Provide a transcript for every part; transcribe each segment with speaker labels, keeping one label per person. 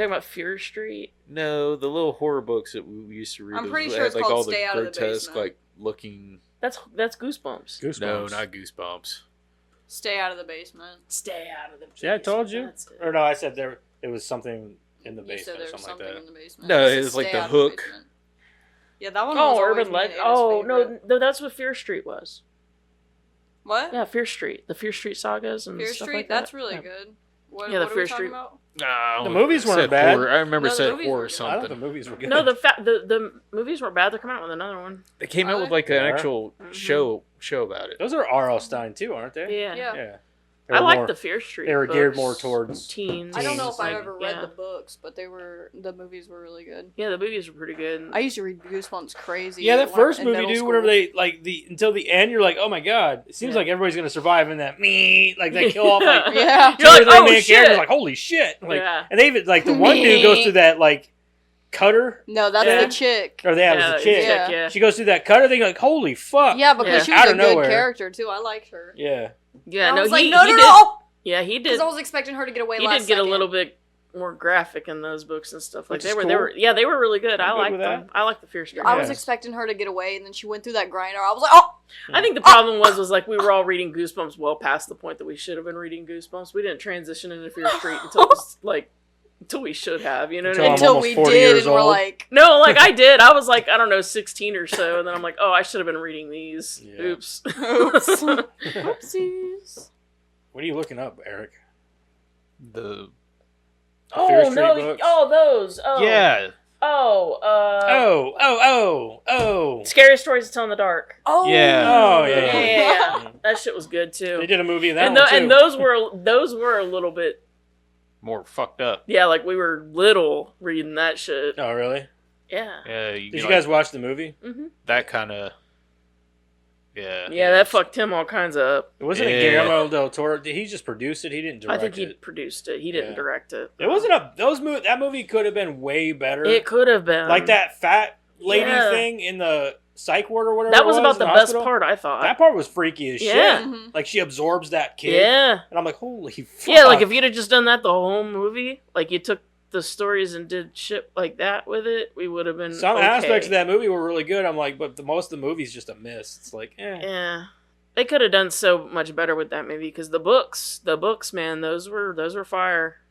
Speaker 1: talking about Fear Street?
Speaker 2: No, the little horror books that we used to read.
Speaker 3: I'm pretty sure
Speaker 2: had,
Speaker 3: it's
Speaker 2: like,
Speaker 3: called
Speaker 2: all
Speaker 3: Stay
Speaker 2: the
Speaker 3: Out of the
Speaker 2: grotesque,
Speaker 3: Basement.
Speaker 2: like looking.
Speaker 1: That's Goosebumps.
Speaker 4: Goosebumps.
Speaker 2: No, not Goosebumps.
Speaker 3: Stay out of the basement.
Speaker 1: Stay out of the basement.
Speaker 4: See, I told you.
Speaker 1: That's it.
Speaker 4: Or no, I said there. It was something in the
Speaker 3: You said
Speaker 4: basement
Speaker 3: there
Speaker 4: or
Speaker 3: was
Speaker 4: something
Speaker 3: something
Speaker 4: like
Speaker 3: in
Speaker 4: that.
Speaker 3: the basement.
Speaker 2: No,
Speaker 3: It
Speaker 2: it's
Speaker 3: says
Speaker 2: like
Speaker 3: Stay
Speaker 2: the
Speaker 3: Out of
Speaker 2: Hook.
Speaker 3: basement. Yeah, that one was
Speaker 1: Oh,
Speaker 3: always
Speaker 1: Urban
Speaker 3: me and
Speaker 1: Legend.
Speaker 3: Ada's
Speaker 1: Oh
Speaker 3: favorite.
Speaker 1: no, that's what Fear Street was.
Speaker 3: What?
Speaker 1: Yeah, Fear Street. The Fear Street sagas and
Speaker 3: Fear
Speaker 1: stuff
Speaker 3: Street?
Speaker 1: like that.
Speaker 3: That's really
Speaker 1: Yeah.
Speaker 3: good. What,
Speaker 1: Yeah, the
Speaker 3: what are
Speaker 1: Fear
Speaker 3: we talking
Speaker 1: Street-
Speaker 3: about?
Speaker 4: The movies weren't
Speaker 2: said
Speaker 4: bad.
Speaker 2: Horror. I remember
Speaker 3: No, the
Speaker 2: said
Speaker 3: movies
Speaker 2: horror
Speaker 3: were
Speaker 2: or
Speaker 3: good.
Speaker 4: I thought the
Speaker 2: something.
Speaker 4: movies were good.
Speaker 1: No, the movies weren't bad. They're coming out with another one.
Speaker 2: They came out
Speaker 3: Are
Speaker 2: with
Speaker 3: they?
Speaker 2: like an
Speaker 4: Yeah.
Speaker 2: actual show about it.
Speaker 4: those are R.L. Stein too, aren't they?
Speaker 1: Yeah.
Speaker 3: Yeah.
Speaker 4: Yeah. They
Speaker 1: I
Speaker 4: were
Speaker 1: like
Speaker 4: more-
Speaker 1: the Fear Street.
Speaker 4: They were geared
Speaker 1: books.
Speaker 4: more towards
Speaker 1: teens.
Speaker 3: I don't know if I've
Speaker 1: like,
Speaker 3: ever read
Speaker 1: yeah.
Speaker 3: the books, but the movies were really good.
Speaker 1: Yeah, the movies were pretty good.
Speaker 3: I used to read Goosebumps crazy.
Speaker 4: Yeah, that first
Speaker 3: in
Speaker 4: movie,
Speaker 3: middle
Speaker 4: dude.
Speaker 3: school.
Speaker 4: Whenever they until the end, you're like, oh my god, it seems
Speaker 1: Yeah.
Speaker 4: like everybody's gonna survive in that like they kill off like
Speaker 3: Yeah.
Speaker 4: two
Speaker 1: You're
Speaker 4: or
Speaker 1: like,
Speaker 4: three
Speaker 1: oh,
Speaker 4: main
Speaker 1: shit.
Speaker 4: characters. Like holy shit! Like,
Speaker 1: Yeah.
Speaker 4: and they even like the one dude goes through that like cutter,
Speaker 3: No, that's
Speaker 1: Yeah.
Speaker 3: the chick.
Speaker 4: or that was the chick.
Speaker 3: Yeah.
Speaker 1: Yeah.
Speaker 4: She goes through that cutter thing, like holy fuck.
Speaker 3: Yeah, because
Speaker 1: Yeah.
Speaker 3: she was
Speaker 4: Out
Speaker 3: a
Speaker 4: of
Speaker 3: good
Speaker 4: nowhere.
Speaker 3: character too. I liked her.
Speaker 4: Yeah.
Speaker 1: Yeah,
Speaker 3: And
Speaker 1: no,
Speaker 3: I was like,
Speaker 1: he
Speaker 3: no,
Speaker 1: did.
Speaker 3: no.
Speaker 1: Yeah, he did.
Speaker 3: Because I was expecting her to get away.
Speaker 1: He
Speaker 3: last
Speaker 1: did get
Speaker 3: second.
Speaker 1: a little bit more graphic in those books and stuff. Like
Speaker 4: Which
Speaker 1: they
Speaker 4: is
Speaker 1: were,
Speaker 4: cool.
Speaker 1: they were, yeah, they were really good.
Speaker 4: I'm
Speaker 1: I
Speaker 4: good
Speaker 1: liked
Speaker 4: with
Speaker 1: them.
Speaker 4: that.
Speaker 1: I like the Fear Street.
Speaker 3: I was
Speaker 4: Yeah.
Speaker 3: expecting her to get away, and then she went through that grinder. I was like, oh.
Speaker 1: I think the problem was like we were all reading Goosebumps well past the point that we should have been reading Goosebumps. We didn't transition into Fear Street until it was, like until we should have. You know what I mean?
Speaker 4: I'm
Speaker 3: Until
Speaker 4: almost
Speaker 3: we
Speaker 4: 40
Speaker 3: did,
Speaker 4: years
Speaker 3: and we're
Speaker 4: old.
Speaker 3: like,
Speaker 1: No, like I did. I was like, I don't know, 16 or so, and then I'm like, oh, I should have been reading these.
Speaker 4: Yeah.
Speaker 1: Oops.
Speaker 3: oops, oopsies.
Speaker 4: What are you looking up, Eric?
Speaker 2: The
Speaker 4: Fear
Speaker 1: Oh
Speaker 4: Street
Speaker 1: no!
Speaker 4: books?
Speaker 1: Oh, those. Oh.
Speaker 2: yeah,
Speaker 1: Oh.
Speaker 4: Oh.
Speaker 1: Scary Stories to Tell in the Dark.
Speaker 3: Oh,
Speaker 2: Yeah.
Speaker 4: Oh,
Speaker 1: Yeah,
Speaker 4: yeah.
Speaker 1: that shit was good too.
Speaker 4: They did a movie of that
Speaker 1: and,
Speaker 4: one too.
Speaker 1: and those were a little bit,
Speaker 2: more fucked up.
Speaker 1: yeah, like we were little reading that shit.
Speaker 4: Oh, really?
Speaker 1: Yeah.
Speaker 2: Yeah,
Speaker 4: Did
Speaker 2: get,
Speaker 4: you guys watch the movie?
Speaker 1: Mm-hmm.
Speaker 2: that kind of? Yeah.
Speaker 1: Yeah, that fucked him all kinds of up.
Speaker 4: It wasn't
Speaker 2: Yeah.
Speaker 4: a Guillermo del Toro. Did he just produce it? He didn't direct
Speaker 1: I think he
Speaker 4: it.
Speaker 1: produced it. He didn't
Speaker 4: Yeah.
Speaker 1: direct it.
Speaker 4: It wasn't that movie could have been way better.
Speaker 1: It could have been
Speaker 4: like that fat lady
Speaker 1: Yeah.
Speaker 4: thing in the psych ward or whatever.
Speaker 1: That
Speaker 4: it
Speaker 1: was about
Speaker 4: in
Speaker 1: the best
Speaker 4: hospital.
Speaker 1: part, I thought.
Speaker 4: That part was freaky as
Speaker 1: Yeah.
Speaker 4: shit.
Speaker 3: Mhm.
Speaker 4: Like she absorbs that kid.
Speaker 1: Yeah.
Speaker 4: And I'm like, holy fuck.
Speaker 1: Yeah, like if you'd have just done that the whole movie, like you took the stories and did shit like that with it, we would have been
Speaker 4: some
Speaker 1: okay.
Speaker 4: aspects of that movie were really good. I'm like, but most of the movie's just a miss. It's like,
Speaker 1: Yeah, they could have done so much better with that movie because the books, man, those were fire.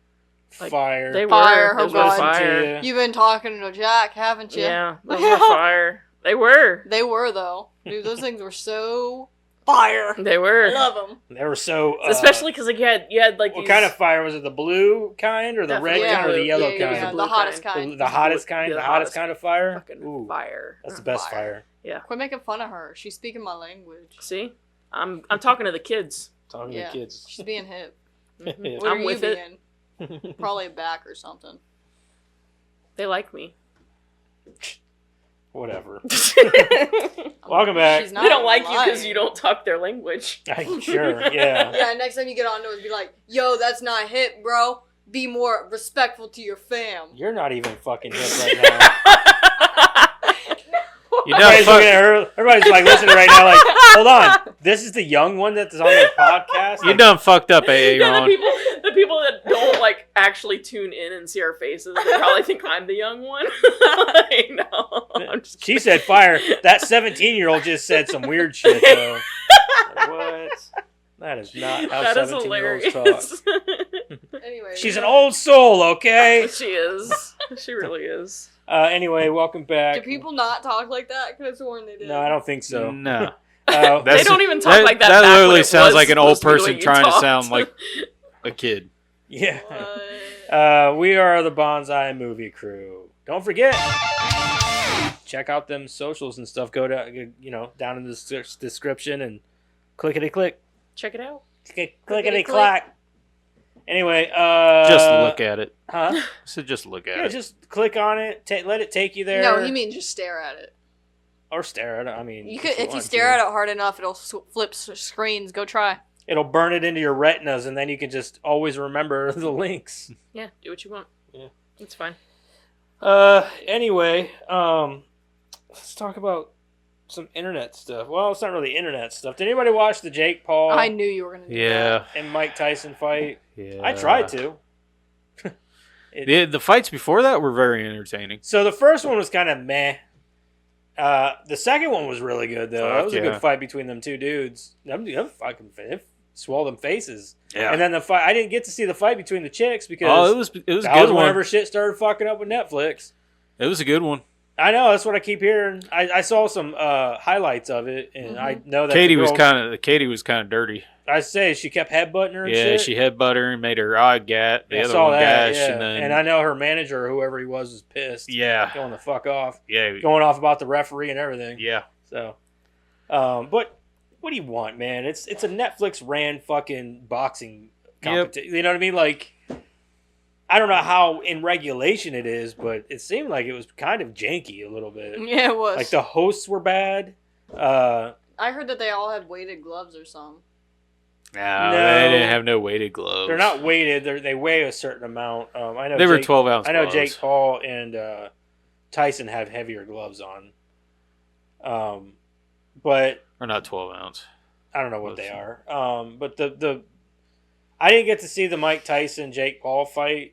Speaker 1: Like,
Speaker 4: fire.
Speaker 1: They
Speaker 3: Fire,
Speaker 1: were.
Speaker 3: oh
Speaker 1: Those were
Speaker 3: God.
Speaker 1: fire.
Speaker 3: You've been talking to Jack, haven't you?
Speaker 1: Yeah, those were fire. They were.
Speaker 3: They were though, dude. Those things were so fire.
Speaker 1: They
Speaker 3: I
Speaker 1: were.
Speaker 3: love them.
Speaker 4: They were so.
Speaker 1: Especially because like you had like
Speaker 4: what
Speaker 1: these,
Speaker 4: kind of fire was it? The blue kind or the
Speaker 1: Definitely
Speaker 4: red kind or the
Speaker 1: blue.
Speaker 4: yellow
Speaker 1: Yeah,
Speaker 4: kind?
Speaker 1: yeah,
Speaker 3: the
Speaker 1: blue
Speaker 3: hottest
Speaker 1: kind.
Speaker 3: kind.
Speaker 4: The hottest kind.
Speaker 1: Yeah,
Speaker 4: The
Speaker 1: the
Speaker 4: hottest
Speaker 1: hottest
Speaker 4: kind of fire.
Speaker 1: fucking
Speaker 4: Ooh,
Speaker 1: fire.
Speaker 4: that's the best
Speaker 3: Fire.
Speaker 4: fire.
Speaker 3: Quit making fun of her. She's speaking my language.
Speaker 1: See, I'm talking to the kids.
Speaker 4: Talking
Speaker 3: Yeah.
Speaker 4: to the kids.
Speaker 3: She's being hip.
Speaker 1: Mhm.
Speaker 3: What
Speaker 1: I'm
Speaker 3: are
Speaker 1: with
Speaker 3: you
Speaker 1: it.
Speaker 3: being? Probably back or something.
Speaker 1: They like me.
Speaker 4: Whatever. Welcome back.
Speaker 3: She's
Speaker 1: They
Speaker 3: not
Speaker 1: don't like you because
Speaker 3: lying.
Speaker 1: you don't talk their language.
Speaker 4: Sure, yeah.
Speaker 3: Yeah, next time you get on to us, be like, yo, that's not hip, bro. Be more respectful to your fam.
Speaker 4: You're not even fucking hip right now.
Speaker 2: You know,
Speaker 4: Everybody's looking at her. Everybody's like listening right now. Like, hold on. This is the young one that's on the podcast.
Speaker 2: you
Speaker 4: Like,
Speaker 2: done fucked up,
Speaker 1: Yeah,
Speaker 2: Aaron.
Speaker 1: the people that don't like actually tune in and see our faces, they probably think I'm the young one. I know. I'm just
Speaker 4: she said fire. That 17-year-old just said some weird shit though. Like, what? That is not how
Speaker 1: that is
Speaker 4: 17-year-olds
Speaker 1: hilarious.
Speaker 4: talk.
Speaker 3: Anyway.
Speaker 4: She's an old soul, okay?
Speaker 1: She is. She really is.
Speaker 4: Anyway, welcome back.
Speaker 3: Do people not talk like that? Could have sworn they did.
Speaker 4: No, I don't think so.
Speaker 2: No.
Speaker 4: Uh,
Speaker 1: They don't even talk like that.
Speaker 2: That
Speaker 1: back when
Speaker 2: literally
Speaker 1: it
Speaker 2: sounds
Speaker 1: was
Speaker 2: like an old
Speaker 1: supposed to be the way
Speaker 2: person
Speaker 1: you
Speaker 2: trying to
Speaker 1: talked.
Speaker 2: sound like a kid.
Speaker 4: yeah.
Speaker 3: What?
Speaker 4: We are the Bonsai Movie Crew. Don't forget, check out them socials and stuff. Go to, down in the description and clickety-click.
Speaker 1: Check it out.
Speaker 4: Clickety-clack. Anyway,
Speaker 2: Just look at it.
Speaker 4: Huh?
Speaker 2: So just look at
Speaker 4: Yeah,
Speaker 2: it.
Speaker 4: just click on it. Let it take you there.
Speaker 3: No, he means just stare at it.
Speaker 4: Or stare at it. I mean,
Speaker 3: You could, if you stare at it hard enough, it'll flip screens. Go try.
Speaker 4: it'll burn it into your retinas, and then you can just always remember the links.
Speaker 1: Yeah, do what you want.
Speaker 4: Yeah.
Speaker 1: It's fine.
Speaker 4: Anyway, let's talk about some internet stuff. Well, it's not really internet stuff. Did anybody watch the Jake Paul
Speaker 3: I knew you were gonna do
Speaker 2: Yeah.
Speaker 4: and Mike Tyson fight?
Speaker 2: Yeah.
Speaker 4: I tried to.
Speaker 2: The fights before that were very entertaining.
Speaker 4: So the first one was kind of meh. The second one was really good though. That was a good fight between them two dudes. Them fucking swole them faces.
Speaker 2: Yeah.
Speaker 4: And then the fight, I didn't get to see the fight between the chicks because
Speaker 2: it was a good
Speaker 4: that was
Speaker 2: one.
Speaker 4: whenever shit started fucking up with Netflix.
Speaker 2: It was a good one.
Speaker 4: I know, that's what I keep hearing. I saw some highlights of it, and I know that
Speaker 2: Katie was kind of dirty.
Speaker 4: I say she kept headbutting her. And
Speaker 2: yeah,
Speaker 4: shit.
Speaker 2: she headbutted her and made her eye gat. The
Speaker 4: I
Speaker 2: other
Speaker 4: saw
Speaker 2: one
Speaker 4: that,
Speaker 2: gash,
Speaker 4: yeah. And I know her manager or whoever he was pissed.
Speaker 2: Yeah,
Speaker 4: going the fuck off.
Speaker 2: Yeah,
Speaker 4: going off about the referee and everything.
Speaker 2: Yeah.
Speaker 4: So, but what do you want, man? It's a Netflix ran fucking boxing competition. Yep. You know what I mean? Like, I don't know how in regulation it is, but it seemed like it was kind of janky a little bit.
Speaker 3: Yeah, it was.
Speaker 4: Like the hosts were bad.
Speaker 3: I heard that they all had weighted gloves or something.
Speaker 2: No, they didn't have no weighted gloves.
Speaker 4: They're not weighted. They weigh a certain amount. I know
Speaker 2: they were 12-ounce.
Speaker 4: I know
Speaker 2: gloves.
Speaker 4: Jake Paul and Tyson have heavier gloves on. But
Speaker 2: or not 12-ounce.
Speaker 4: I don't know what they are. But the I didn't get to see the Mike Tyson Jake Paul fight.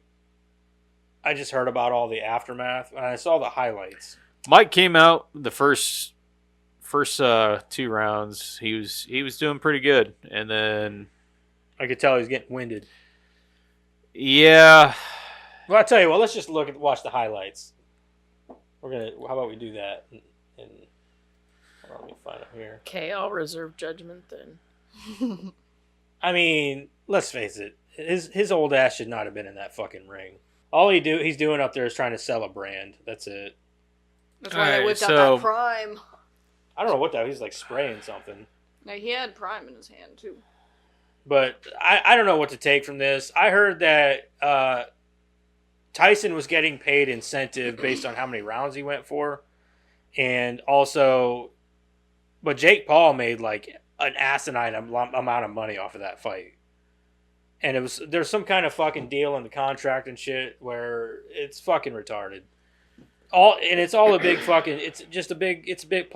Speaker 4: I just heard about all the aftermath, and I saw the highlights.
Speaker 2: Mike came out the first 2 rounds. He was doing pretty good, and then
Speaker 4: I could tell he was getting winded.
Speaker 2: Yeah.
Speaker 4: Well, I tell you what. Let's just watch the highlights. How about we do that? And let me find it here.
Speaker 1: Okay, I'll reserve judgment then.
Speaker 4: I mean, let's face it. His old ass should not have been in that fucking ring. All he's doing up there is trying to sell a brand. That's it.
Speaker 3: That's why they whipped out that Prime.
Speaker 4: I don't know what that. He's like spraying something.
Speaker 3: Now he had Prime in his hand too.
Speaker 4: But I don't know what to take from this. I heard that Tyson was getting paid incentive based on how many rounds he went for, and also, but Jake Paul made like an asinine amount of money off of that fight. And there's some kind of fucking deal in the contract and shit where it's fucking retarded. It's all a big fucking. It's a big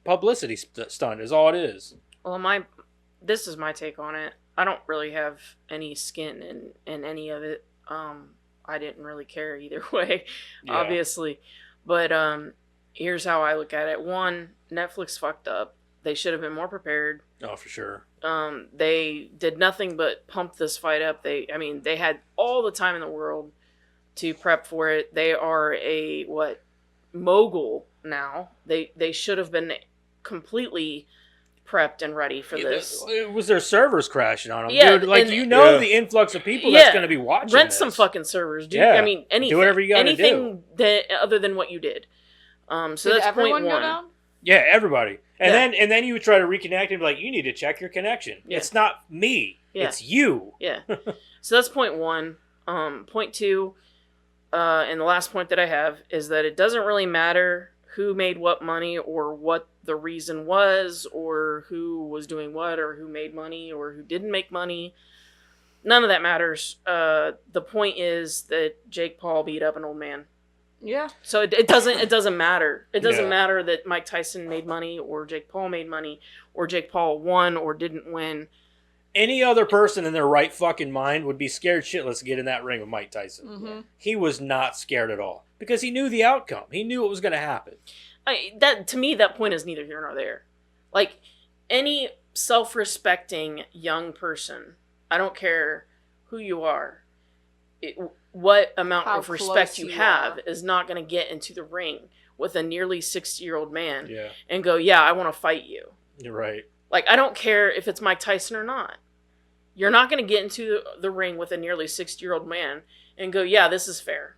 Speaker 4: publicity stunt. Is all it is.
Speaker 1: Well, this is my take on it. I don't really have any skin in any of it. I didn't really care either way, obviously. But here's how I look at it. One, Netflix fucked up. They should have been more prepared.
Speaker 4: Oh, for sure.
Speaker 1: They did nothing but pump this fight up. They had all the time in the world to prep for it. They are a mogul now. They should have been completely prepped and ready for this.
Speaker 4: It was their servers crashing on them,
Speaker 1: yeah,
Speaker 4: dude. Like the influx of people that's going to be watching.
Speaker 1: Rent
Speaker 4: this.
Speaker 1: some fucking servers, dude.
Speaker 4: Yeah.
Speaker 1: I mean, anything.
Speaker 4: Do whatever you got to do.
Speaker 1: Anything other than what you did. So
Speaker 3: did
Speaker 1: that's
Speaker 3: everyone
Speaker 1: point
Speaker 3: go
Speaker 1: one.
Speaker 3: down?
Speaker 4: Yeah, everybody. And then you would try to reconnect and be like, you need to check your connection.
Speaker 1: Yeah.
Speaker 4: It's not me.
Speaker 1: Yeah.
Speaker 4: It's you.
Speaker 1: Yeah. So that's point one. Point two, and the last point that I have is that it doesn't really matter who made what money or what the reason was or who was doing what or who made money or who didn't make money. None of that matters. The point is that Jake Paul beat up an old man.
Speaker 3: Yeah.
Speaker 1: So it doesn't matter. It doesn't matter that Mike Tyson made money or Jake Paul made money or Jake Paul won or didn't win.
Speaker 4: Any other person in their right fucking mind would be scared shitless to get in that ring with Mike Tyson.
Speaker 3: Mm-hmm.
Speaker 4: He was not scared at all because he knew the outcome. He knew what was going to happen.
Speaker 1: To me, that point is neither here nor there. Like, any self-respecting young person, I don't care who you are, what amount of respect you have is not going to get into the ring with a nearly 60-year-old man and go, yeah, I want to fight you.
Speaker 4: You're right.
Speaker 1: Like, I don't care if it's Mike Tyson or not. You're not going to get into the ring with a nearly 60-year-old man and go, yeah, this is fair.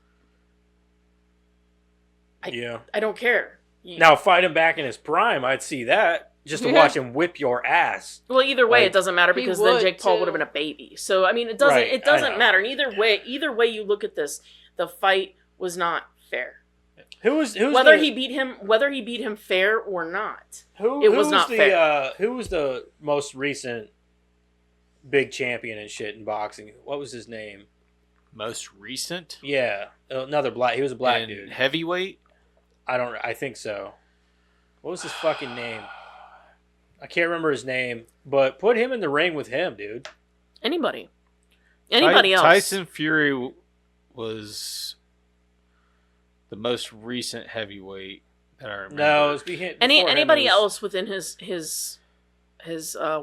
Speaker 1: I don't care.
Speaker 4: Now, fight him back in his prime, I'd see that. Just to watch him whip your ass.
Speaker 1: Well, either way, it doesn't matter because then Jake Paul would have been a baby. So, I mean, it doesn't matter. And either way you look at this, the fight was not fair. Whether he beat him fair or not, it was not fair.
Speaker 4: Who was the most recent big champion and shit in boxing? What was his name?
Speaker 2: Most recent?
Speaker 4: Yeah, another black. He was a black dude.
Speaker 2: Heavyweight?
Speaker 4: I think so. What was his fucking name? I can't remember his name, but put him in the ring with him, dude.
Speaker 1: Anybody else?
Speaker 2: Tyson Fury was the most recent heavyweight that I remember.
Speaker 4: No, it's before
Speaker 1: Anybody
Speaker 4: him, it was-
Speaker 1: else within his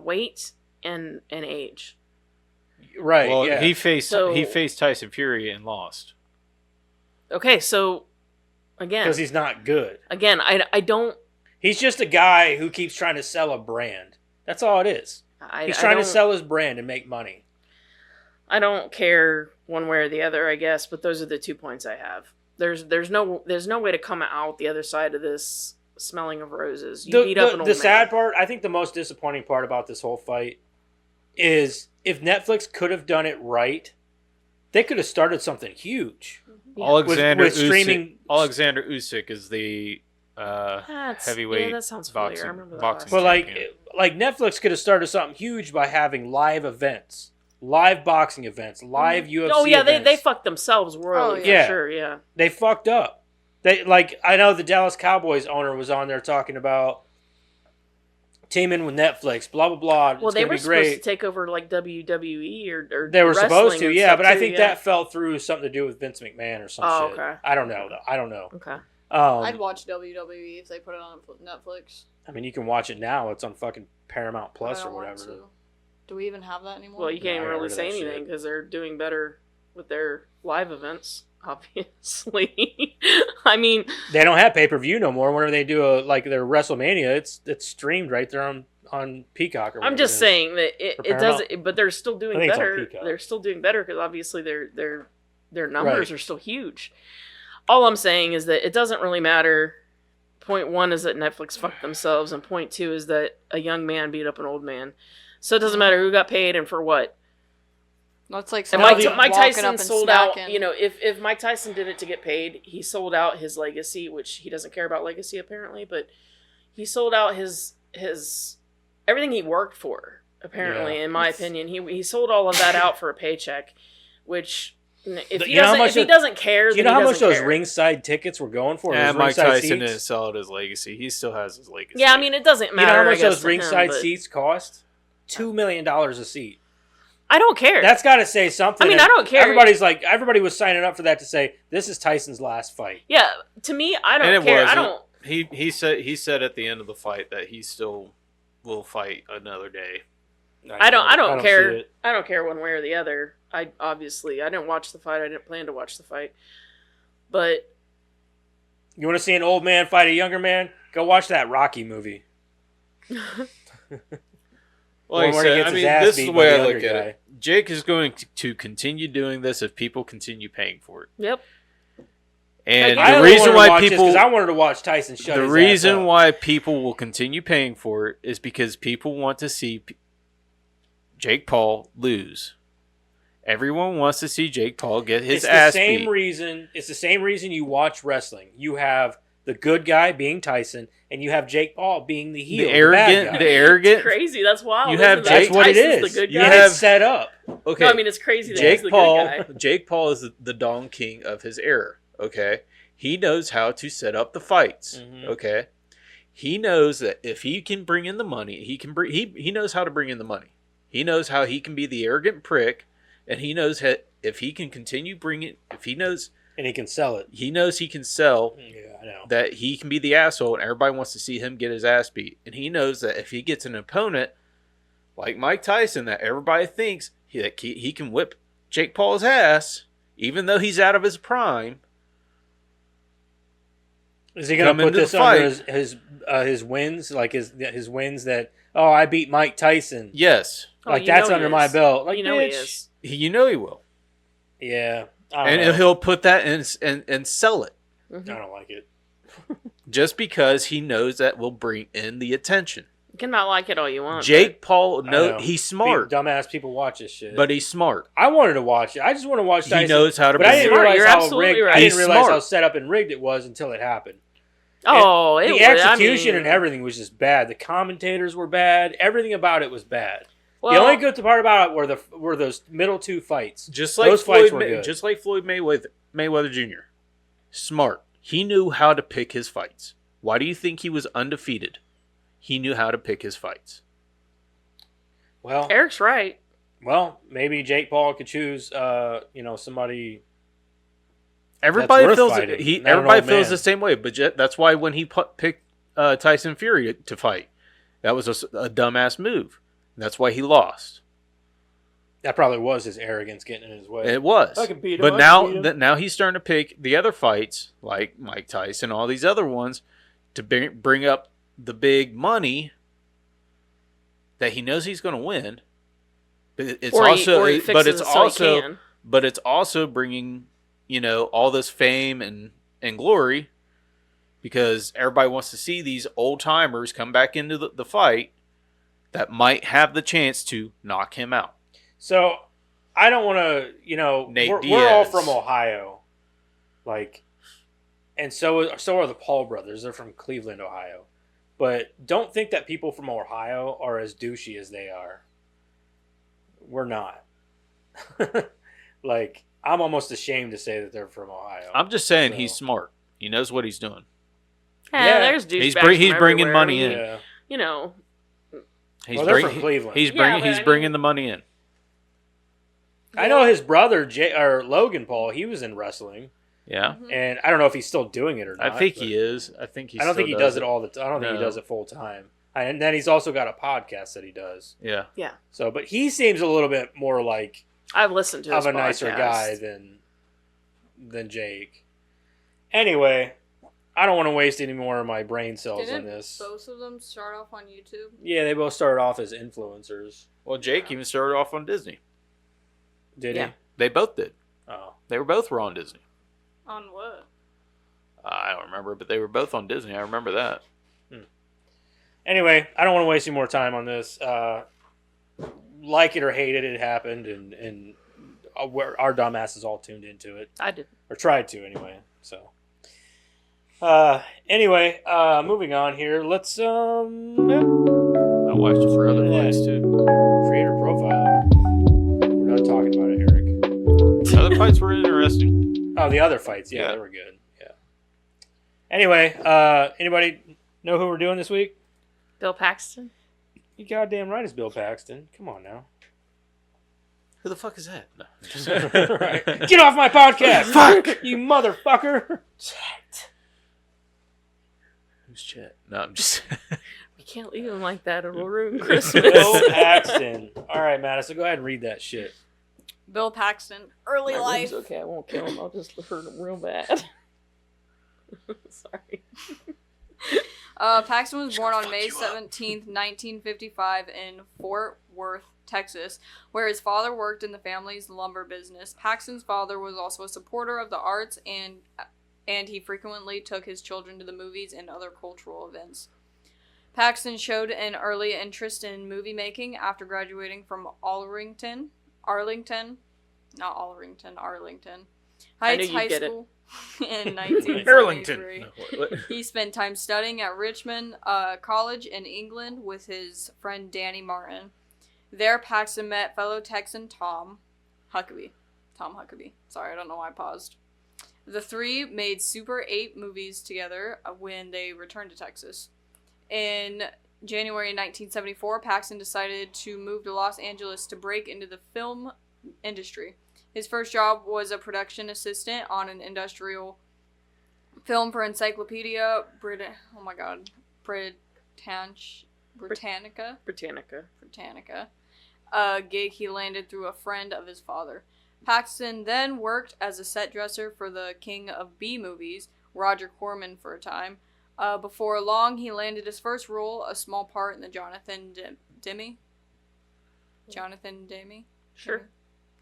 Speaker 1: weight and age.
Speaker 4: Right.
Speaker 2: Well,
Speaker 4: yeah.
Speaker 2: he faced
Speaker 1: So-
Speaker 2: Tyson Fury and lost.
Speaker 1: Okay, so again,
Speaker 4: Because he's not good.
Speaker 1: I don't.
Speaker 4: He's just a guy who keeps trying to sell a brand. That's all it is. He's trying to sell his brand and make money.
Speaker 1: I don't care one way or the other, I guess, but those are the 2 points I have. There's no way to come out the other side of this smelling of roses. You beat up an old
Speaker 4: The
Speaker 1: man.
Speaker 4: sad part, I think the most disappointing part about this whole fight is if Netflix could have done it right, they could have started something huge.
Speaker 1: Yeah.
Speaker 2: Alexander
Speaker 4: With
Speaker 2: Usyk.
Speaker 4: streaming-
Speaker 2: Alexander Usyk is the heavyweight
Speaker 1: Yeah, that sounds familiar.
Speaker 2: boxing-
Speaker 1: I remember that.
Speaker 2: boxing.
Speaker 4: But
Speaker 2: Champion.
Speaker 4: like Netflix could have started something huge by having live events, live boxing events, live UFC
Speaker 1: Oh yeah,
Speaker 4: events.
Speaker 1: they fucked themselves royally.
Speaker 3: Oh,
Speaker 1: For
Speaker 4: yeah.
Speaker 1: sure. Yeah.
Speaker 4: They fucked up. I know the Dallas Cowboys owner was on there talking about teaming with Netflix, blah blah blah.
Speaker 1: Well,
Speaker 4: it's
Speaker 1: they
Speaker 4: gonna
Speaker 1: were
Speaker 4: be
Speaker 1: supposed
Speaker 4: great.
Speaker 1: to take over like WWE or
Speaker 4: They were supposed
Speaker 1: wrestling
Speaker 4: to,
Speaker 1: and
Speaker 4: yeah,
Speaker 1: stuff
Speaker 4: but I
Speaker 1: too,
Speaker 4: think
Speaker 1: yeah.
Speaker 4: that fell through something to do with Vince McMahon or some
Speaker 1: Oh,
Speaker 4: shit.
Speaker 1: okay.
Speaker 4: I don't know though. I don't know.
Speaker 1: Okay.
Speaker 3: I'd watch WWE if they put it on Netflix.
Speaker 4: I mean, you can watch it now. It's on fucking Paramount
Speaker 3: but
Speaker 4: Plus
Speaker 3: I
Speaker 4: or
Speaker 3: don't want
Speaker 4: whatever.
Speaker 3: to. Do we even have that anymore?
Speaker 1: Well, you can't
Speaker 4: I
Speaker 1: even
Speaker 4: got
Speaker 1: really
Speaker 4: rid of
Speaker 1: say
Speaker 4: that shit.
Speaker 1: anything because they're doing better with their live events. Obviously, I mean,
Speaker 4: They don't have pay per view no more. Whenever they do their WrestleMania, it's streamed right there on Peacock. Or
Speaker 1: I'm
Speaker 4: whatever
Speaker 1: just
Speaker 4: it is.
Speaker 1: saying that it
Speaker 4: Paramount?
Speaker 1: does, but they're still doing
Speaker 4: I think it's on
Speaker 1: better.
Speaker 4: Peacock.
Speaker 1: They're still doing better because obviously their numbers
Speaker 4: Right.
Speaker 1: are still huge. All I'm saying is that it doesn't really matter. Point one is that Netflix fucked themselves, and point two is that a young man beat up an old man. So it doesn't matter who got paid and for what.
Speaker 3: That's like
Speaker 1: And
Speaker 3: somebody
Speaker 1: Mike
Speaker 3: walking
Speaker 1: Tyson
Speaker 3: up and
Speaker 1: sold out.
Speaker 3: smacking.
Speaker 1: You know, if Mike Tyson did it to get paid, he sold out his legacy, which he doesn't care about legacy apparently, but he sold out his everything he worked for. Apparently,
Speaker 4: Yeah.
Speaker 1: in my opinion, he sold all of that out for a paycheck. Which if he
Speaker 4: You know how
Speaker 1: doesn't
Speaker 4: much
Speaker 1: if he
Speaker 4: of-
Speaker 1: doesn't care,
Speaker 4: Do you
Speaker 1: then
Speaker 4: know
Speaker 1: he
Speaker 4: how much
Speaker 1: doesn't
Speaker 4: those
Speaker 1: care.
Speaker 4: ringside tickets were going for?
Speaker 2: Yeah,
Speaker 4: Those
Speaker 2: Mike
Speaker 4: ringside
Speaker 2: Tyson
Speaker 4: seats?
Speaker 2: didn't sell out his legacy. He still has his legacy.
Speaker 1: Yeah, I mean it doesn't
Speaker 4: You
Speaker 1: matter.
Speaker 4: know how
Speaker 1: I
Speaker 4: much
Speaker 1: guess,
Speaker 4: those
Speaker 1: to him,
Speaker 4: ringside
Speaker 1: but
Speaker 4: seats cost? $2 million a seat.
Speaker 1: I don't care.
Speaker 4: That's got to say something.
Speaker 1: I mean,
Speaker 4: And
Speaker 1: I don't care.
Speaker 4: Everybody was signing up for that to say this is Tyson's last fight.
Speaker 1: yeah, to me, I
Speaker 2: And
Speaker 1: don't
Speaker 2: it
Speaker 1: care. I
Speaker 2: wasn't.
Speaker 1: don't.
Speaker 2: He said at the end of the fight that he still will fight another day.
Speaker 1: I don't
Speaker 4: see
Speaker 1: care.
Speaker 4: it.
Speaker 1: I don't care one way or the other. I didn't watch the fight. I didn't plan to watch the fight. But
Speaker 4: You want to see an old man fight a younger man? Go watch that Rocky movie.
Speaker 2: Well, like I
Speaker 4: Or when he
Speaker 2: said,
Speaker 4: gets
Speaker 2: I
Speaker 4: his
Speaker 2: mean,
Speaker 4: ass
Speaker 2: this is
Speaker 4: beat
Speaker 2: the
Speaker 4: by
Speaker 2: way
Speaker 4: the
Speaker 2: I look
Speaker 4: younger
Speaker 2: at
Speaker 4: guy.
Speaker 2: it. Jake is going to continue doing this if people continue paying for it.
Speaker 1: yep.
Speaker 2: And
Speaker 1: I
Speaker 2: the
Speaker 1: only
Speaker 2: reason why people
Speaker 4: because I wanted to watch Tyson shut
Speaker 2: the
Speaker 4: his ass
Speaker 2: reason
Speaker 4: up.
Speaker 2: why people will continue paying for it is because people want to see Jake Paul lose. Everyone wants to see Jake Paul get his ass beat.
Speaker 4: It's the same reason you watch wrestling. You have the good guy being Tyson, and you have Jake Paul being the heel,
Speaker 2: The
Speaker 4: the bad
Speaker 2: arrogant,
Speaker 4: guy.
Speaker 2: the arrogant.
Speaker 1: Crazy. That's wild.
Speaker 2: You have
Speaker 1: isn't it?
Speaker 2: Jake-
Speaker 4: That's what it
Speaker 1: Tyson's
Speaker 4: is.
Speaker 1: The good
Speaker 2: You
Speaker 1: guy.
Speaker 2: have-
Speaker 4: It's set up.
Speaker 2: Okay,
Speaker 1: No, I mean it's crazy that he's
Speaker 2: Jake
Speaker 1: the
Speaker 2: Paul.
Speaker 1: good guy.
Speaker 2: Jake Paul is the Don King of his era. Okay, he knows how to set up the fights.
Speaker 4: Mhm.
Speaker 2: Okay, he knows that if he can bring in the money, he can bring. He knows how to bring in the money. He knows how he can be the arrogant prick, and he knows if he can continue bringing. If he knows
Speaker 4: And he can sell it.
Speaker 2: he knows he can sell
Speaker 4: Yeah, I know.
Speaker 2: that he can be the asshole, and everybody wants to see him get his ass beat. And he knows that if he gets an opponent like Mike Tyson, that everybody thinks he can whip Jake Paul's ass, even though he's out of his prime.
Speaker 4: Is he going
Speaker 2: come
Speaker 4: to put
Speaker 2: into the
Speaker 4: this under
Speaker 2: fight.
Speaker 4: his wins, like his wins that I beat Mike Tyson,
Speaker 2: Yes,
Speaker 1: Oh,
Speaker 4: like
Speaker 1: you
Speaker 4: that's
Speaker 1: know he
Speaker 4: under my
Speaker 1: is.
Speaker 4: belt, like
Speaker 1: You know he
Speaker 4: bitch.
Speaker 1: is.
Speaker 2: you know he will,
Speaker 4: Yeah, I don't
Speaker 2: and
Speaker 4: know.
Speaker 2: he'll put that and sell it
Speaker 4: I don't like it.
Speaker 2: just because he knows that will bring in the attention.
Speaker 1: You can not like it all you want.
Speaker 2: Jake Paul,
Speaker 4: I know.
Speaker 2: he's smart,
Speaker 4: Dumbass people watch this shit,
Speaker 2: but he's smart.
Speaker 4: I wanted to watch it. I just want to watch Tyson.
Speaker 2: He knows how to
Speaker 4: but
Speaker 2: bring
Speaker 4: I didn't
Speaker 2: it.
Speaker 1: Smart,
Speaker 4: realize
Speaker 1: you're
Speaker 4: how
Speaker 1: absolutely
Speaker 4: rigged.
Speaker 1: right.
Speaker 4: I didn't
Speaker 2: He's
Speaker 4: realize how
Speaker 2: smart.
Speaker 4: set up and rigged it was until it happened.
Speaker 1: but oh, it
Speaker 4: The
Speaker 1: was,
Speaker 4: execution
Speaker 1: I mean,
Speaker 4: and everything was just bad. The commentators were bad. Everything about it was bad.
Speaker 1: Well,
Speaker 4: the only good part about it were those middle two fights.
Speaker 2: Just like
Speaker 4: Those fights
Speaker 2: Floyd,
Speaker 4: were good.
Speaker 2: just like Floyd Mayweather Jr. Smart. He knew how to pick his fights. Why do you think he was undefeated? He knew how to pick his fights.
Speaker 4: Well,
Speaker 1: Eric's right.
Speaker 4: maybe Jake Paul could choose, somebody
Speaker 2: Everybody
Speaker 4: worth
Speaker 2: feels
Speaker 4: fighting,
Speaker 2: he.
Speaker 4: not an
Speaker 2: Everybody
Speaker 4: old
Speaker 2: feels
Speaker 4: man.
Speaker 2: the same way, but that's why when he picked Tyson Fury to fight, that was a dumbass move. That's why he lost.
Speaker 4: That probably was his arrogance getting in his way.
Speaker 2: It was.
Speaker 4: I can beat him,
Speaker 2: But
Speaker 4: I
Speaker 2: now
Speaker 4: can beat him.
Speaker 2: that now he's starting to pick the other fights, like Mike Tyson, all these other ones, to bring up the big money that he knows he's going to win. But it's but it's also bringing, all this fame and glory, because everybody wants to see these old timers come back into the fight that might have the chance to knock him out.
Speaker 4: So I don't want to,
Speaker 2: Nate
Speaker 4: we're all
Speaker 2: Diaz.
Speaker 4: from Ohio, and so are the Paul brothers. They're from Cleveland, Ohio. But don't think that people from Ohio are as douchey as they are. We're not. I'm almost ashamed to say that they're from Ohio.
Speaker 2: I'm just saying
Speaker 4: So-
Speaker 2: he's smart. He knows what he's doing.
Speaker 4: Yeah.
Speaker 1: There's douchebags
Speaker 2: He's
Speaker 1: from
Speaker 2: bringing
Speaker 1: everywhere.
Speaker 2: money
Speaker 1: I mean,
Speaker 2: in.
Speaker 4: Yeah.
Speaker 1: You know,
Speaker 2: He's
Speaker 4: Well, they're
Speaker 2: bringing
Speaker 4: from Cleveland.
Speaker 2: He's
Speaker 1: Yeah,
Speaker 2: bringing
Speaker 1: but
Speaker 2: he's
Speaker 1: I
Speaker 2: bringing
Speaker 1: mean-
Speaker 2: the money in.
Speaker 4: I know his brother, Logan Paul, he was in wrestling.
Speaker 2: Yeah,
Speaker 4: And I don't know if he's still doing it or not.
Speaker 2: I think
Speaker 4: but
Speaker 2: he is. I think he.
Speaker 4: I don't think he
Speaker 2: still
Speaker 4: does it all the time. I don't think he
Speaker 2: No.
Speaker 4: does it full time. And then he's also got a podcast that he does.
Speaker 2: Yeah.
Speaker 4: So, but he seems a little bit more like
Speaker 1: I've listened to his
Speaker 4: of a nicer
Speaker 1: podcast.
Speaker 4: guy than Jake. Anyway, I don't want to waste any more of my brain cells on
Speaker 3: Didn't
Speaker 4: this.
Speaker 3: both of them start off on YouTube?
Speaker 4: Yeah, they both started off as influencers.
Speaker 2: Well, Jake even started off on Disney.
Speaker 4: Did
Speaker 1: Yeah.
Speaker 4: he?
Speaker 2: They both did.
Speaker 4: Oh.
Speaker 2: They were both on Disney.
Speaker 3: On what?
Speaker 2: I don't remember, but they were both on Disney. I remember that.
Speaker 4: Anyway, I don't want to waste any more time on this. Like it or hate it, it happened, and our dumbasses all tuned into it.
Speaker 1: I did.
Speaker 4: Or tried to, anyway. So, anyway, moving on here. Let's,
Speaker 2: I watched it for other
Speaker 4: Yeah.
Speaker 2: fights too.
Speaker 4: creator profile. We're not talking about it, Eric.
Speaker 2: Other fights were interesting.
Speaker 4: Oh, the other fights. Yeah,
Speaker 2: Yeah.
Speaker 4: they were good. Yeah. Anyway, anybody know who we're doing this week?
Speaker 1: Bill Paxton.
Speaker 4: You goddamn right, it's Bill Paxton. Come on now.
Speaker 2: Who the fuck is that? No.
Speaker 4: Right. Get off my podcast!
Speaker 2: Fuck!
Speaker 4: You motherfucker!
Speaker 2: Who's Chet? No, I'm just.
Speaker 1: We can't leave him like that. It'll ruin Christmas.
Speaker 4: Bill Paxton. All right, Madison, go ahead and read that shit.
Speaker 3: Bill Paxton, early
Speaker 1: My
Speaker 3: life.
Speaker 1: room's okay, I won't kill him. I'll just hurt him real bad. Sorry.
Speaker 3: Paxton was born on May 17th, 1955 in Fort Worth, Texas, where his father worked in the family's lumber business. Paxton's father was also a supporter of the arts, and he frequently took his children to the movies and other cultural events. Paxton showed an early interest in movie making after graduating from Arlington
Speaker 1: I knew
Speaker 3: Heights
Speaker 1: you'd
Speaker 3: High
Speaker 1: get it.
Speaker 3: School in 1973.
Speaker 2: Arlington. No, what?
Speaker 3: He spent time studying at Richmond College in England with his friend Danny Martin. There, Paxton met fellow Texan Tom Huckabee. Sorry, I don't know why I paused. The three made Super 8 movies together when they returned to Texas. In January 1974, Paxton decided to move to Los Angeles to break into the film industry. His first job was a production assistant on an industrial film for Encyclopedia Britannica.
Speaker 1: Britannica.
Speaker 3: A gig he landed through a friend of his father. Paxton then worked as a set dresser for the King of B movies, Roger Corman, for a time. Before long, he landed his first role, a small part in the Jonathan Demme?
Speaker 1: Sure.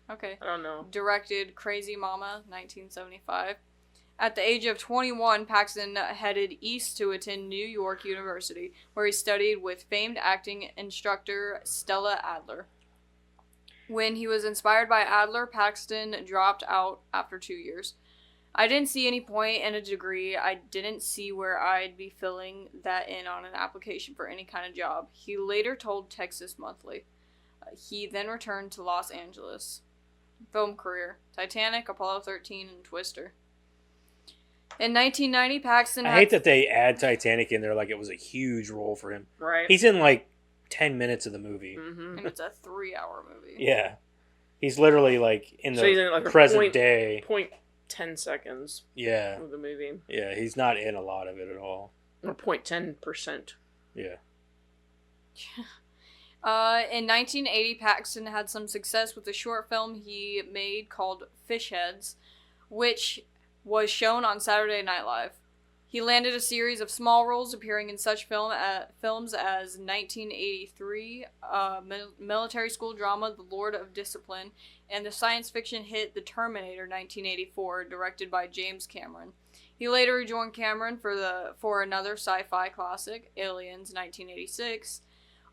Speaker 3: Okay.
Speaker 1: I don't know.
Speaker 3: Directed Crazy Mama, 1975. At the age of 21, Paxton headed east to attend New York University, where he studied with famed acting instructor Stella Adler. When he was inspired by Adler, Paxton dropped out after 2 years. I didn't see any point in a degree. I didn't see where I'd be filling that in on an application for any kind of job, he later told Texas Monthly. He then returned to Los Angeles. Film career: Titanic, Apollo 13, and Twister. In 1990, Paxton
Speaker 4: I
Speaker 3: had...
Speaker 4: hate that they add Titanic in there like it was a huge role for him.
Speaker 1: Right.
Speaker 4: He's in like 10 minutes of the movie.
Speaker 1: Mm-hmm.
Speaker 3: And it's a 3-hour movie.
Speaker 4: Yeah. He's literally like in
Speaker 1: So
Speaker 4: the
Speaker 1: he's in, like, a
Speaker 4: present
Speaker 1: point-
Speaker 4: day.
Speaker 1: 10 seconds
Speaker 4: Yeah.
Speaker 1: of the movie.
Speaker 4: Yeah, he's not in a lot of it at all.
Speaker 1: Or 0.10%.
Speaker 4: Yeah.
Speaker 3: In 1980, Paxton had some success with a short film he made called Fish Heads, which was shown on Saturday Night Live. He landed a series of small roles appearing in such films as 1983 military school drama The Lord of Discipline and the science fiction hit The Terminator 1984, directed by James Cameron. He later rejoined Cameron for another sci-fi classic, Aliens 1986.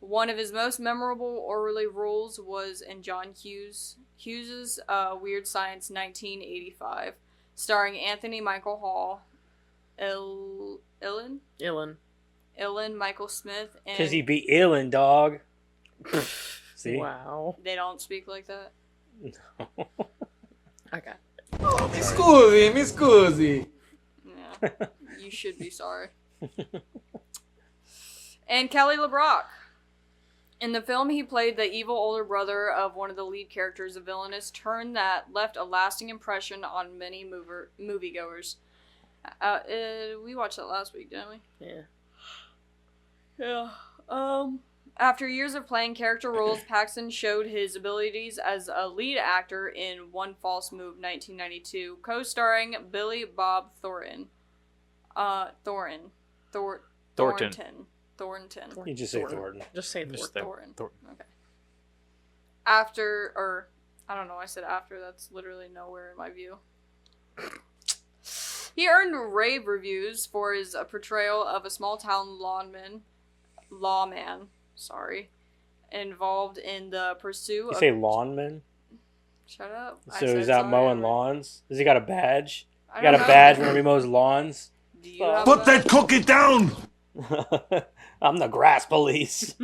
Speaker 3: One of his most memorable early roles was in John Hughes' Weird Science 1985, starring Anthony Michael Hall, Illan, Michael Smith, and...
Speaker 4: Because he beat Illan, dog. See?
Speaker 1: Wow.
Speaker 3: They don't speak like that?
Speaker 4: No.
Speaker 1: Okay.
Speaker 5: Oh, mi scusi.
Speaker 3: Yeah. You should be sorry. And Kelly LeBrock. In the film, he played the evil older brother of one of the lead characters, a villainous turn that left a lasting impression on many moviegoers. We watched that last week, didn't we?
Speaker 1: Yeah.
Speaker 3: Yeah. After years of playing character roles, Paxton showed his abilities as a lead actor in One False Move 1992, co-starring Billy Bob Thornton. Thornton.
Speaker 4: You just say Thornton.
Speaker 1: Just say
Speaker 3: Thornton.
Speaker 2: Thornton.
Speaker 3: Okay. After, I don't know, I said after, that's literally nowhere in my view. He earned rave reviews for his portrayal of a small-town lawman, involved in the pursuit of...
Speaker 4: You say lawnman?
Speaker 3: Shut up.
Speaker 4: So he's out mowing lawns? Has he got a badge?
Speaker 3: I
Speaker 4: You got
Speaker 3: don't
Speaker 4: a
Speaker 3: know.
Speaker 4: badge whenever he mows lawns?
Speaker 3: Do you have
Speaker 5: Put
Speaker 3: a-
Speaker 5: that cookie down!
Speaker 4: I'm the grass police.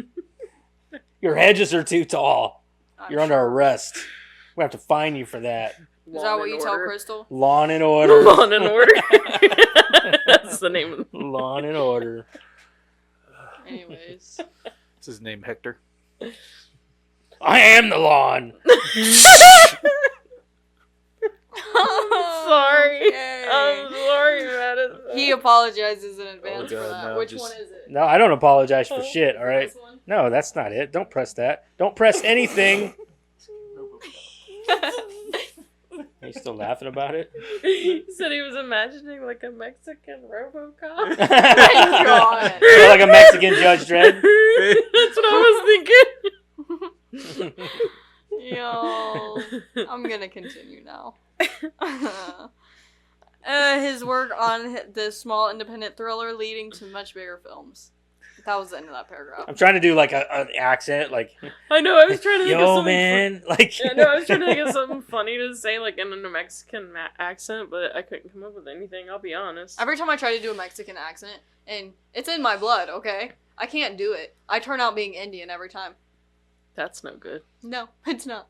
Speaker 4: Your hedges are too tall.
Speaker 3: I'm
Speaker 4: You're under
Speaker 3: sure.
Speaker 4: arrest. We have to fine you for that.
Speaker 3: Is that what you tell Crystal?
Speaker 4: Lawn and order.
Speaker 1: Lawn and Order. That's the name of the
Speaker 4: Lawn and order.
Speaker 3: Anyways.
Speaker 2: What's his name, Hector?
Speaker 4: I am the lawn.
Speaker 1: Sorry.
Speaker 3: Okay.
Speaker 1: I'm sorry, Madison.
Speaker 3: He apologizes in advance
Speaker 2: Oh,
Speaker 3: for
Speaker 2: God,
Speaker 3: that.
Speaker 2: no,
Speaker 3: Which
Speaker 2: just-
Speaker 3: one is it?
Speaker 4: No, I don't apologize for shit, all right?
Speaker 3: This one?
Speaker 4: No, that's not it. Don't press that. Don't press anything. Are you still laughing about it?
Speaker 1: He said he was imagining like a Mexican RoboCop.
Speaker 3: God.
Speaker 4: Or like a Mexican Judge Dredd.
Speaker 1: That's what I was thinking.
Speaker 3: Yo, I'm gonna continue now. His work on the small independent thriller leading to much bigger films. That was the end of that paragraph.
Speaker 4: I'm trying to do like an accent, like,
Speaker 1: I know. I was trying to think of
Speaker 4: yo,
Speaker 1: something.
Speaker 4: man. Like,
Speaker 1: Yeah, no, I was trying to think of something funny to say, like in a Mexican accent, but I couldn't come up with anything. I'll be honest.
Speaker 3: Every time I try to do a Mexican accent, and it's in my blood, okay? I can't do it. I turn out being Indian every time.
Speaker 1: That's no good.
Speaker 3: No, it's not.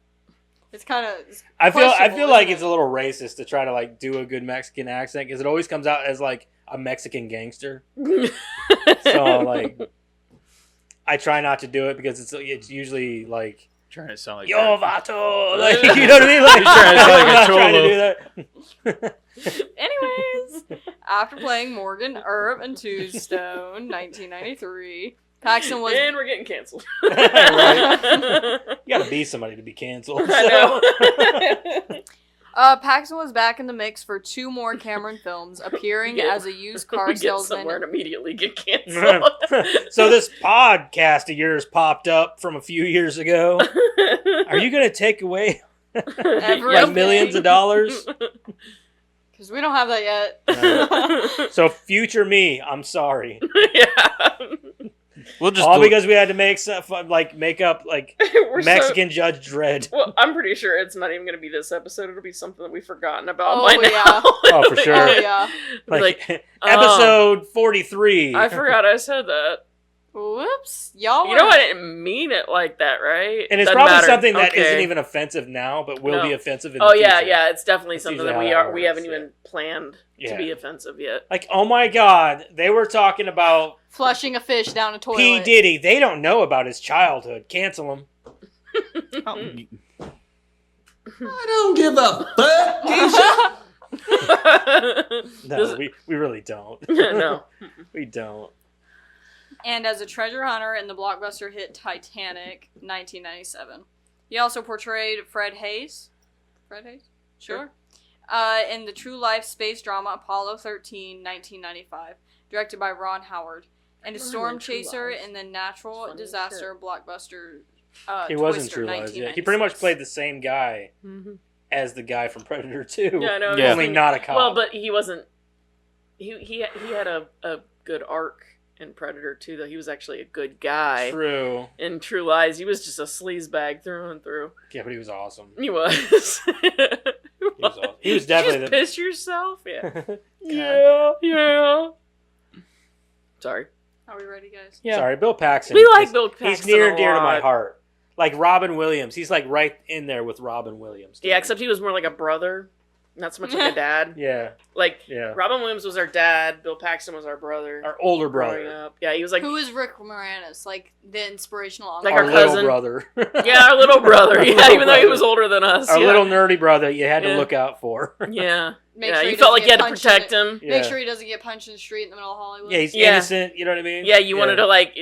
Speaker 3: It's kind of.
Speaker 4: I feel
Speaker 3: questionable,
Speaker 4: like
Speaker 3: isn't
Speaker 4: it's a little racist to try to like do a good Mexican accent because it always comes out as like a Mexican gangster. So like, I try not to do it because it's usually like
Speaker 2: Trying to sound like
Speaker 4: yo
Speaker 2: that.
Speaker 4: vato, like you know what I mean? Like,
Speaker 2: You're trying to sound like a
Speaker 4: I'm not trying to
Speaker 2: cholo.
Speaker 4: do that.
Speaker 3: Anyways, after playing Morgan Earp in Tombstone, 1993, Paxton was.
Speaker 1: And we're getting canceled.
Speaker 4: Right. You gotta be somebody to be canceled.
Speaker 1: I
Speaker 4: So.
Speaker 1: know.
Speaker 3: Paxton was back in the mix for 2 more Cameron films, appearing
Speaker 1: Yeah.
Speaker 3: as a used car
Speaker 1: we get
Speaker 3: salesman.
Speaker 1: somewhere and immediately get canceled.
Speaker 4: So this podcast of yours popped up from a few years ago. Are you gonna take away
Speaker 3: Everything.
Speaker 4: like millions of dollars?
Speaker 3: Because we don't have that yet.
Speaker 4: So future me, I'm sorry.
Speaker 1: Yeah.
Speaker 2: We'll just
Speaker 4: All
Speaker 2: do it.
Speaker 4: because we had to make stuff make up like
Speaker 1: We're
Speaker 4: Mexican Judge Dredd.
Speaker 1: Well, I'm pretty sure it's not even going to be this episode. It'll be something that we've forgotten about
Speaker 3: Oh,
Speaker 1: by now.
Speaker 3: yeah.
Speaker 4: Oh, for sure.
Speaker 3: Oh, yeah.
Speaker 4: Like episode 43.
Speaker 1: I forgot I said that.
Speaker 3: Whoops. Y'all
Speaker 1: You know
Speaker 3: were-
Speaker 1: I didn't mean it like that, right?
Speaker 4: And it's
Speaker 1: Doesn't
Speaker 4: probably
Speaker 1: matter.
Speaker 4: something that
Speaker 1: Okay.
Speaker 4: not even offensive now, but will
Speaker 1: No.
Speaker 4: be offensive in
Speaker 1: Oh
Speaker 4: the
Speaker 1: yeah,
Speaker 4: future.
Speaker 1: yeah. It's definitely
Speaker 4: That's
Speaker 1: something
Speaker 4: usually
Speaker 1: that
Speaker 4: how that
Speaker 1: we
Speaker 4: works,
Speaker 1: haven't
Speaker 4: yeah.
Speaker 1: even planned
Speaker 4: Yeah.
Speaker 1: to be offensive yet.
Speaker 4: Like, oh my God, they were talking about
Speaker 3: flushing a fish down a toilet.
Speaker 4: P. Diddy. They don't know about his childhood. Cancel him.
Speaker 5: I don't give a fuck, Keisha.
Speaker 4: No, we really don't.
Speaker 1: No.
Speaker 4: We don't.
Speaker 3: And as a treasure hunter in the blockbuster hit Titanic, 1997. He also portrayed Fred Hayes. Fred Hayes? Sure. In the true life space drama Apollo 13, 1995, directed by Ron Howard. And a storm chaser in the natural disaster blockbuster
Speaker 4: He was in
Speaker 3: Twister,
Speaker 4: True Lies. Yeah.
Speaker 3: 1996.
Speaker 4: He pretty much played the same guy as the guy from Predator 2.
Speaker 1: Yeah, I know.
Speaker 2: Yeah.
Speaker 4: Only not a cop.
Speaker 1: Well, but he wasn't. He had a good arc in Predator 2, though. He was actually a good guy.
Speaker 4: True.
Speaker 1: In True Lies, he was just a sleazebag through and through.
Speaker 4: Yeah, but he was awesome.
Speaker 1: He was.
Speaker 4: He was awesome. He was definitely
Speaker 1: Just piss yourself? Yeah.
Speaker 4: Yeah.
Speaker 1: Sorry.
Speaker 3: Are we ready, guys?
Speaker 1: Yeah.
Speaker 4: Sorry, Bill Paxton.
Speaker 1: We like Bill Paxton.
Speaker 4: He's near
Speaker 1: a
Speaker 4: and dear to my
Speaker 1: lot.
Speaker 4: heart. Like Robin Williams. He's like right in there with Robin Williams.
Speaker 1: Yeah, except he was more like a brother, not so much like a dad.
Speaker 4: Yeah.
Speaker 1: Like,
Speaker 4: Yeah.
Speaker 1: Robin Williams was our dad, Bill Paxton was our brother.
Speaker 4: Our older
Speaker 1: growing
Speaker 4: brother.
Speaker 1: up. Yeah, he was like,
Speaker 3: Who is Rick Moranis? Like the inspirational uncle?
Speaker 1: Like
Speaker 4: Our
Speaker 1: our
Speaker 4: little
Speaker 1: cousin.
Speaker 4: brother.
Speaker 1: yeah, our little brother. Yeah,
Speaker 4: Little
Speaker 1: even though he
Speaker 4: brother.
Speaker 1: was older than us.
Speaker 4: Our
Speaker 1: yeah.
Speaker 4: little nerdy brother you had to
Speaker 1: Yeah.
Speaker 4: look out for.
Speaker 1: Yeah.
Speaker 3: Make
Speaker 1: yeah,
Speaker 3: sure
Speaker 1: you
Speaker 3: he
Speaker 1: felt
Speaker 3: doesn't
Speaker 1: like you
Speaker 3: get
Speaker 1: had to
Speaker 3: punched in
Speaker 1: protect
Speaker 3: the-
Speaker 1: him.
Speaker 4: Yeah.
Speaker 3: Make sure he doesn't get punched in the street in the middle of Hollywood.
Speaker 4: Yeah, he's
Speaker 1: Yeah.
Speaker 4: innocent, you know what I mean?
Speaker 1: Yeah, you wanted to, like,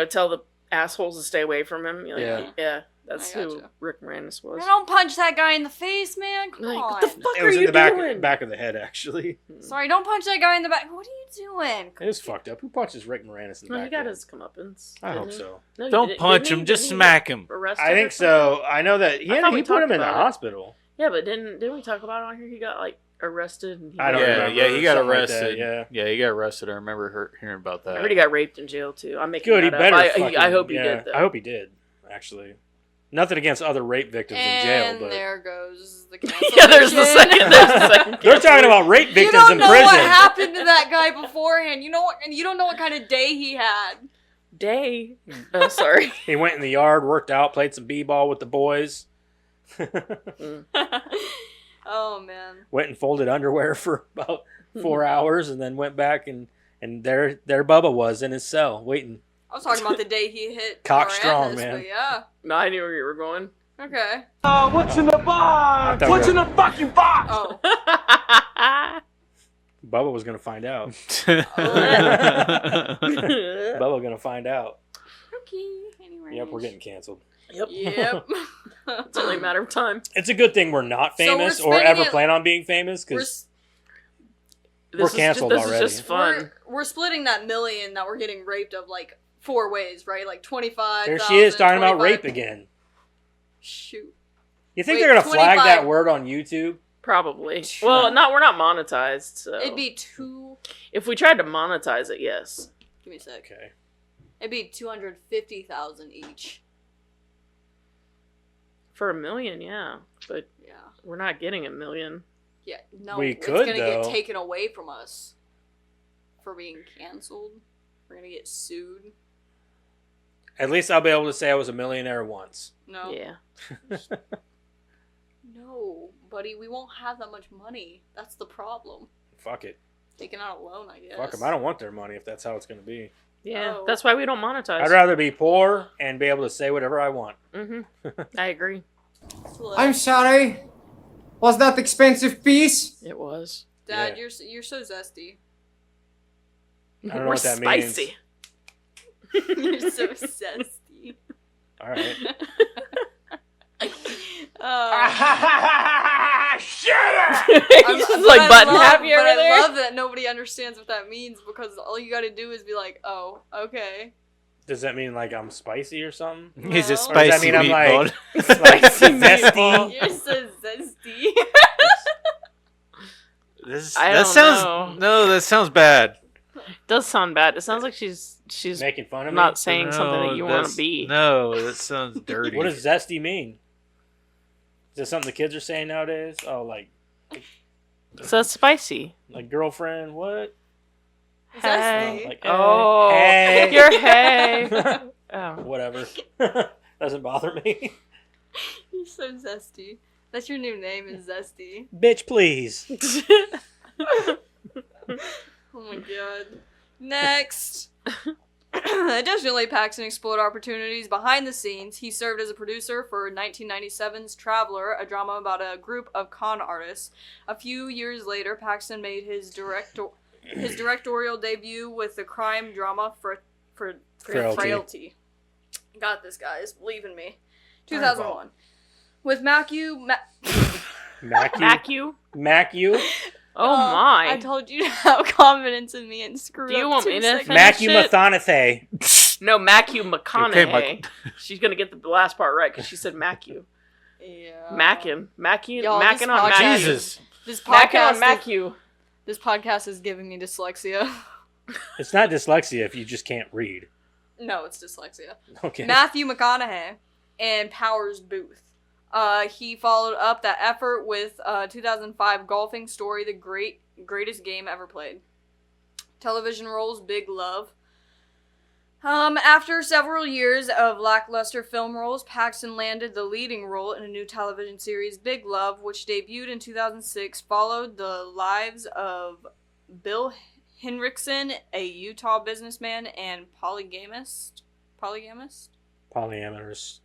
Speaker 1: tell the assholes to stay away from him. You're like,
Speaker 4: Yeah.
Speaker 1: yeah, that's
Speaker 3: I
Speaker 1: who
Speaker 3: gotcha.
Speaker 1: Rick Moranis was.
Speaker 3: I don't punch that guy in the face, man. Come
Speaker 1: Like,
Speaker 3: on.
Speaker 1: what the fuck
Speaker 4: It
Speaker 1: are
Speaker 4: was in
Speaker 1: you
Speaker 4: the
Speaker 1: doing?
Speaker 4: back of the head, actually.
Speaker 3: Sorry, don't punch that guy in the back. What are you doing?
Speaker 4: It was fucked up. Who punches Rick Moranis in the
Speaker 1: Well,
Speaker 4: back
Speaker 1: he got
Speaker 4: of the
Speaker 1: his comeuppance.
Speaker 4: head? I
Speaker 1: didn't
Speaker 4: hope
Speaker 1: he?
Speaker 4: so.
Speaker 1: No, he
Speaker 2: Don't
Speaker 1: didn't-
Speaker 2: punch
Speaker 1: didn't
Speaker 2: him,
Speaker 1: he-
Speaker 2: just
Speaker 1: didn't he
Speaker 2: smack
Speaker 1: get
Speaker 2: him.
Speaker 1: arrested
Speaker 4: I
Speaker 1: or
Speaker 4: think
Speaker 1: something?
Speaker 4: so. I know that
Speaker 1: I thought we
Speaker 4: he put him
Speaker 1: talked
Speaker 4: in the
Speaker 1: about it.
Speaker 4: hospital.
Speaker 1: Yeah, but didn't we talk about it on here? He got, like, arrested. And he
Speaker 4: I don't
Speaker 1: got-
Speaker 4: remember.
Speaker 2: Yeah, he got
Speaker 4: Something like that,
Speaker 2: arrested.
Speaker 4: yeah.
Speaker 2: he got arrested. I remember hearing about
Speaker 1: I
Speaker 2: that.
Speaker 1: heard he got raped in jail, too. I'm making
Speaker 4: Good, he
Speaker 1: that
Speaker 4: better.
Speaker 1: up.
Speaker 4: fucking-
Speaker 1: I hope he
Speaker 4: yeah.
Speaker 1: did, though.
Speaker 4: I hope he did, actually. Nothing against other rape victims in jail,
Speaker 3: And
Speaker 4: but
Speaker 3: there goes the
Speaker 1: yeah, there's the second. There's the second.
Speaker 4: they're talking about rape
Speaker 3: You
Speaker 4: victims
Speaker 3: don't
Speaker 4: in
Speaker 3: know
Speaker 4: prison.
Speaker 3: what happened to that guy beforehand. You know what? And you don't know what kind of day he had.
Speaker 1: Day. Oh, sorry.
Speaker 4: He went in the yard, worked out, played some b-ball with the boys.
Speaker 3: Oh man.
Speaker 4: Went and folded underwear for about 4 hours, and then went back and there Bubba was in his cell waiting.
Speaker 3: I was talking about the day he hit
Speaker 4: Cock
Speaker 3: Moranis,
Speaker 4: strong, man.
Speaker 3: But yeah.
Speaker 1: No, I knew where you were going.
Speaker 3: Okay.
Speaker 5: What's in the box?
Speaker 4: thought
Speaker 5: What's
Speaker 4: we
Speaker 5: in the fucking box?
Speaker 3: Oh.
Speaker 4: Bubba was gonna find out.
Speaker 1: Oh.
Speaker 4: Bubba gonna find out.
Speaker 3: Okay. Anyway.
Speaker 4: Yep, we're getting canceled.
Speaker 1: Yep.
Speaker 3: Yep.
Speaker 1: It's only a matter of time.
Speaker 4: It's a good thing we're not
Speaker 3: So we're
Speaker 4: famous or
Speaker 3: spending
Speaker 4: ever
Speaker 3: it-
Speaker 4: plan on being famous
Speaker 3: We're,
Speaker 4: because
Speaker 3: s-
Speaker 4: We're canceled
Speaker 1: this
Speaker 4: already.
Speaker 1: is just fun.
Speaker 3: we're splitting that million that we're getting raped of like 4 ways, right? Like 25.
Speaker 4: there she is talking about rape again.
Speaker 3: Shoot.
Speaker 4: You think
Speaker 3: Wait,
Speaker 4: they're gonna flag
Speaker 3: 25.
Speaker 4: that word on YouTube?
Speaker 1: Probably. Well, we're not monetized, so
Speaker 3: It'd be two.
Speaker 1: if we tried to monetize it, yes.
Speaker 3: Give me a sec.
Speaker 4: Okay.
Speaker 3: It'd be 250,000 each.
Speaker 1: For $1 million, yeah. But
Speaker 3: Yeah.
Speaker 1: we're not getting $1 million.
Speaker 3: Yeah. No.
Speaker 4: We
Speaker 3: it's
Speaker 4: could,
Speaker 3: gonna
Speaker 4: though.
Speaker 3: get taken away from us for being canceled. We're gonna get sued.
Speaker 4: At least I'll be able to say I was a millionaire once.
Speaker 3: No.
Speaker 1: Yeah.
Speaker 3: No, buddy. We won't have that much money. That's the problem.
Speaker 4: Fuck it.
Speaker 3: Taking out a loan, I guess.
Speaker 4: Fuck them. I don't want their money if that's how it's gonna be.
Speaker 1: Yeah.
Speaker 3: Oh.
Speaker 1: That's why we don't monetize.
Speaker 4: I'd rather be poor and be able to say whatever I want.
Speaker 1: Mm-hmm. I agree.
Speaker 6: I'm sorry. Was that expensive piece?
Speaker 1: It was.
Speaker 3: Dad,
Speaker 4: Yeah.
Speaker 3: you're so zesty.
Speaker 4: I don't know
Speaker 1: We're
Speaker 4: what that means.
Speaker 1: spicy.
Speaker 3: You're so zesty.
Speaker 4: All right.
Speaker 5: Shut up!
Speaker 1: He's just like button happy over
Speaker 3: I
Speaker 1: there.
Speaker 3: love that nobody understands what that means because all you gotta do is be like, oh, okay.
Speaker 4: Does that mean like I'm spicy or something?
Speaker 2: He's
Speaker 3: No.
Speaker 2: a
Speaker 3: Or does
Speaker 4: that
Speaker 2: spicy
Speaker 4: mean I'm
Speaker 2: meatball.
Speaker 4: Like zesty?
Speaker 3: You're so zesty.
Speaker 1: I
Speaker 2: that
Speaker 1: don't
Speaker 2: sounds
Speaker 1: know.
Speaker 2: no. That sounds bad.
Speaker 1: It does sound bad. It sounds like she's
Speaker 4: Making fun of me?
Speaker 1: not saying something that you want
Speaker 2: that's-
Speaker 1: to be.
Speaker 2: No, that sounds dirty.
Speaker 4: What does zesty mean? Is that something the kids are saying nowadays? Oh, like
Speaker 1: So it's spicy.
Speaker 4: girlfriend? What?
Speaker 3: Zesty.
Speaker 4: Like
Speaker 1: Oh,
Speaker 4: hey.
Speaker 1: you're hey. Oh.
Speaker 4: Whatever. Doesn't bother me.
Speaker 3: You're so zesty. That's your new name is Zesty.
Speaker 4: Bitch, please.
Speaker 3: Oh my god. Next. Additionally, Paxton explored opportunities behind the scenes. He served as a producer for 1997's Traveler, a drama about a group of con artists. A few years later, Paxton made his directorial debut with the crime drama Frailty. Got this, guys. Believe in me. 2001. With Matthew...
Speaker 1: Macu? Oh my.
Speaker 3: I told you to have confidence in me and screw up.
Speaker 1: Do you want me to finish
Speaker 4: Matthew
Speaker 1: it?
Speaker 4: Mathonathay.
Speaker 1: No, Macu McConaughey.
Speaker 2: Okay,
Speaker 1: She's gonna get the last part right because she said Macu.
Speaker 3: Yeah.
Speaker 1: Mackin on
Speaker 3: podcast-
Speaker 1: Macu.
Speaker 2: Jesus.
Speaker 3: This
Speaker 1: Mackin on
Speaker 3: podcast,
Speaker 1: Macu.
Speaker 3: this podcast is giving me dyslexia.
Speaker 4: It's not dyslexia if you just can't read.
Speaker 3: No, it's dyslexia.
Speaker 4: Okay.
Speaker 3: Matthew McConaughey and Powers Booth. He followed up that effort with 2005 golfing story, The Greatest Game Ever Played. Television roles, Big Love. After several years of lackluster film roles, Paxton landed the leading role in a new television series, Big Love, which debuted in 2006, followed the lives of Bill Henriksen, a Utah businessman and polygamist.
Speaker 4: Polyamorous.
Speaker 1: Polyamorous?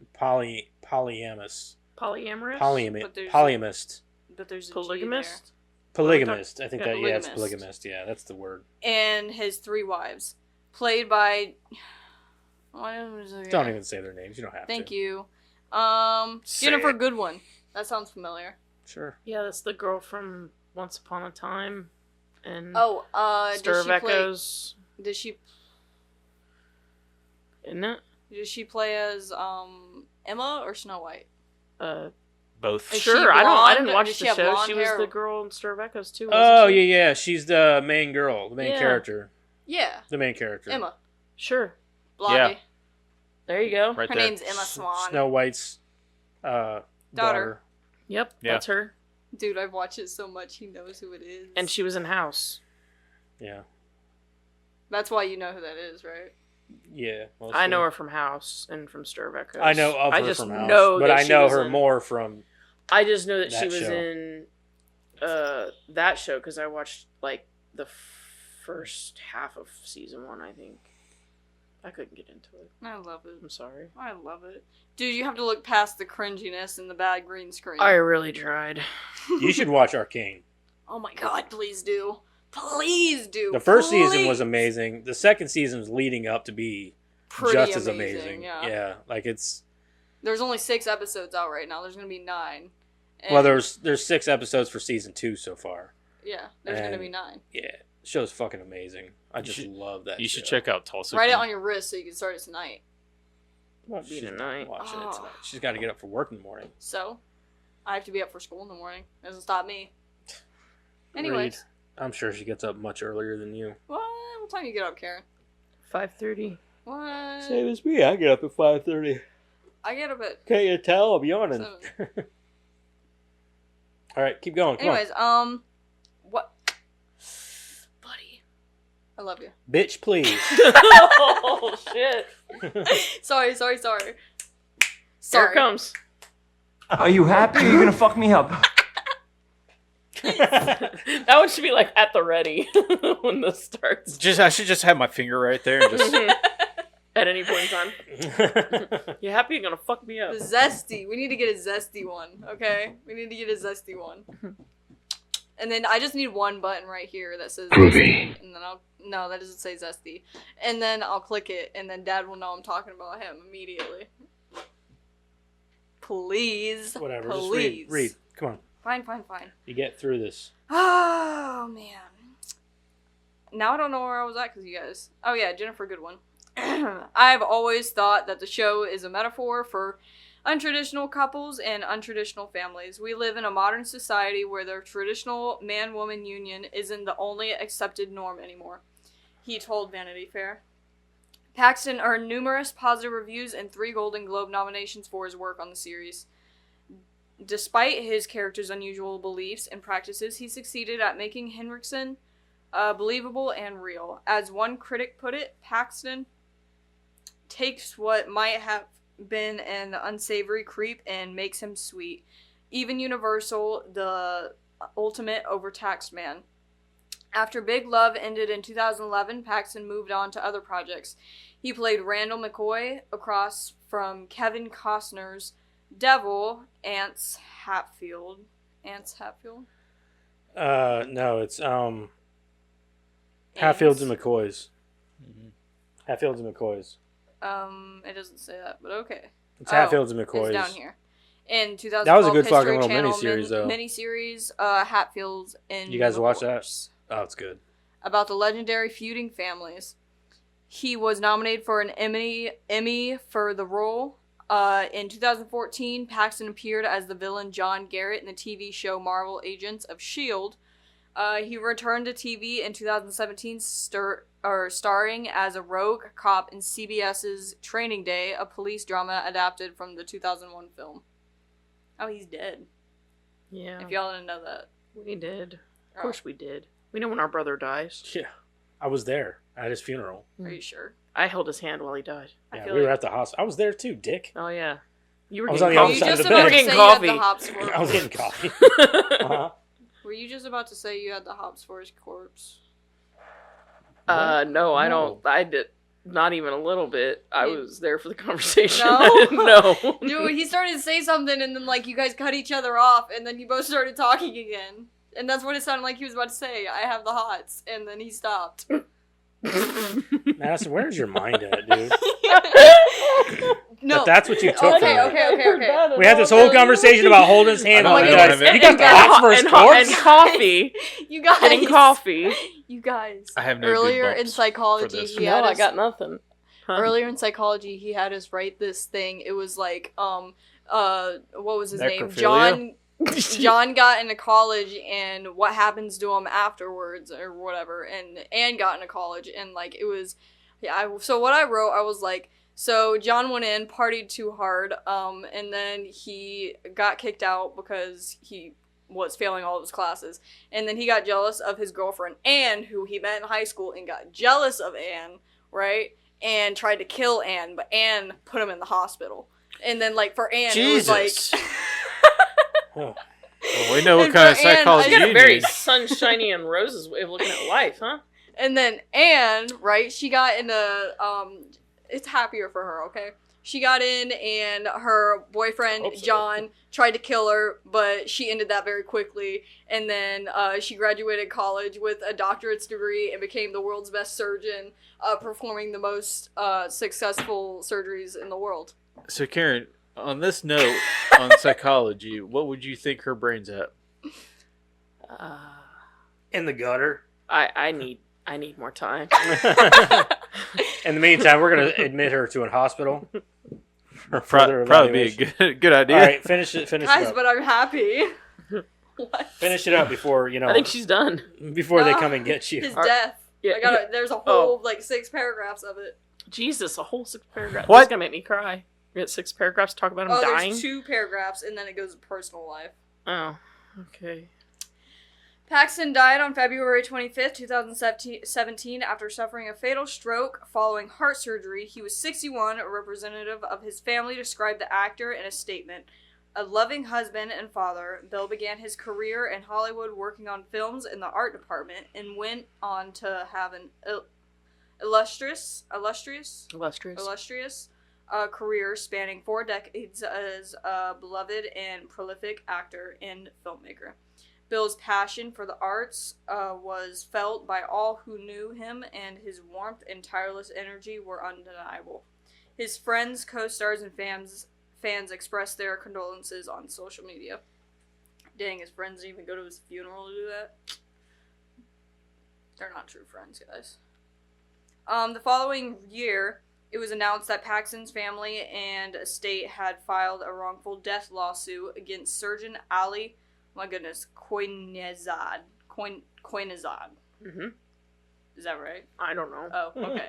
Speaker 3: But there's-
Speaker 4: Polyamist.
Speaker 3: But there's a G
Speaker 1: Polygamist?
Speaker 4: Polygamist. I think
Speaker 1: Yeah,
Speaker 4: it's
Speaker 3: polygamist.
Speaker 4: polygamist. Yeah, that's the word.
Speaker 3: there. And his 3 wives, played by...
Speaker 4: Don't even say their names. You don't have
Speaker 3: Thank
Speaker 4: to.
Speaker 3: you.
Speaker 2: Say
Speaker 3: Jennifer
Speaker 2: it.
Speaker 3: Goodwin. That sounds familiar.
Speaker 4: Sure.
Speaker 1: Yeah, that's the girl from Once Upon a Time and
Speaker 3: Oh,
Speaker 1: Stir of Echoes.
Speaker 3: Did she play as Emma or Snow White?
Speaker 2: Both.
Speaker 3: Is
Speaker 1: Sure,
Speaker 3: she
Speaker 1: I
Speaker 3: blonde?
Speaker 1: didn't watch
Speaker 3: Does she
Speaker 1: the
Speaker 3: have
Speaker 1: show.
Speaker 3: blonde
Speaker 1: She was
Speaker 3: hair?
Speaker 1: the girl in Stir of Echoes too.
Speaker 4: Oh,
Speaker 1: wasn't she?
Speaker 4: yeah. She's the main girl. The main
Speaker 1: Yeah.
Speaker 4: character.
Speaker 3: Yeah,
Speaker 4: The main character.
Speaker 3: Emma.
Speaker 1: Sure.
Speaker 3: Blondie.
Speaker 1: There you go.
Speaker 2: Right
Speaker 3: Her
Speaker 2: there.
Speaker 3: name's Emma Swan.
Speaker 4: Snow White's daughter.
Speaker 1: Yep,
Speaker 2: Yeah.
Speaker 1: that's her.
Speaker 3: Dude, I've watched it so much, he knows who it is.
Speaker 1: And she was in House.
Speaker 4: Yeah.
Speaker 3: That's why you know who that is, right?
Speaker 4: Yeah. Mostly.
Speaker 1: I know her from House and from Stir of Echoes.
Speaker 4: I know of
Speaker 1: I
Speaker 4: her
Speaker 1: just
Speaker 4: from House,
Speaker 1: know
Speaker 4: but
Speaker 1: that
Speaker 4: I
Speaker 1: she
Speaker 4: know
Speaker 1: was
Speaker 4: her
Speaker 1: in-
Speaker 4: more from.
Speaker 1: I just know that she
Speaker 4: that
Speaker 1: was
Speaker 4: show.
Speaker 1: in that show because I watched like the first half of season 1. I think I couldn't get into it.
Speaker 3: I love it.
Speaker 1: I'm sorry.
Speaker 3: I love it. Dude, you have to look past the cringiness and the bad green screen.
Speaker 1: I really tried.
Speaker 4: You should watch Arcane.
Speaker 3: Oh my god, please do. Please do.
Speaker 4: The first season was
Speaker 3: Please.
Speaker 4: amazing. The second season was leading up to be
Speaker 3: Pretty
Speaker 4: just as amazing.
Speaker 3: Yeah.
Speaker 4: Like it's.
Speaker 3: There's only 6 episodes out right now. There's gonna be 9.
Speaker 4: Well,
Speaker 3: And-
Speaker 4: there's 6 episodes for season 2 so far.
Speaker 3: Yeah, there's gonna
Speaker 4: and-
Speaker 3: be 9.
Speaker 4: Yeah, the show's fucking amazing. I just
Speaker 2: should-
Speaker 4: love that.
Speaker 2: You should
Speaker 4: show.
Speaker 2: check out Tulsa.
Speaker 3: Write it
Speaker 2: King.
Speaker 3: on your wrist so you can start it tonight.
Speaker 1: Won't be
Speaker 4: She's
Speaker 1: tonight.
Speaker 4: not watching it
Speaker 3: Oh.
Speaker 4: tonight. She's got to get up for work in the morning.
Speaker 3: So, I have to be up for school in the morning. Doesn't stop me. Anyways,
Speaker 4: Read. I'm sure she gets up much earlier than you.
Speaker 3: what time you get up, Karen?
Speaker 1: 5:30.
Speaker 3: What?
Speaker 4: Same as me. I get up at 5:30.
Speaker 3: I get up at
Speaker 4: Can't you tell? I'm yawning.
Speaker 3: 7.
Speaker 4: All right, keep going. Come
Speaker 3: Anyways, what? Buddy, I love you.
Speaker 4: on. Bitch, please.
Speaker 1: Oh shit!
Speaker 3: Sorry.
Speaker 1: Here
Speaker 3: Sorry.
Speaker 1: it comes.
Speaker 6: Are you happy or are you gonna fuck me up?
Speaker 1: That one should be like at the ready when this starts.
Speaker 2: I should just have my finger right there and just.
Speaker 1: At any point in time. You happy? You're gonna fuck me up.
Speaker 3: The zesty. We need to get a zesty one, okay? We need to get a zesty one. And then I just need one button right here that says zesty. And then no, that doesn't say zesty. And then I'll click it, and then Dad will know I'm talking about him immediately. Please.
Speaker 4: Whatever.
Speaker 3: Please.
Speaker 4: Just read. Come on.
Speaker 3: Fine.
Speaker 4: You get through this.
Speaker 3: Oh, man. Now I don't know where I was at because you guys. Oh, yeah, Jennifer Goodwin. I've always thought that the show is a metaphor for untraditional couples and untraditional families. We live in a modern society where the traditional man-woman union isn't the only accepted norm anymore, he told Vanity Fair. Paxton earned numerous positive reviews and 3 Golden Globe nominations for his work on the series. Despite his character's unusual beliefs and practices, he succeeded at making Henriksen believable and real. As one critic put it, Paxton takes what might have been an unsavory creep and makes him sweet. Even Universal, the ultimate overtaxed man. After Big Love ended in 2011, Paxton moved on to other projects. He played Randall McCoy across from Kevin Costner's Devil, Ants Hatfield. Ants Hatfield?
Speaker 4: No, it's Hatfields and McCoys.
Speaker 2: Mhm.
Speaker 4: Hatfields and McCoys.
Speaker 3: It doesn't say that, but okay.
Speaker 4: It's Hatfields and McCoys.
Speaker 3: It's down here. In 2012,
Speaker 4: That was a good
Speaker 3: History
Speaker 4: fucking little
Speaker 3: Channel
Speaker 4: miniseries, though.
Speaker 3: Miniseries, Hatfields and
Speaker 4: You guys watch that?
Speaker 3: McCoys.
Speaker 4: Oh, it's good.
Speaker 3: About the legendary feuding families. He was nominated for an Emmy for the role. In 2014, Paxton appeared as the villain John Garrett in the TV show Marvel Agents of S.H.I.E.L.D. He returned to TV in 2017, starring as a rogue cop in CBS's Training Day, a police drama adapted from the 2001 film. Oh, he's dead.
Speaker 1: Yeah.
Speaker 3: If y'all didn't know that.
Speaker 1: We did. Of course we did. We know when our brother dies.
Speaker 4: Yeah. I was there at his funeral.
Speaker 3: Are you sure?
Speaker 1: I held his hand while he died.
Speaker 4: Yeah, we were at the hospital. I was there too, Dick.
Speaker 1: Oh, yeah. You were
Speaker 4: I was
Speaker 1: getting
Speaker 4: on the
Speaker 3: Were
Speaker 4: other
Speaker 3: you
Speaker 4: side of
Speaker 3: just
Speaker 4: the
Speaker 3: about
Speaker 4: bed.
Speaker 3: to
Speaker 1: Getting
Speaker 3: say you had the
Speaker 1: coffee.
Speaker 3: hops for
Speaker 4: I was getting coffee. Uh-huh.
Speaker 3: Were you just about to say you had the hops for his corpse?
Speaker 1: No, I
Speaker 4: No.
Speaker 1: don't. I did. Not even a little bit. I was there for the conversation.
Speaker 3: No?
Speaker 1: No.
Speaker 3: Dude, he started to say something and then, like, you guys cut each other off and then you both started talking again. And that's what it sounded like he was about to say. I have the hots. And then he stopped.
Speaker 4: Madison, where's your mind at, dude?
Speaker 3: No.
Speaker 4: But that's what you took
Speaker 3: Okay,
Speaker 4: from it.
Speaker 3: okay.
Speaker 4: We had this whole conversation about holding his hand
Speaker 2: I
Speaker 4: while
Speaker 2: don't
Speaker 4: he
Speaker 2: know,
Speaker 4: died.
Speaker 2: man.
Speaker 4: You got the
Speaker 3: And
Speaker 4: hots for his corpse?
Speaker 1: And coffee.
Speaker 3: You guys.
Speaker 1: Getting coffee.
Speaker 3: You guys.
Speaker 2: I have no
Speaker 3: Earlier
Speaker 2: good
Speaker 3: in
Speaker 2: bumps
Speaker 3: psychology,
Speaker 2: for this.
Speaker 3: he
Speaker 1: No,
Speaker 3: had
Speaker 1: I
Speaker 3: us,
Speaker 1: got nothing. Huh?
Speaker 3: earlier in psychology, he had us write this thing. It was like, what was his name?
Speaker 2: Necrophilia?
Speaker 3: John got into college and what happens to him afterwards or whatever, and Anne got into college and like it was, so what I wrote, I was like, so John went in, partied too hard, and then he got kicked out because he was failing all of his classes, and then he got jealous of his girlfriend Anne, who he met in high school, and got jealous of Anne, right, and tried to kill Anne, but Anne put him in the hospital, and then like for Anne,
Speaker 2: Jesus.
Speaker 3: it was like.
Speaker 2: Well, we know what
Speaker 3: And
Speaker 2: kind of
Speaker 3: for Anne,
Speaker 2: psychology
Speaker 1: You got
Speaker 2: you
Speaker 1: a very
Speaker 2: need.
Speaker 1: sunshiny and roses way of looking at life, huh?
Speaker 3: And then Anne, right, she got into, it's happier for her, okay? She got in and her boyfriend,
Speaker 1: Hope so.
Speaker 3: John, tried to kill her, but she ended that very quickly. And then she graduated college with a doctorate's degree and became the world's best surgeon, performing the most successful surgeries in the world.
Speaker 2: So, Karen, on this note, on psychology, what would you think her brain's at?
Speaker 4: In the gutter.
Speaker 1: I need more time.
Speaker 4: In the meantime, we're going to admit her to a hospital. For further
Speaker 2: Probably be a
Speaker 4: evaluation.
Speaker 2: good idea.
Speaker 4: All right, finish it
Speaker 3: Guys,
Speaker 4: up.
Speaker 3: but I'm happy. What?
Speaker 4: Finish it up before,
Speaker 1: I think she's done.
Speaker 4: before they
Speaker 3: Nah.
Speaker 4: come and get you.
Speaker 3: His
Speaker 1: Alright.
Speaker 3: death.
Speaker 1: Yeah.
Speaker 3: There's a whole, 6 paragraphs of it.
Speaker 1: Jesus, a whole 6 paragraphs.
Speaker 2: What?
Speaker 1: That's gonna make me cry. We got 6 paragraphs to talk about him dying.
Speaker 3: There's 2 paragraphs, and then it goes to personal life.
Speaker 1: Oh, okay.
Speaker 3: Paxton died on February 25th, 2017 after suffering a fatal stroke following heart surgery. He was 61. A representative of his family described the actor in a statement. A loving husband and father, Bill began his career in Hollywood working on films in the art department and went on to have an illustrious career spanning 4 decades as a beloved and prolific actor and filmmaker. Bill's passion for the arts was felt by all who knew him, and his warmth and tireless energy were undeniable. His friends, co-stars, and fans expressed their condolences on social media. Dang, his friends didn't even go to his funeral to do that? They're not true friends, guys. The following year, it was announced that Paxton's family and estate had filed a wrongful death lawsuit against surgeon Ali, Koinezad.
Speaker 1: Mm-hmm.
Speaker 3: Is that right?
Speaker 1: I don't know.
Speaker 3: Oh, okay.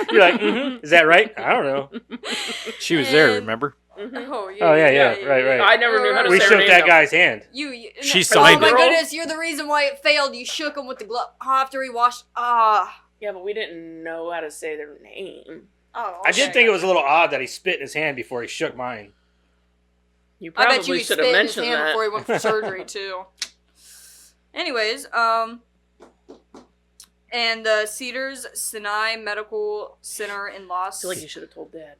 Speaker 4: You're like, is that right? I don't know.
Speaker 2: She was there,
Speaker 3: And-
Speaker 2: remember?
Speaker 1: Mm-hmm.
Speaker 3: Oh,
Speaker 4: yeah, right.
Speaker 1: I never knew how to
Speaker 4: We
Speaker 1: say her
Speaker 4: shook
Speaker 1: name,
Speaker 4: that
Speaker 1: though.
Speaker 4: guy's hand.
Speaker 3: You
Speaker 2: She
Speaker 3: oh
Speaker 2: signed
Speaker 3: my
Speaker 2: it.
Speaker 3: goodness, you're the reason why it failed. You shook him with the glove after he washed.
Speaker 1: Yeah, but we didn't know how to say their name.
Speaker 3: Oh,
Speaker 4: I did
Speaker 3: okay.
Speaker 4: think it was a little odd that he spit in his hand before he shook mine.
Speaker 1: You
Speaker 3: I bet you
Speaker 1: probably
Speaker 3: he
Speaker 1: should
Speaker 3: spit
Speaker 1: have
Speaker 3: in his
Speaker 1: mentioned
Speaker 3: hand
Speaker 1: that.
Speaker 3: before he went for surgery too. Anyways, And the Cedars Sinai Medical Center in
Speaker 1: I
Speaker 3: Los
Speaker 1: feel like you should have told Dad.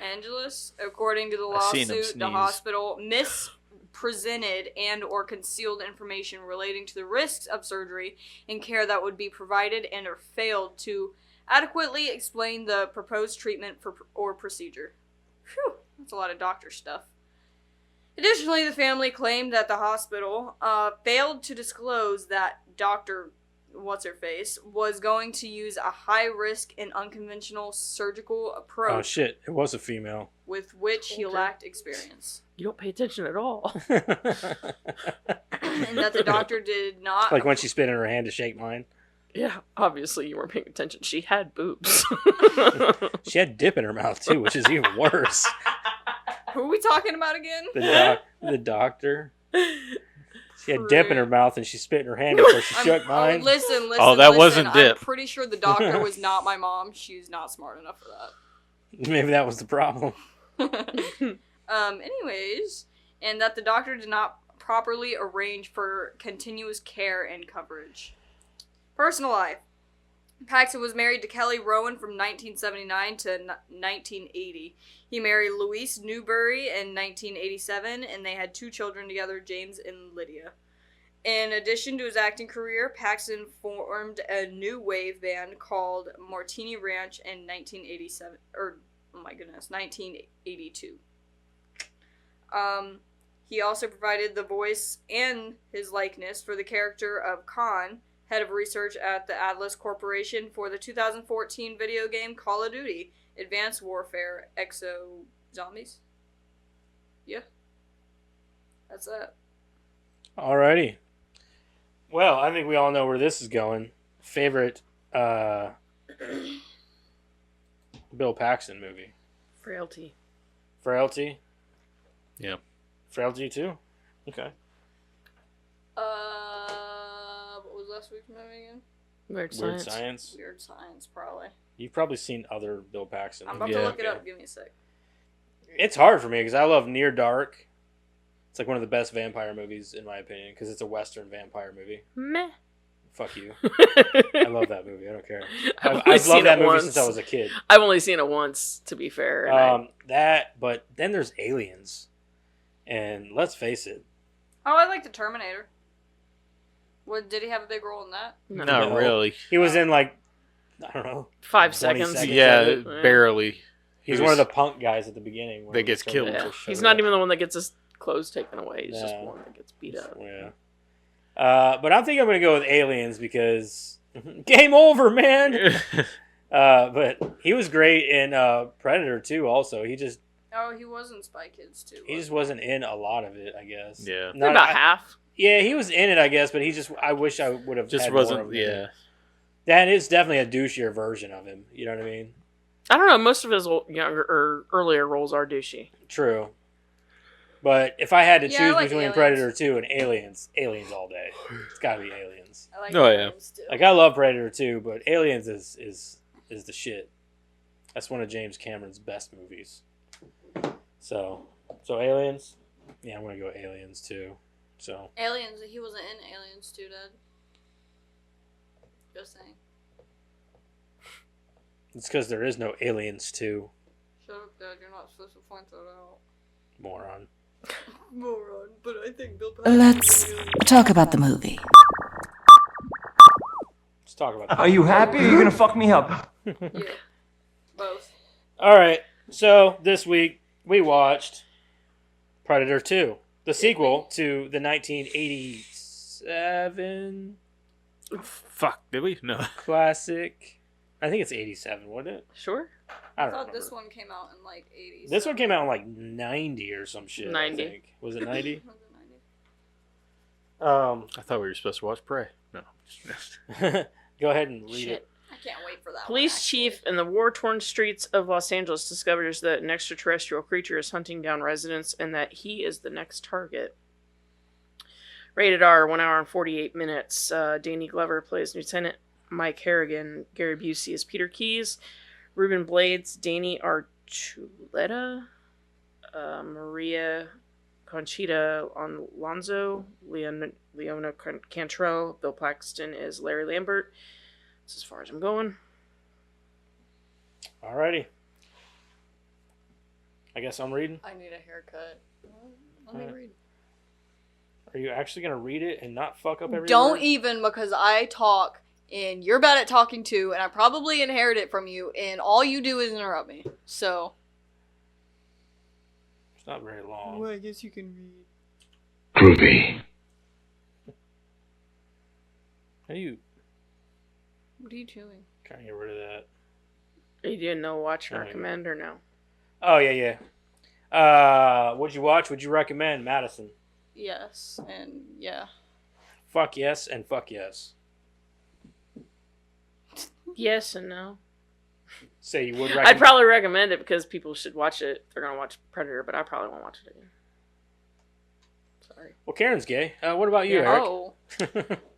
Speaker 3: Angeles. According to the
Speaker 2: I seen him
Speaker 3: lawsuit, the
Speaker 2: sneeze.
Speaker 3: hospital mispresented and or concealed information relating to the risks of surgery and care that would be provided and or failed to adequately explain the proposed treatment or procedure. Whew, that's a lot of doctor stuff. Additionally, the family claimed that the hospital failed to disclose that Dr. What's-Her-Face was going to use a high-risk and unconventional surgical approach
Speaker 4: Oh shit! It was a female.
Speaker 3: with which he
Speaker 1: Okay.
Speaker 3: lacked experience.
Speaker 1: You don't pay attention at all.
Speaker 3: And that the doctor did not...
Speaker 4: Like when she spit in her hand to shake mine.
Speaker 1: Yeah, obviously you weren't paying attention. She had boobs.
Speaker 4: She had dip in her mouth too, which is even worse.
Speaker 3: Who are we talking about again?
Speaker 4: The doctor. She had dip in her mouth and she spit in her hand before she shook mine.
Speaker 3: Listen.
Speaker 2: Oh, that wasn't dip.
Speaker 3: I'm pretty sure the doctor was not my mom. She's not smart enough for
Speaker 4: Maybe that was the problem.
Speaker 3: that. Anyways, and that the doctor did not properly arrange for continuous care and coverage. Personal life. Paxton was married to Kelly Rowan from 1979 to 1980. He married Louise Newbury in 1987, and they had 2 children together, James and Lydia. In addition to his acting career, Paxton formed a new wave band called Martini Ranch in 1982. He also provided the voice and his likeness for the character of Khan, head of research at the Atlas Corporation for the 2014 video game Call of Duty Advanced Warfare Exo Zombies. Yeah. That's it.
Speaker 4: Alrighty. Well, I think we all know where this is going. Favorite Bill Paxton movie?
Speaker 1: Frailty.
Speaker 4: Frailty?
Speaker 2: Yeah.
Speaker 4: Frailty too? Okay.
Speaker 3: What was last week's movie again?
Speaker 1: Weird
Speaker 4: Weird
Speaker 1: Science.
Speaker 4: Science.
Speaker 3: Weird Science, probably.
Speaker 4: You've probably seen other Bill Paxton
Speaker 3: I'm
Speaker 4: movies.
Speaker 3: about to
Speaker 2: Yeah.
Speaker 3: look it up. Give me a sec.
Speaker 4: It's hard for me because I love Near Dark. It's like one of the best vampire movies in my opinion because it's a Western vampire movie.
Speaker 1: Meh.
Speaker 4: Fuck you. I love that movie. I don't care.
Speaker 1: I've
Speaker 4: I've
Speaker 1: seen
Speaker 4: loved that
Speaker 1: it
Speaker 4: movie
Speaker 1: once.
Speaker 4: since I was a kid.
Speaker 1: I've only seen it once, to be fair. And
Speaker 4: But then there's Aliens. And let's face it.
Speaker 3: Oh, I like the Terminator. What, did he have a big role in that?
Speaker 1: No.
Speaker 2: Not really.
Speaker 4: He was in like, I don't know.
Speaker 1: 5
Speaker 4: 20
Speaker 1: seconds.
Speaker 4: seconds.
Speaker 2: Yeah,
Speaker 4: of
Speaker 1: it.
Speaker 2: barely.
Speaker 4: He's
Speaker 2: He
Speaker 4: one of
Speaker 2: was-
Speaker 4: the punk guys at the beginning. when
Speaker 2: That
Speaker 4: he
Speaker 2: gets
Speaker 4: was
Speaker 2: killed.
Speaker 4: trying to
Speaker 1: Yeah.
Speaker 4: just show
Speaker 1: He's
Speaker 4: it
Speaker 1: not
Speaker 4: up.
Speaker 1: even the one that gets his clothes taken away. He's just
Speaker 4: No.
Speaker 1: one that gets beat up.
Speaker 4: Yeah. But I think I'm going to go with Aliens because game over, man. But he was great in Predator too. Also, he just
Speaker 3: Oh, he was in Spy Kids too.
Speaker 4: wasn't in a lot of it. I guess.
Speaker 2: Yeah.
Speaker 4: Not,
Speaker 1: About half.
Speaker 4: Yeah, he was in it. I guess, but I wish I would have
Speaker 2: Just
Speaker 4: had more
Speaker 2: wasn't.
Speaker 4: of him.
Speaker 2: Yeah.
Speaker 4: That is definitely a douchier version of him. You know what I mean?
Speaker 1: I don't know. Most of his younger or earlier roles are douchey.
Speaker 4: True. But if I had to
Speaker 3: Yeah, I
Speaker 4: choose
Speaker 3: like
Speaker 4: between
Speaker 3: Aliens.
Speaker 4: Predator 2 and Aliens all day. It's got to be Aliens.
Speaker 3: I like
Speaker 2: Oh, yeah.
Speaker 3: Aliens too.
Speaker 4: Like I love Predator 2, but Aliens is the shit. That's one of James Cameron's best movies. So Aliens. Yeah, I'm gonna go Aliens too. So
Speaker 3: Aliens. He wasn't in Aliens too, Dad. Just saying.
Speaker 4: it's because there is no Aliens 2,
Speaker 3: Shut up, Dad. You're not supposed to point that out.
Speaker 4: moron.
Speaker 3: Moron, but I think Bill
Speaker 7: Let's talk about the movie.
Speaker 4: Let's talk about that.
Speaker 6: Are you happy or are you gonna fuck me up?
Speaker 3: Yeah. Both.
Speaker 4: All right. So this week we watched Predator 2, the sequel to the 1987
Speaker 2: Fuck. Did we? No.
Speaker 4: classic. I think it's 87, wasn't it?
Speaker 1: Sure.
Speaker 4: I
Speaker 3: I
Speaker 4: don't
Speaker 3: thought
Speaker 4: remember.
Speaker 3: this one came out in like 80s.
Speaker 4: This one came out in like 90 or some shit.
Speaker 1: 90.
Speaker 4: I think. Was it 90?
Speaker 3: Was it 90?
Speaker 2: I thought we were supposed to watch Prey. No.
Speaker 4: Go ahead and read
Speaker 1: Shit.
Speaker 4: it.
Speaker 3: I can't wait for that
Speaker 1: Police
Speaker 3: one,
Speaker 1: chief in the war-torn streets of Los Angeles discovers that an extraterrestrial creature is hunting down residents and that he is the next target. Rated R, 1 hour and 48 minutes. Danny Glover plays Lieutenant Mike Harrigan. Gary Busey is Peter Keyes. Ruben Blades, Danny Archuleta. Maria Conchita Alonso, Leona Cantrell, Bill Paxton is Larry Lambert. That's as far as I'm going.
Speaker 4: Alrighty. I guess I'm reading.
Speaker 3: I need a haircut. Let me read.
Speaker 4: Are you actually going to read it and not fuck up every
Speaker 3: Don't
Speaker 4: word?
Speaker 3: even, because I talk, and you're bad at talking too, and I probably inherit it from you, and all you do is interrupt me. So.
Speaker 4: It's not very long.
Speaker 3: Well, I guess you can read.
Speaker 5: Groovy.
Speaker 4: How do you
Speaker 3: What are you doing?
Speaker 4: kind of get rid of that?
Speaker 1: Are you doing no watch and
Speaker 4: Oh, yeah.
Speaker 1: recommend or no?
Speaker 4: Oh, yeah. What'd you watch? Would you recommend, Madison?
Speaker 3: Yes, and yeah.
Speaker 4: Fuck yes and fuck yes.
Speaker 1: Yes and no.
Speaker 4: Say you would recommend.
Speaker 1: I'd probably recommend it because people should watch it. They're gonna watch Predator, but I probably won't watch it again. Sorry.
Speaker 4: Well, Karen's gay. What about you, Eric?
Speaker 3: Oh,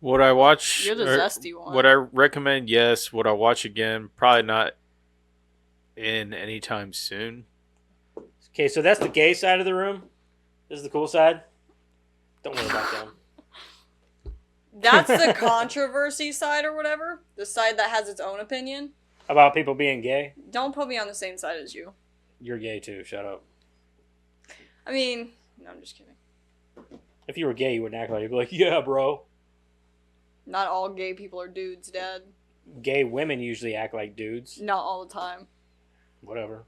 Speaker 2: Would I watch?
Speaker 3: you're the zesty one.
Speaker 2: Would I recommend? Yes. Would I watch again? Probably not in anytime soon.
Speaker 4: Okay, so that's the gay side of the room. This is the cool side. Don't worry about them.
Speaker 3: That's the controversy side or whatever. The side that has its own opinion.
Speaker 4: About people being gay?
Speaker 3: Don't put me on the same side as you.
Speaker 4: You're gay too. Shut up.
Speaker 3: I mean, no, I'm just kidding.
Speaker 4: If you were gay, you wouldn't act like it. You'd be like, yeah, bro.
Speaker 3: Not all gay people are dudes, Dad.
Speaker 4: Gay women usually act like dudes.
Speaker 3: Not all the time.
Speaker 4: Whatever.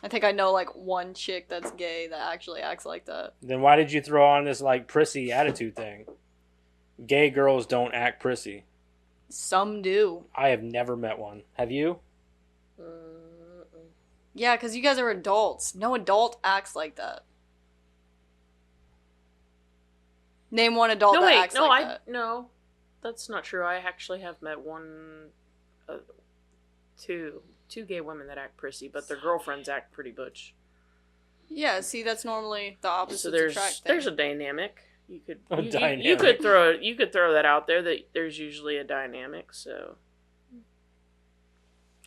Speaker 3: I think I know like one chick that's gay that actually acts like that.
Speaker 4: Then why did you throw on this like prissy attitude thing? Gay girls don't act prissy.
Speaker 3: Some do.
Speaker 4: I have never met one. Have you?
Speaker 3: Yeah, because you guys are adults. No adult acts like that. Name one adult
Speaker 1: No,
Speaker 3: that
Speaker 1: wait,
Speaker 3: acts
Speaker 1: no,
Speaker 3: like that.
Speaker 1: no, that's not true. I actually have met two gay women that act prissy, but their girlfriends act pretty butch.
Speaker 3: Yeah, see, that's normally the opposite.
Speaker 1: So there's a dynamic. You could you could throw that out there that there's usually a dynamic. So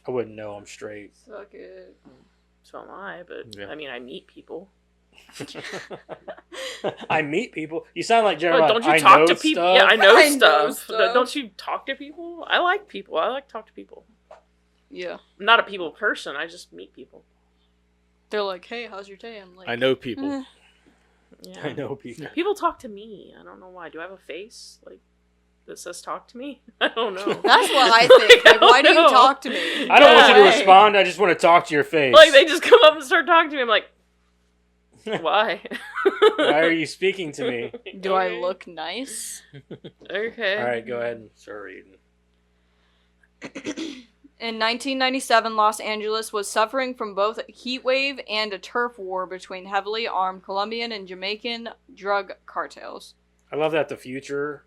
Speaker 4: I wouldn't know. I'm straight.
Speaker 3: Suck it.
Speaker 1: so am I. But
Speaker 2: Yeah.
Speaker 1: I mean, I meet people.
Speaker 4: I meet people. You sound like
Speaker 1: But
Speaker 4: Jeremiah.
Speaker 1: don't you
Speaker 4: I
Speaker 1: talk
Speaker 4: know
Speaker 1: to people?
Speaker 4: stuff.
Speaker 1: Yeah, I know
Speaker 3: I know
Speaker 1: stuff.
Speaker 3: stuff.
Speaker 1: Don't you talk to people? I like people. I like to talk to people.
Speaker 3: Yeah.
Speaker 1: I'm not a people person. I just meet people.
Speaker 3: They're like, hey, how's your day? I'm like,
Speaker 2: I know people.
Speaker 3: eh.
Speaker 1: Yeah.
Speaker 4: I know people.
Speaker 1: People talk to me. I don't know why. Do I have a face like that says "talk to me"? I don't know.
Speaker 3: That's what I think. Like, why do you
Speaker 1: know.
Speaker 3: talk to me?
Speaker 4: I don't want you to
Speaker 3: Why?
Speaker 4: respond. I just want to talk to your face.
Speaker 1: Like they just come up and start talking to me. I'm like, why?
Speaker 4: Why are you speaking to me?
Speaker 3: Do I look nice?
Speaker 1: Okay.
Speaker 4: All right, go ahead and start reading.
Speaker 3: In 1997, Los Angeles was suffering from both a heat wave and a turf war between heavily armed Colombian and Jamaican drug cartels.
Speaker 4: I love that the future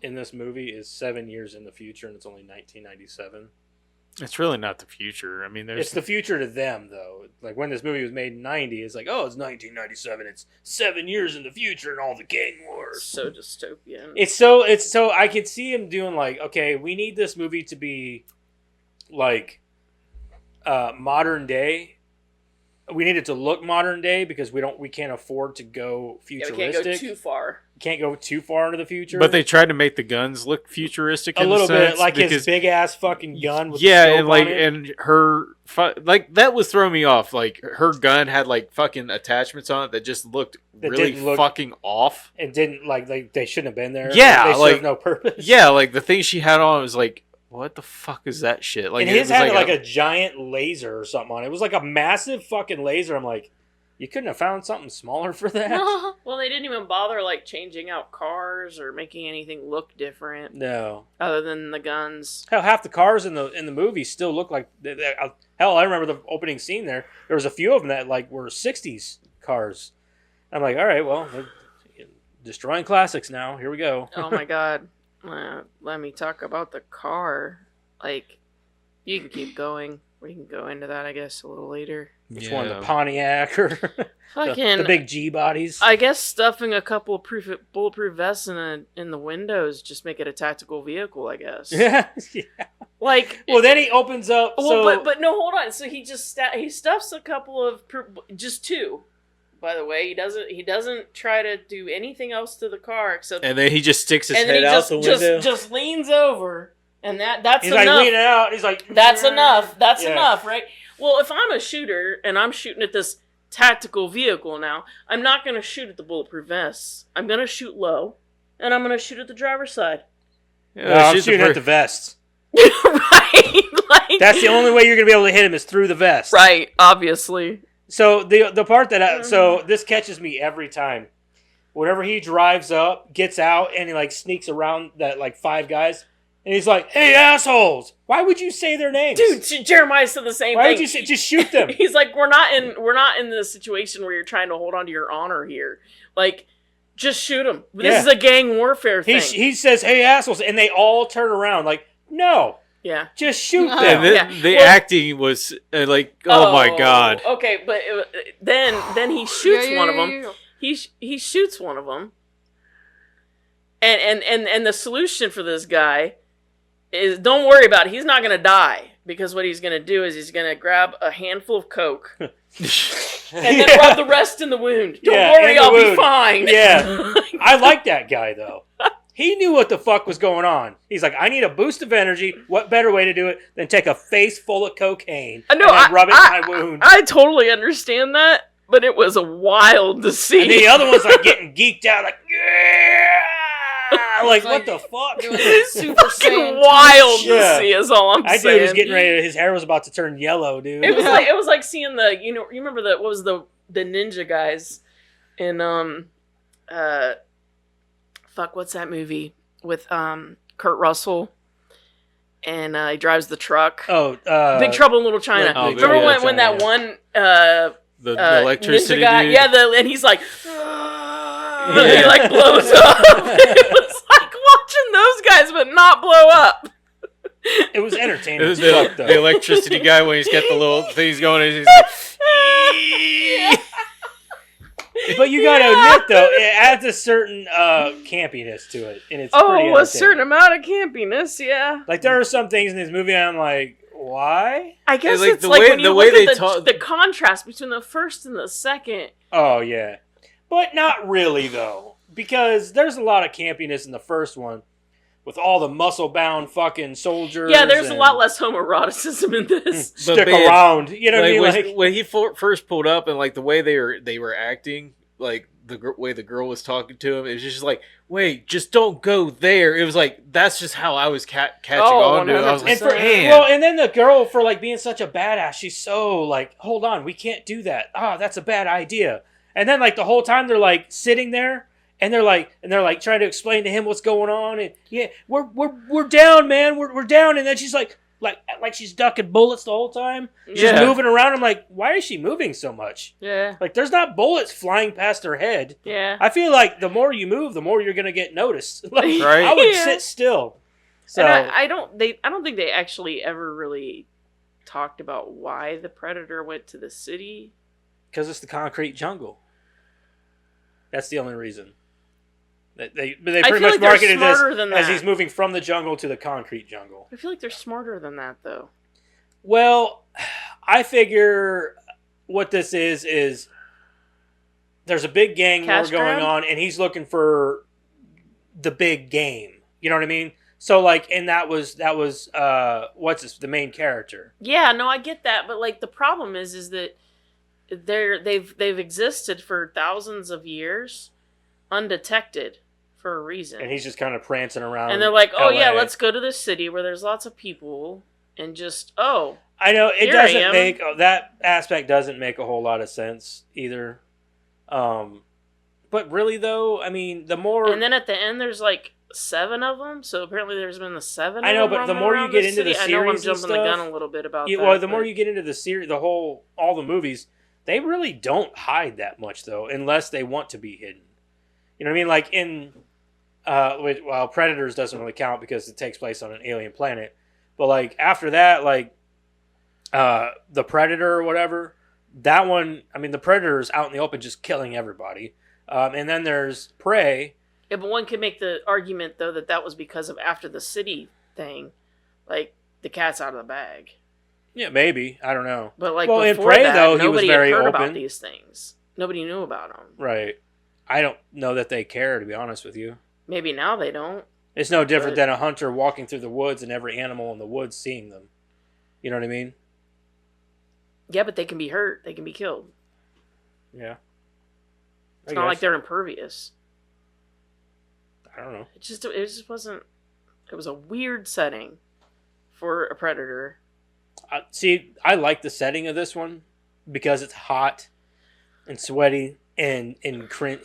Speaker 4: in this movie is 7 years in the future, and it's only 1997.
Speaker 2: It's really not the future. I mean,
Speaker 4: It's
Speaker 2: there's
Speaker 4: the future to them, though. Like, when this movie was made in 90, it's like, oh, it's 1997. It's 7 years in the future and all the gang wars.
Speaker 1: So dystopian.
Speaker 4: It's so I could see him doing like, okay, we need this movie to be like modern day. We need it to look modern day because we can't afford to go
Speaker 1: Yeah, we
Speaker 4: futuristic.
Speaker 1: can't go too far.
Speaker 4: Can't go too far into the future.
Speaker 2: but they tried to make the guns look futuristic
Speaker 4: a
Speaker 2: in
Speaker 4: little
Speaker 2: sense
Speaker 4: bit like his
Speaker 2: because-
Speaker 4: big ass fucking gun with
Speaker 2: yeah,
Speaker 4: the scope
Speaker 2: and like
Speaker 4: on it.
Speaker 2: and her like that was throwing me off. Like her gun had like fucking attachments on it that just looked
Speaker 4: That
Speaker 2: really
Speaker 4: didn't look-
Speaker 2: fucking off.
Speaker 4: It didn't like they shouldn't have been there.
Speaker 2: Yeah,
Speaker 4: they served
Speaker 2: like-
Speaker 4: no purpose.
Speaker 2: Yeah, like the thing she had on was like, what the fuck is that shit? Like
Speaker 4: and
Speaker 2: it
Speaker 4: his
Speaker 2: was
Speaker 4: had like a giant laser or something on it. It was like a massive fucking laser. I'm like, you couldn't have found something smaller for that?
Speaker 1: Well, they didn't even bother like changing out cars or making anything look different
Speaker 4: No.
Speaker 1: other than the guns.
Speaker 4: Hell, half the cars in the movie still look like. Hell, I remember the opening scene there. There was a few of them that like were '60s cars. I'm like, all right, well, they're destroying classics now. Here we go.
Speaker 1: Oh my god. Let me talk about the car. Like, you can keep going. We can go into that, I guess, a little later.
Speaker 4: Which one, the Pontiac or
Speaker 1: Fucking,
Speaker 4: the big G bodies?
Speaker 1: I guess stuffing a couple of bulletproof vests in the windows just make it a tactical vehicle, I guess.
Speaker 4: yeah.
Speaker 1: Like,
Speaker 4: Well, then he opens up.
Speaker 1: well,
Speaker 4: so
Speaker 1: but no, hold on. So he just he stuffs a couple of just two By the way, he doesn't try to do anything else to the car except.
Speaker 2: And then he just sticks his
Speaker 1: and then
Speaker 2: head
Speaker 1: he
Speaker 2: out the window.
Speaker 1: just leans over, and that's
Speaker 4: He's
Speaker 1: enough.
Speaker 4: like leaning out. He's like,
Speaker 1: That's enough. That's
Speaker 4: Yeah.
Speaker 1: enough, right? Well, if I'm a shooter and I'm shooting at this tactical vehicle now, I'm not going to shoot at the bulletproof vests. I'm going to shoot low, and I'm going to shoot at the driver's side.
Speaker 2: Yeah,
Speaker 4: No, I'm
Speaker 2: shoot
Speaker 4: shooting at the vests.
Speaker 1: Right? Like,
Speaker 4: That's the only way you're gonna be able to hit him is through the vest.
Speaker 1: right, obviously.
Speaker 4: So the part that so this catches me every time. Whenever he drives up, gets out, and he like sneaks around that like 5 guys, and he's like, "Hey assholes! Why would you say their names,
Speaker 1: Dude, Jeremiah said the same
Speaker 4: Why
Speaker 1: thing.
Speaker 4: would you say just shoot them?"
Speaker 1: He's like, we're not in the situation where you're trying to hold on to your honor here. Like, just shoot them. This
Speaker 4: Yeah.
Speaker 1: is a gang warfare thing.
Speaker 4: He says, "Hey assholes," and they all turn around like, "No,
Speaker 1: yeah.
Speaker 4: just shoot them."
Speaker 2: And then
Speaker 1: Yeah.
Speaker 2: the
Speaker 1: Well-
Speaker 2: acting was like, oh my god.
Speaker 1: Okay, but then he shoots one of them.
Speaker 3: Yeah.
Speaker 1: He shoots one of them. And the solution for this guy is, don't worry about it. He's not going to die, because what he's going to do is he's going to grab a handful of coke and then rub the rest in the wound. Don't
Speaker 4: Yeah,
Speaker 1: worry,
Speaker 4: in the
Speaker 1: I'll be
Speaker 4: wound.
Speaker 1: fine.
Speaker 4: Yeah. I like that guy though. He knew what the fuck was going on. He's like, I need a boost of energy. What better way to do it than take a face full of cocaine
Speaker 1: No,
Speaker 4: and then rub it in my wound?
Speaker 1: I totally understand that, but it was wild to see.
Speaker 4: And the other one's like getting geeked out, like, yeah! Like, what
Speaker 3: Like,
Speaker 4: the fuck?
Speaker 3: doing the Super
Speaker 1: Fucking
Speaker 3: Saiyan
Speaker 1: wild
Speaker 3: type
Speaker 1: to
Speaker 4: Yeah.
Speaker 1: see is all I'm
Speaker 4: That
Speaker 1: saying.
Speaker 4: dude was getting ready. His hair was about to turn yellow, dude.
Speaker 1: It was like seeing the, you remember what was the ninja guys in what's that movie with Kurt Russell, and he drives the truck. Big Trouble in Little China.
Speaker 2: Oh,
Speaker 1: Remember
Speaker 2: yeah,
Speaker 1: when that one
Speaker 2: the electricity
Speaker 1: ninja guy?
Speaker 2: dude?
Speaker 1: Yeah, and he's like, he
Speaker 2: Yeah.
Speaker 1: like blows up. It was like watching those guys, but not blow up.
Speaker 4: It was entertaining.
Speaker 2: It was
Speaker 4: as fuck,
Speaker 2: the
Speaker 4: though.
Speaker 2: electricity guy when he's got the little things going. And he's like,
Speaker 4: But you gotta admit, though, it adds a certain campiness to it, and it's pretty
Speaker 1: Oh, a
Speaker 4: entertaining.
Speaker 1: certain amount of campiness, yeah.
Speaker 4: Like, there are some things in this movie I'm like, why?
Speaker 1: I guess
Speaker 2: like,
Speaker 1: it's
Speaker 2: the
Speaker 1: like
Speaker 2: way-
Speaker 1: when you
Speaker 2: the way
Speaker 1: look
Speaker 2: they
Speaker 1: at
Speaker 2: talk-
Speaker 1: the contrast between the first and the second.
Speaker 4: Oh, yeah. But not really, though. Because there's a lot of campiness in the first one with all the muscle-bound fucking soldiers.
Speaker 1: Yeah, there's a
Speaker 4: and
Speaker 1: lot less homoeroticism in this.
Speaker 2: But
Speaker 4: stick
Speaker 2: man,
Speaker 4: around. You know what I mean?
Speaker 2: when,
Speaker 4: Like,
Speaker 2: when he first pulled up and like the way they were acting, like the way the girl was talking to him, it was just like, wait, just don't go there. It was like, that's just how I was catching
Speaker 1: Oh,
Speaker 2: on to it. I was like,
Speaker 1: 100%.
Speaker 2: man.
Speaker 4: well, and then the girl, for like being such a badass, she's so like, hold on, we can't do that. Ah, that's a bad idea. And then like the whole time they're like sitting there and they're like trying to explain to him what's going on, and yeah, we're down, man, we're down. And then she's like she's ducking bullets the whole time. She's
Speaker 2: Yeah.
Speaker 4: moving around. I'm like, why is she moving so much?
Speaker 1: Yeah,
Speaker 4: Like, there's not bullets flying past her head.
Speaker 1: yeah.
Speaker 4: I feel like the more you move, the more you're gonna get noticed. Like,
Speaker 2: Right.
Speaker 4: I would
Speaker 1: Yeah.
Speaker 4: sit still. So
Speaker 1: And I don't think they actually ever really talked about why the Predator went to the city.
Speaker 4: because it's the concrete jungle. That's the only reason. They
Speaker 1: I
Speaker 4: pretty
Speaker 1: feel
Speaker 4: much
Speaker 1: like they're
Speaker 4: marketed this
Speaker 1: smarter than
Speaker 4: as
Speaker 1: that.
Speaker 4: he's moving from the jungle to the concrete jungle.
Speaker 1: I feel like they're smarter than that, though.
Speaker 4: Well, I figure what this is there's a big gang war
Speaker 1: Cash
Speaker 4: going
Speaker 1: grab?
Speaker 4: on, and he's looking for the big game. You know what I mean? So like, and that was the main character.
Speaker 1: Yeah, no, I get that, but like the problem is that they've existed for thousands of years, undetected, for a reason.
Speaker 4: And he's just kind of prancing around.
Speaker 1: And they're like, oh yeah,
Speaker 4: LA.
Speaker 1: let's go to this city where there's lots of people, and just
Speaker 4: I know it
Speaker 1: Here I
Speaker 4: doesn't
Speaker 1: am.
Speaker 4: make that aspect doesn't make a whole lot of sense either. But really though, I mean, the more
Speaker 1: and then at the end there's like 7 of them, so apparently there's been the 7.
Speaker 4: I
Speaker 1: of
Speaker 4: know,
Speaker 1: them
Speaker 4: but the
Speaker 1: roaming
Speaker 4: more you
Speaker 1: around
Speaker 4: get
Speaker 1: this
Speaker 4: into the
Speaker 1: city. I know I'm
Speaker 4: series and
Speaker 1: jumping the gun
Speaker 4: stuff,
Speaker 1: a little bit about
Speaker 4: the
Speaker 1: that.
Speaker 4: more
Speaker 1: but-
Speaker 4: you get into the series, all the movies, they really don't hide that much though, unless they want to be hidden. You know what I mean? Like in Predators doesn't really count because it takes place on an alien planet. But like after that, like the Predator or whatever, that one, I mean, the Predator is out in the open just killing everybody. And then there's Prey.
Speaker 1: Yeah, but one could make the argument though that was because of after the city thing, like the cat's out of the bag.
Speaker 4: Yeah, maybe. I don't know.
Speaker 1: But like
Speaker 4: Well, in
Speaker 1: before
Speaker 4: Prey,
Speaker 1: that,
Speaker 4: though, he was
Speaker 1: nobody
Speaker 4: very
Speaker 1: had heard
Speaker 4: open.
Speaker 1: about these things. Nobody knew about them.
Speaker 4: Right. I don't know that they care, to be honest with you.
Speaker 1: Maybe now they don't.
Speaker 4: It's no different
Speaker 1: But-
Speaker 4: than a hunter walking through the woods and every animal in the woods seeing them. You know what I mean?
Speaker 1: Yeah, but they can be hurt. They can be killed.
Speaker 4: Yeah.
Speaker 1: It's not like they're impervious.
Speaker 4: I don't know.
Speaker 1: It just wasn't. It was a weird setting for a predator.
Speaker 4: See, I like the setting of this one because it's hot and sweaty and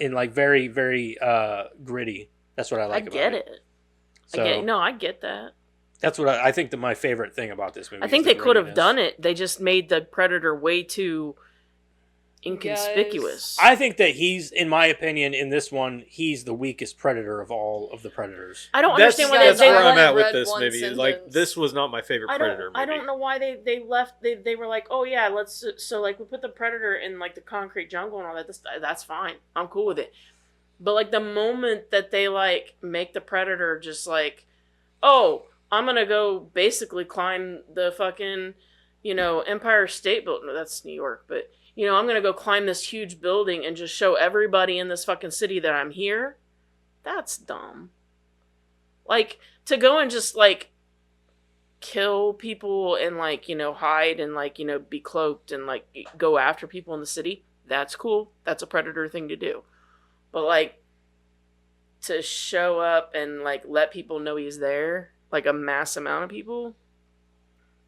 Speaker 4: like very, very gritty. That's what I like about it.
Speaker 1: I get it.
Speaker 4: So
Speaker 1: I get that.
Speaker 4: that's what I think my favorite thing about this movie.
Speaker 1: I think
Speaker 4: is
Speaker 1: they
Speaker 4: the
Speaker 1: could have
Speaker 4: grittiness.
Speaker 1: done it. They just made the predator way too inconspicuous.
Speaker 4: I think that in my opinion, in this one, he's the weakest predator of all of the predators.
Speaker 1: I don't
Speaker 2: That's
Speaker 1: understand why
Speaker 3: That's
Speaker 1: they
Speaker 2: where I'm at with
Speaker 3: read
Speaker 2: this
Speaker 3: one
Speaker 2: movie.
Speaker 3: sentence.
Speaker 2: Like, this was not my favorite Predator movie.
Speaker 1: I don't know why they left. They were like, oh yeah, let's like we put the predator in like the concrete jungle and all that. That's fine. I'm cool with it. But like the moment that they like make the predator just like, oh, I'm gonna go basically climb the fucking, Empire State Building. No, that's New York, but I'm gonna go climb this huge building and just show everybody in this fucking city that I'm here. That's dumb. Like, to go and just like kill people and like hide and like be cloaked and like go after people in the city, that's cool. That's a predator thing to do. But like to show up and like let people know he's there, like a mass amount of people,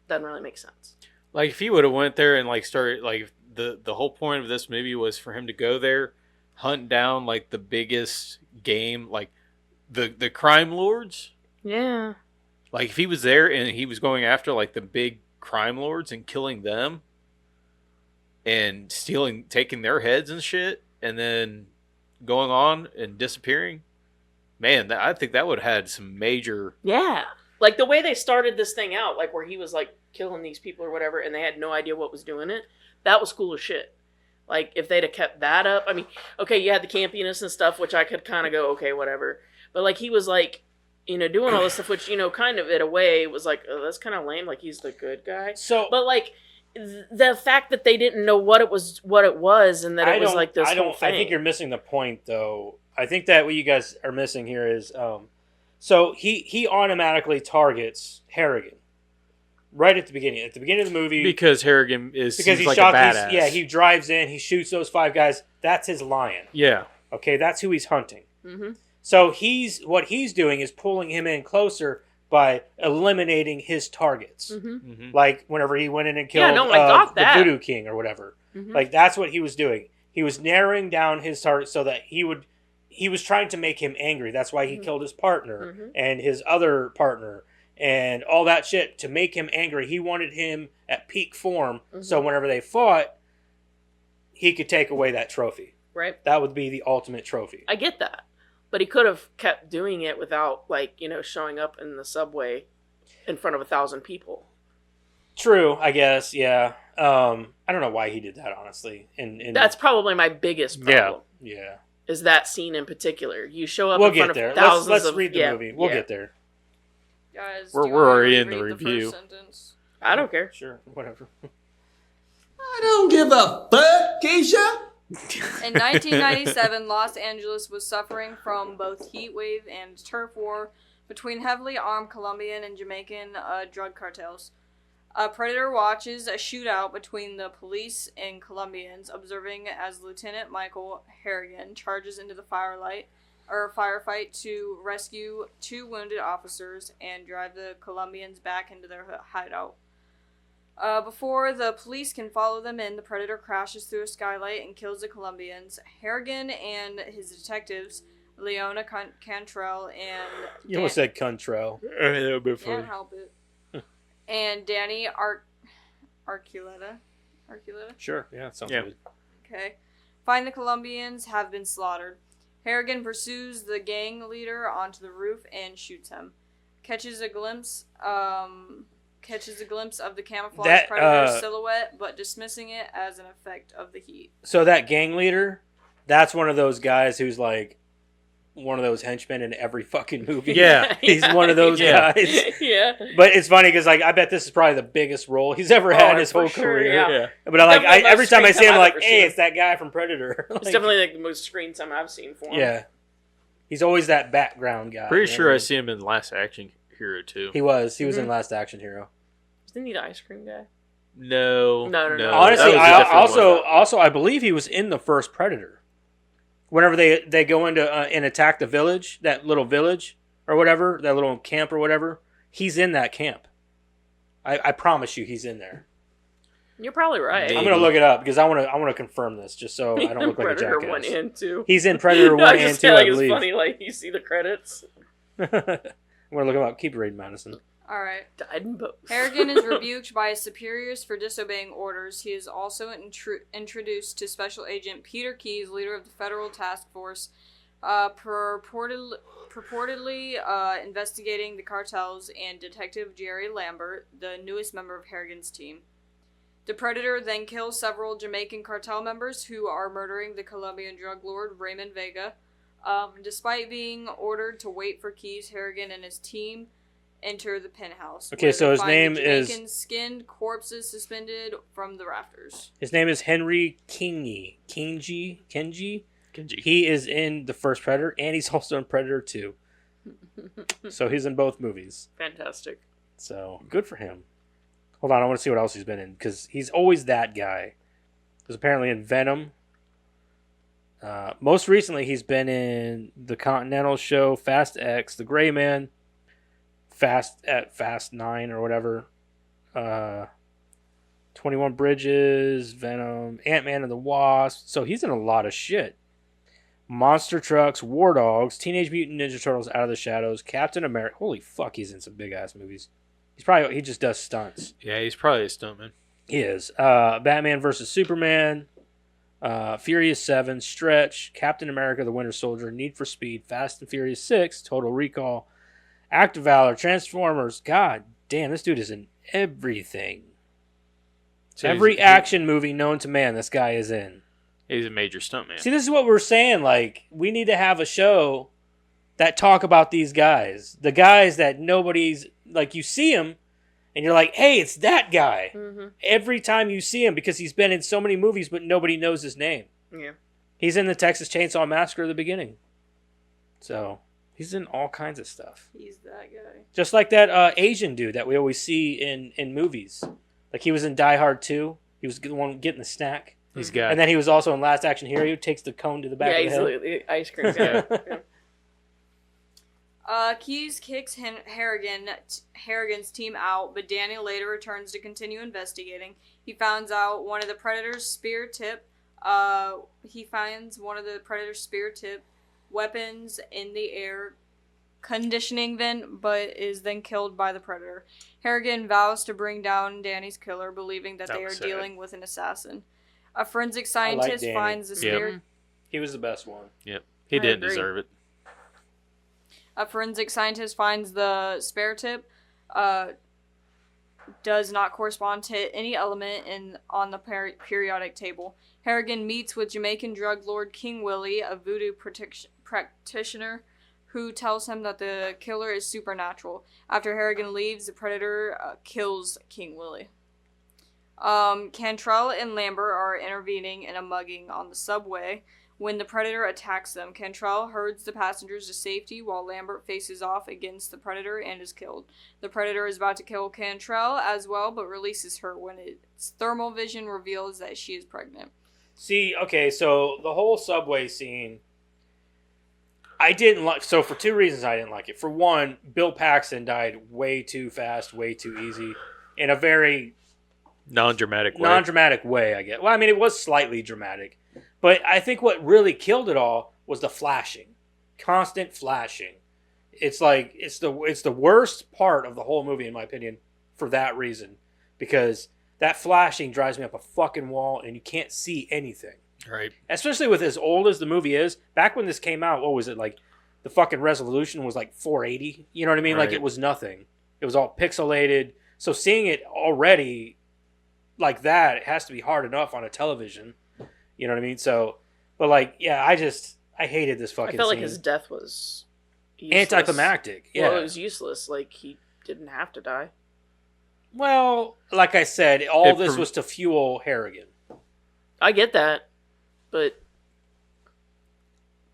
Speaker 1: doesn't really make sense.
Speaker 2: Like, if he would have went there and like started, like, the whole point of this movie was for him to go there, hunt down like the biggest game, like the crime lords.
Speaker 1: Yeah.
Speaker 2: Like, if he was there and he was going after like the big crime lords and killing them and taking their heads and shit, and then going on and disappearing, man, I think that would have had some major.
Speaker 1: Yeah. Like the way they started this thing out, like where he was like killing these people or whatever, and they had no idea what was doing it, that was cool as shit. Like, if they'd have kept that up, I mean, okay, you had the campiness and stuff, which I could kind of go, okay, whatever. But like, he was like, doing all this stuff, which, kind of in a way was like, oh, that's kind of lame. Like, he's the good guy.
Speaker 4: So,
Speaker 1: But like, the fact that they didn't know what it was, and that it was like this whole thing.
Speaker 4: I think you're missing the point, though. I think that what you guys are missing here is, so he automatically targets Harrigan right at the beginning. At the beginning of the movie,
Speaker 2: Because Harrigan
Speaker 4: because
Speaker 2: seems
Speaker 4: he
Speaker 2: like
Speaker 4: shot
Speaker 2: a badass.
Speaker 4: he drives in, he shoots those 5 guys. That's his lion.
Speaker 2: Yeah.
Speaker 4: Okay, that's who he's hunting.
Speaker 1: Mm-hmm.
Speaker 4: So what he's doing is pulling him in closer by eliminating his targets.
Speaker 1: Mm-hmm.
Speaker 2: Mm-hmm.
Speaker 4: Like whenever he went in and killed
Speaker 1: I got
Speaker 4: the
Speaker 1: that.
Speaker 4: Voodoo King or whatever.
Speaker 1: Mm-hmm.
Speaker 4: Like, that's what he was doing. He was narrowing down his target so that he was trying to make him angry. That's why he killed his partner
Speaker 1: Mhm.
Speaker 4: and his other partner and all that shit to make him angry. He wanted him at peak form, so whenever they fought, he could take away that trophy.
Speaker 1: Right.
Speaker 4: That would be the ultimate trophy.
Speaker 1: I get that. But he could have kept doing it without, like, showing up in the subway in front of 1,000 people.
Speaker 4: True, I guess, yeah. I don't know why he did that, honestly. And
Speaker 1: That's probably my biggest problem.
Speaker 4: yeah.
Speaker 1: Is that scene in particular. You show up
Speaker 4: We'll
Speaker 1: in front
Speaker 4: get there.
Speaker 1: of thousands
Speaker 4: Let's
Speaker 1: of...
Speaker 4: read the movie. We'll get there.
Speaker 3: Guys,
Speaker 2: We're
Speaker 3: do you wanna
Speaker 2: already in the
Speaker 3: reread
Speaker 2: review.
Speaker 3: first sentence?
Speaker 1: I don't care.
Speaker 4: Sure, whatever.
Speaker 5: I don't give a fuck, Keisha.
Speaker 3: In 1997, Los Angeles was suffering from both heat wave and turf war between heavily armed Colombian and Jamaican drug cartels. A predator watches a shootout between the police and Colombians, observing as Lieutenant Michael Harrigan charges into the firefight to rescue 2 wounded officers and drive the Colombians back into their hideout. Before the police can follow them in, the predator crashes through a skylight and kills the Colombians. Harrigan and his detectives, Leona Cantrell and...
Speaker 4: You almost said Contrell.
Speaker 2: That would be funny.
Speaker 3: Can't help it. And Danny Archuleta.
Speaker 4: Sure, yeah, sounds
Speaker 2: Yeah.
Speaker 4: good.
Speaker 3: Okay. Find the Colombians have been slaughtered. Harrigan pursues the gang leader onto the roof and shoots him. Catches a glimpse of the camouflage
Speaker 4: That,
Speaker 3: predator's silhouette, but dismissing it as an effect of the heat.
Speaker 4: So that gang leader, that's one of those guys who's like one of those henchmen in every fucking movie.
Speaker 2: Yeah.
Speaker 4: He's one of those
Speaker 2: Yeah.
Speaker 4: guys.
Speaker 1: Yeah.
Speaker 4: But it's funny because like I bet this is probably the biggest role he's ever had in his
Speaker 1: for
Speaker 4: whole
Speaker 1: sure,
Speaker 4: career.
Speaker 1: yeah.
Speaker 4: But I like
Speaker 1: Definitely the
Speaker 4: every
Speaker 1: most
Speaker 4: time I
Speaker 1: screen
Speaker 4: see him,
Speaker 1: time
Speaker 4: I'm
Speaker 1: I've
Speaker 4: like,
Speaker 1: ever
Speaker 4: hey,
Speaker 1: seen.
Speaker 4: it's that guy from Predator.
Speaker 1: It's
Speaker 4: Like,
Speaker 1: definitely like the most screen time I've seen for him.
Speaker 4: yeah. He's always that background guy.
Speaker 2: Pretty
Speaker 4: you know
Speaker 2: sure
Speaker 4: what
Speaker 2: I
Speaker 4: mean?
Speaker 2: see him in Last Action Hero too.
Speaker 4: He was in
Speaker 1: Mhm.
Speaker 4: Last Action Hero.
Speaker 1: Isn't he the ice cream guy?
Speaker 2: No.
Speaker 1: No.
Speaker 4: Honestly,
Speaker 2: that was a
Speaker 4: I
Speaker 2: different
Speaker 4: also
Speaker 2: one.
Speaker 4: I believe he was in the first Predator. Whenever they go into and attack the village, that little village or whatever, that little camp or whatever, he's in that camp. I promise you, he's in there.
Speaker 1: You're probably right.
Speaker 2: Maybe.
Speaker 4: I'm gonna look it up because I want to confirm this just so I don't look like a
Speaker 1: Predator
Speaker 4: jackass.
Speaker 1: 1 and 2.
Speaker 4: He's in Predator
Speaker 1: No,
Speaker 4: 1
Speaker 1: I
Speaker 4: and
Speaker 1: just
Speaker 4: 2,
Speaker 1: feel like
Speaker 4: I
Speaker 1: it's
Speaker 4: believe.
Speaker 1: funny, like you see the credits.
Speaker 4: I'm gonna look him up. Keep reading, Madison.
Speaker 3: All right.
Speaker 1: Died in both.
Speaker 3: Harrigan is rebuked by his superiors for disobeying orders. He is also introduced to Special Agent Peter Keyes, leader of the Federal Task Force, purportedly investigating the cartels, and Detective Jerry Lambert, the newest member of Harrigan's team. The Predator then kills several Jamaican cartel members who are murdering the Colombian drug lord Raymond Vega. Despite being ordered to wait for Keyes, Harrigan and his team enter the penthouse.
Speaker 4: Okay,
Speaker 3: where
Speaker 4: so
Speaker 3: they
Speaker 4: his
Speaker 3: find
Speaker 4: name
Speaker 3: the
Speaker 4: is-
Speaker 3: Jamaican skinned corpses suspended from the rafters.
Speaker 4: His name is Henry Kenji.
Speaker 2: Kenji.
Speaker 4: He is in the first Predator, and he's also in Predator 2. So he's in both movies.
Speaker 1: Fantastic.
Speaker 4: So good for him. Hold on, I want to see what else he's been in because he's always that guy. He's apparently in Venom. Most recently, he's been in the Continental Show, Fast X, The Gray Man, Fast 9 or whatever. 21 Bridges, Venom, Ant-Man and the Wasp. So he's in a lot of shit. Monster Trucks, War Dogs, Teenage Mutant Ninja Turtles, Out of the Shadows, Captain America. Holy fuck, he's in some big ass movies. He just does stunts.
Speaker 2: Yeah, he's probably a stuntman.
Speaker 4: He is. Batman vs Superman, Furious 7, Stretch, Captain America: The Winter Soldier, Need for Speed, Fast and Furious 6, Total Recall, Act of Valor, Transformers. God damn, this dude is in everything.
Speaker 2: So
Speaker 4: Every action movie known to man, this guy is in.
Speaker 2: He's a major stuntman.
Speaker 4: See, this is what we're saying. Like, we need to have a show that talk about these guys. The guys that nobody's, like, you see him, and you're like, hey, it's that guy.
Speaker 1: Mm-hmm.
Speaker 4: Every time you see him, because he's been in so many movies, but nobody knows his name.
Speaker 1: Yeah.
Speaker 4: He's in the Texas Chainsaw Massacre at the beginning. So, he's in all kinds of stuff.
Speaker 3: He's that guy.
Speaker 4: Just like that Asian dude that we always see in movies. Like, he was in Die Hard 2. He was the one getting the snack.
Speaker 2: He's got.
Speaker 4: And then he was also in Last Action Hero. He takes the cone to the back
Speaker 1: Yeah,
Speaker 4: of
Speaker 1: he's
Speaker 4: the head.
Speaker 1: the ice cream guy. Yeah.
Speaker 3: Keyes kicks Harrigan's team out, but Daniel later returns to continue investigating. He finds out one of the Predator's spear tip. He finds one of the Predator's spear tip weapons in the air conditioning vent, but is then killed by the Predator. Harrigan vows to bring down Danny's killer, believing that they are
Speaker 2: was sad.
Speaker 3: dealing with an assassin. A forensic scientist
Speaker 4: Danny.
Speaker 3: finds the spear.
Speaker 4: He was the best one.
Speaker 2: Yep. He
Speaker 1: I
Speaker 2: didn't
Speaker 1: agree.
Speaker 2: deserve it.
Speaker 3: A forensic scientist finds the spare tip does not correspond to any element on the periodic table. Harrigan meets with Jamaican drug lord King Willie, a voodoo practitioner, who tells him that the killer is supernatural. After Harrigan leaves, the Predator kills King Willie. Cantrell and Lambert are intervening in a mugging on the subway. When the Predator attacks them, Cantrell herds the passengers to safety while Lambert faces off against the Predator and is killed. The Predator is about to kill Cantrell as well, but releases her when its thermal vision reveals that she is pregnant.
Speaker 4: See, okay, so the whole subway scene, I didn't like. So for two reasons, I didn't like it. For one, Bill Paxton died way too fast, way too easy, in a very
Speaker 2: Non-dramatic way.
Speaker 4: non-dramatic way. I guess. Well, I mean, it was slightly dramatic, but I think what really killed it all was the flashing, constant flashing. It's like it's the worst part of the whole movie, in my opinion, for that reason, because that flashing drives me up a fucking wall, and you can't see anything.
Speaker 2: Right.
Speaker 4: Especially with as old as the movie is. Back when this came out, what was it, like, the fucking resolution was like 480? You know what I mean? Like,
Speaker 2: Right.
Speaker 4: it was nothing. It was all pixelated. So seeing it already like that, it has to be hard enough on a television. You know what I mean? So, but like, yeah, I hated this fucking
Speaker 1: I felt like
Speaker 4: scene.
Speaker 1: his death was useless.
Speaker 4: Anticlimactic. Yeah.
Speaker 1: Well, it was useless. Like, he didn't have to die.
Speaker 4: Well, like I said, all this was to fuel Harrigan.
Speaker 1: I get that, but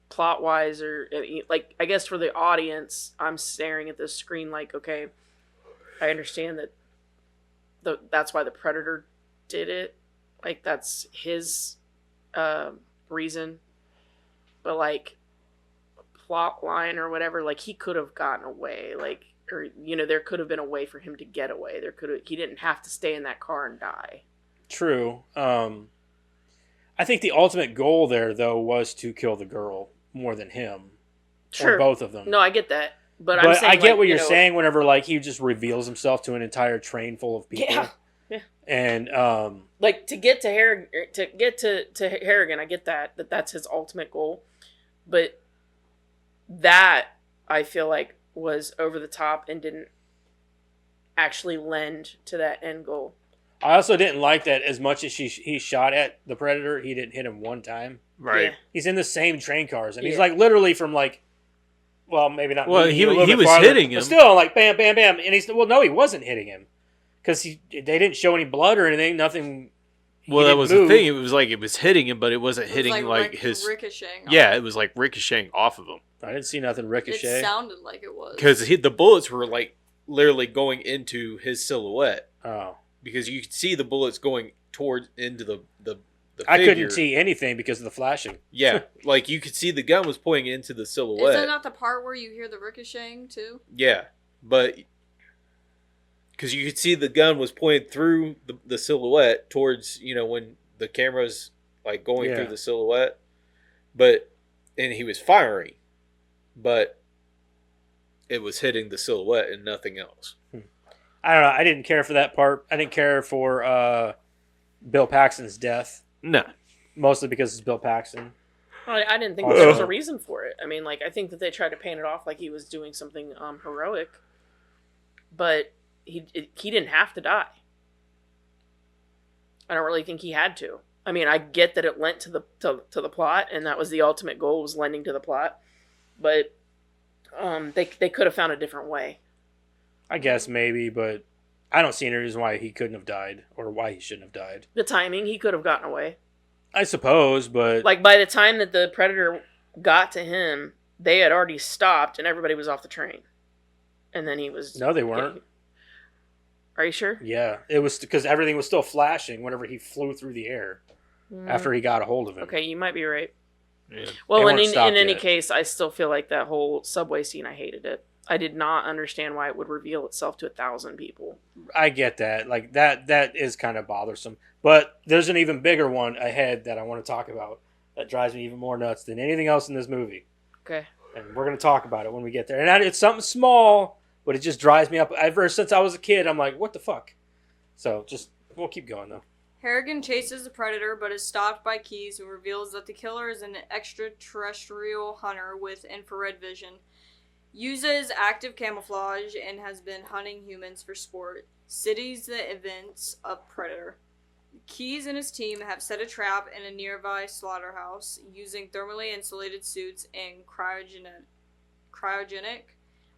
Speaker 1: plot-wise, or like, I guess for the audience, I'm staring at this screen like, okay, I understand that that's why the Predator did it. Like, that's his reason. But, like, plot line or whatever, like, he could have gotten away. Like, or, you know, there could have been a way for him to get away. He didn't have to stay in that car and die.
Speaker 4: True. I think the ultimate goal there, though, was to kill the girl more than him.
Speaker 1: Sure.
Speaker 4: Or both of them.
Speaker 1: No, I get that. But
Speaker 4: I'm
Speaker 1: I'm saying,
Speaker 4: I get
Speaker 1: like,
Speaker 4: what you're
Speaker 1: you know,
Speaker 4: saying whenever, like, he just reveals himself to an entire train full of people.
Speaker 1: Yeah. Yeah.
Speaker 4: And,
Speaker 1: like, to get to Harrigan, Harrigan, I get that's his ultimate goal. But that, I feel like, was over the top and didn't actually lend to that end goal.
Speaker 4: I also didn't like that as much as he shot at the Predator, he didn't hit him one time.
Speaker 2: Right.
Speaker 1: Yeah.
Speaker 4: He's in the same train cars. And he's
Speaker 1: Yeah.
Speaker 4: like literally from like, well, maybe not.
Speaker 2: Well,
Speaker 4: maybe
Speaker 2: he
Speaker 4: a little bit
Speaker 2: was
Speaker 4: farther,
Speaker 2: hitting him.
Speaker 4: but still like bam, bam, bam. And he's, well, no, he wasn't hitting him. Because they didn't show any blood or anything, nothing.
Speaker 2: Well, that was the thing. It was like it was hitting him, but it wasn't hitting like his.
Speaker 3: Ricocheting.
Speaker 2: Yeah, it was like ricocheting off of him.
Speaker 4: I didn't see nothing ricochet.
Speaker 3: It sounded like it was.
Speaker 2: Because the bullets were like literally going into his silhouette.
Speaker 4: Oh.
Speaker 2: Because you could see the bullets going into the
Speaker 4: I
Speaker 2: figure.
Speaker 4: couldn't see anything because of the flashing.
Speaker 2: Yeah, like you could see the gun was pointing into the
Speaker 3: Is
Speaker 2: silhouette.
Speaker 3: that not the part where you hear the ricocheting too?
Speaker 2: Yeah, but because you could see the gun was pointed through the silhouette towards, you know, when the camera's like going through the silhouette, and he was firing, but it was hitting the silhouette and nothing else.
Speaker 4: I don't know. I didn't care for that part. I didn't care for Bill Paxton's death.
Speaker 2: No.
Speaker 4: Mostly because it's Bill Paxton.
Speaker 1: I didn't think there was a reason for it. I mean, like, I think that they tried to paint it off like he was doing something heroic, but he didn't have to die. I don't really think he had to. I mean, I get that it lent to the plot, and that was the ultimate goal, was lending to the plot, but they could have found a different way.
Speaker 4: I guess maybe, but I don't see any reason why he couldn't have died or why he shouldn't have died.
Speaker 1: The timing, he could have gotten away.
Speaker 4: I suppose, but
Speaker 1: Like, by the time that the Predator got to him, they had already stopped and everybody was off the train. And then he was...
Speaker 4: no, they weren't.
Speaker 1: Are you sure?
Speaker 4: Yeah, it was because everything was still flashing whenever he flew through the air after he got a hold of him.
Speaker 1: Okay, you might be right.
Speaker 2: Yeah.
Speaker 1: Well,
Speaker 4: They
Speaker 1: in
Speaker 4: weren't stopped
Speaker 1: any
Speaker 4: yet.
Speaker 1: case, I still feel like that whole subway scene, I hated it. I did not understand why it would reveal itself to 1,000 people.
Speaker 4: I get that. Like that is kind of bothersome. But there's an even bigger one ahead that I want to talk about that drives me even more nuts than anything else in this movie.
Speaker 1: Okay.
Speaker 4: And we're going to talk about it when we get there. And it's something small, but it just drives me up. Ever since I was a kid, I'm like, what the fuck? So we'll keep going though.
Speaker 3: Harrigan chases the Predator, but is stopped by Keyes, who reveals that the killer is an extraterrestrial hunter with infrared vision. Uses active camouflage and has been hunting humans for sport. Cities the events of Predator. Keyes and his team have set a trap in a nearby slaughterhouse using thermally insulated suits and cryogenic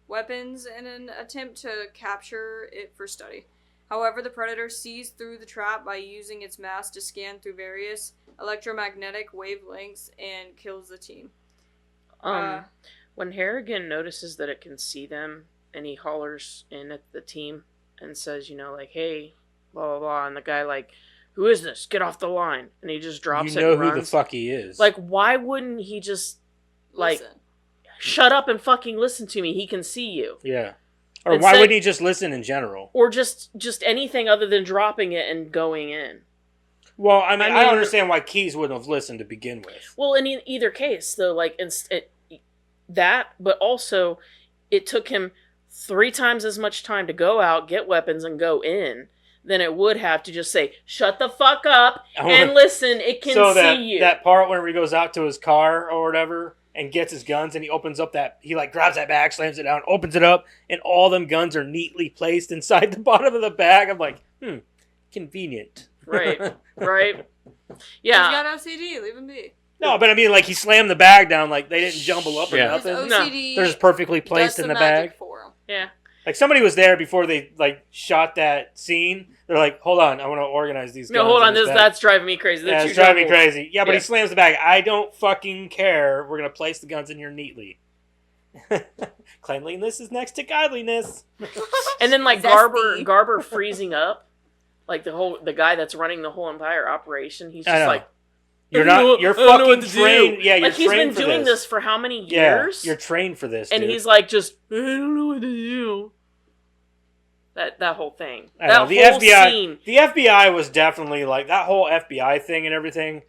Speaker 3: weapons in an attempt to capture it for study. However, the Predator sees through the trap by using its mask to scan through various electromagnetic wavelengths and kills the team.
Speaker 1: When Harrigan notices that it can see them, and he hollers in at the team and says, you know, like, hey, blah, blah, blah, and the guy, like, who is this? Get off the line. And he just drops it
Speaker 4: You know
Speaker 1: and
Speaker 4: who
Speaker 1: runs.
Speaker 4: the fuck he is.
Speaker 1: Like, why wouldn't he just, like,
Speaker 3: Listen.
Speaker 1: shut up and fucking listen to me? He can see you.
Speaker 4: yeah. Or
Speaker 1: It's
Speaker 4: why
Speaker 1: like-
Speaker 4: wouldn't he just listen in general?
Speaker 1: Or just anything other than dropping it and going in.
Speaker 4: Well, I mean, I
Speaker 1: mean-
Speaker 4: don't understand why Keyes wouldn't have listened to begin with.
Speaker 1: Well, in either case, though, like, that, but also, it took him 3 times as much time to go out, get weapons, and go in than it would have to just say, shut the fuck up and listen, it can
Speaker 4: So
Speaker 1: see you.
Speaker 4: that part whenever he goes out to his car or whatever and gets his guns and he opens up he like grabs that bag, slams it down, opens it up, and all them guns are neatly placed inside the bottom of the bag. I'm like, convenient.
Speaker 1: Right.
Speaker 3: He's
Speaker 1: Yeah.
Speaker 3: got OCD. Leave him be.
Speaker 4: No, but I mean, like, he slammed the bag down, like, they didn't jumble up or
Speaker 2: Yeah.
Speaker 3: His
Speaker 4: nothing.
Speaker 3: OCD
Speaker 4: They're just perfectly
Speaker 3: does
Speaker 4: placed
Speaker 3: some
Speaker 4: in the
Speaker 3: magic
Speaker 4: bag.
Speaker 3: for him.
Speaker 1: Yeah.
Speaker 4: Like, somebody was there before they, like, shot that scene. They're like, hold on, I want to organize these guns.
Speaker 1: No, hold
Speaker 4: in
Speaker 1: on.
Speaker 4: this bag.
Speaker 1: That's driving me crazy.
Speaker 4: Yeah,
Speaker 1: That's
Speaker 4: it's driving me
Speaker 1: trouble.
Speaker 4: crazy. Yeah, but
Speaker 1: Yeah.
Speaker 4: he slams the bag. I don't fucking care. We're going to place the guns in here neatly. Cleanliness is next to godliness.
Speaker 1: And then like
Speaker 3: Zesty.
Speaker 1: Garber freezing up, like the guy that's running the whole entire operation. He's
Speaker 4: I
Speaker 1: just
Speaker 4: know.
Speaker 1: like,
Speaker 4: You're
Speaker 1: I don't know-
Speaker 4: not. You're
Speaker 1: I don't know what
Speaker 4: fucking
Speaker 1: to do.
Speaker 4: trained. Yeah, you're
Speaker 1: like he's
Speaker 4: trained
Speaker 1: been
Speaker 4: for
Speaker 1: doing this for how many years?
Speaker 4: Yeah, you're trained for this,
Speaker 1: and
Speaker 4: dude.
Speaker 1: he's like, just I don't know what to do. That whole thing.
Speaker 4: I
Speaker 1: That
Speaker 4: know, the
Speaker 1: whole
Speaker 4: FBI.
Speaker 1: scene.
Speaker 4: The FBI was definitely like that whole FBI thing and everything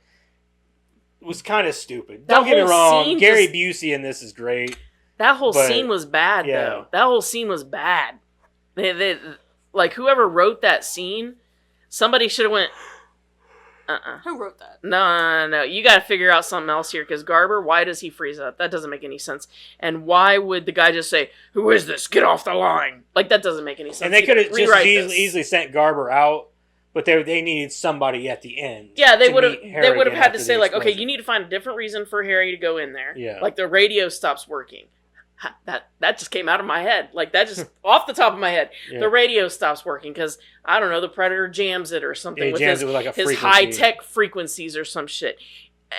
Speaker 4: was kind of stupid.
Speaker 1: That
Speaker 4: Don't get me
Speaker 1: whole
Speaker 4: wrong.
Speaker 1: scene
Speaker 4: Gary
Speaker 1: just-
Speaker 4: Busey in this is great.
Speaker 1: That whole
Speaker 4: But,
Speaker 1: scene was bad,
Speaker 4: yeah.
Speaker 1: though. That whole scene was bad. They like whoever wrote that scene, somebody should have went.
Speaker 3: Who wrote that?
Speaker 1: No. You got to figure out something else here. Because Garber, why does he freeze up? That doesn't make any sense. And why would the guy just say, "Who is this? Get off the line!" Like that doesn't make any sense.
Speaker 4: And they could have just
Speaker 1: Rewrite
Speaker 4: easily
Speaker 1: this.
Speaker 4: sent Garber out, but they needed somebody at the end.
Speaker 1: Yeah, they
Speaker 4: to
Speaker 1: would have.
Speaker 4: meet
Speaker 1: They
Speaker 4: Harrigan
Speaker 1: would have had to
Speaker 4: after
Speaker 1: say
Speaker 4: the
Speaker 1: like, okay,
Speaker 4: explosion.
Speaker 1: you need to find a different reason for Harry to go in there.
Speaker 4: Yeah.
Speaker 1: Like the radio stops working. That just came out of my head. Like that just off the top of my head.
Speaker 4: Yeah.
Speaker 1: The radio stops working because I don't know, the Predator jams it or something
Speaker 4: He
Speaker 1: with
Speaker 4: jams
Speaker 1: his,
Speaker 4: it with like a
Speaker 1: his
Speaker 4: frequency.
Speaker 1: high tech frequencies or some shit.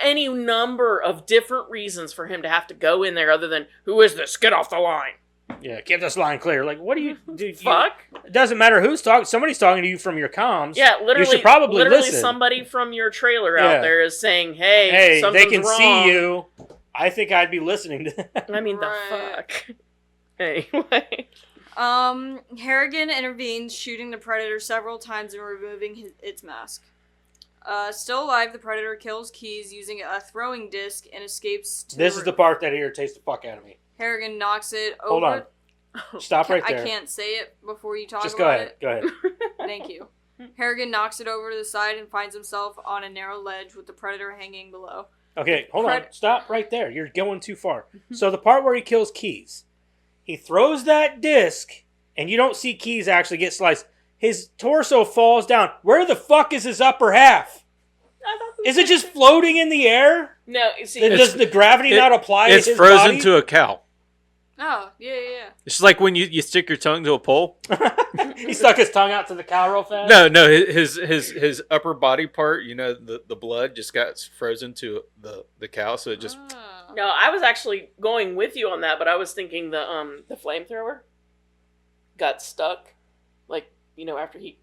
Speaker 1: Any number of different reasons for him to have to go in there other than who is this? Get off the line.
Speaker 4: Yeah, keep this line clear. Like, what do you do?
Speaker 1: Fuck.
Speaker 4: It doesn't matter who's talking. Somebody's talking to you from your comms.
Speaker 1: Yeah, literally.
Speaker 4: You should probably
Speaker 1: literally
Speaker 4: listen.
Speaker 1: somebody from your trailer
Speaker 4: Yeah.
Speaker 1: out there is saying, "Hey,
Speaker 4: Hey,
Speaker 1: something's
Speaker 4: they can
Speaker 1: wrong."
Speaker 4: see you. I think I'd be listening to that.
Speaker 1: I mean,
Speaker 3: Right.
Speaker 1: the fuck. Anyway.
Speaker 3: Harrigan intervenes, shooting the Predator several times and removing its mask. Still alive, the Predator kills Keyes using a throwing disc and escapes to
Speaker 4: This is the part that irritates the fuck out of me.
Speaker 3: Harrigan knocks it over.
Speaker 4: Hold on. Stop right there.
Speaker 3: I can't say it before you talk
Speaker 4: Just go
Speaker 3: about
Speaker 4: ahead.
Speaker 3: it.
Speaker 4: Go ahead.
Speaker 3: Thank you. Harrigan knocks it over to the side and finds himself on a narrow ledge with the Predator hanging below.
Speaker 4: Okay, hold on. Stop right there. You're going too far. So the part where he kills Keyes, he throws that disc, and you don't see Keyes actually get sliced. His torso falls down. Where the fuck is his upper half? Is it just floating in the air?
Speaker 1: No, you see,
Speaker 4: Does the gravity not apply to
Speaker 2: It's
Speaker 4: his
Speaker 2: frozen
Speaker 4: body?
Speaker 2: to a cow.
Speaker 3: Oh, yeah.
Speaker 2: It's like when you stick your tongue to a pole.
Speaker 4: He stuck his tongue out to the cow real fast?
Speaker 2: No, his upper body part, the blood just got frozen to the cow, so it just
Speaker 3: Oh.
Speaker 1: no, I was actually going with you on that, but I was thinking the flamethrower got stuck, like after he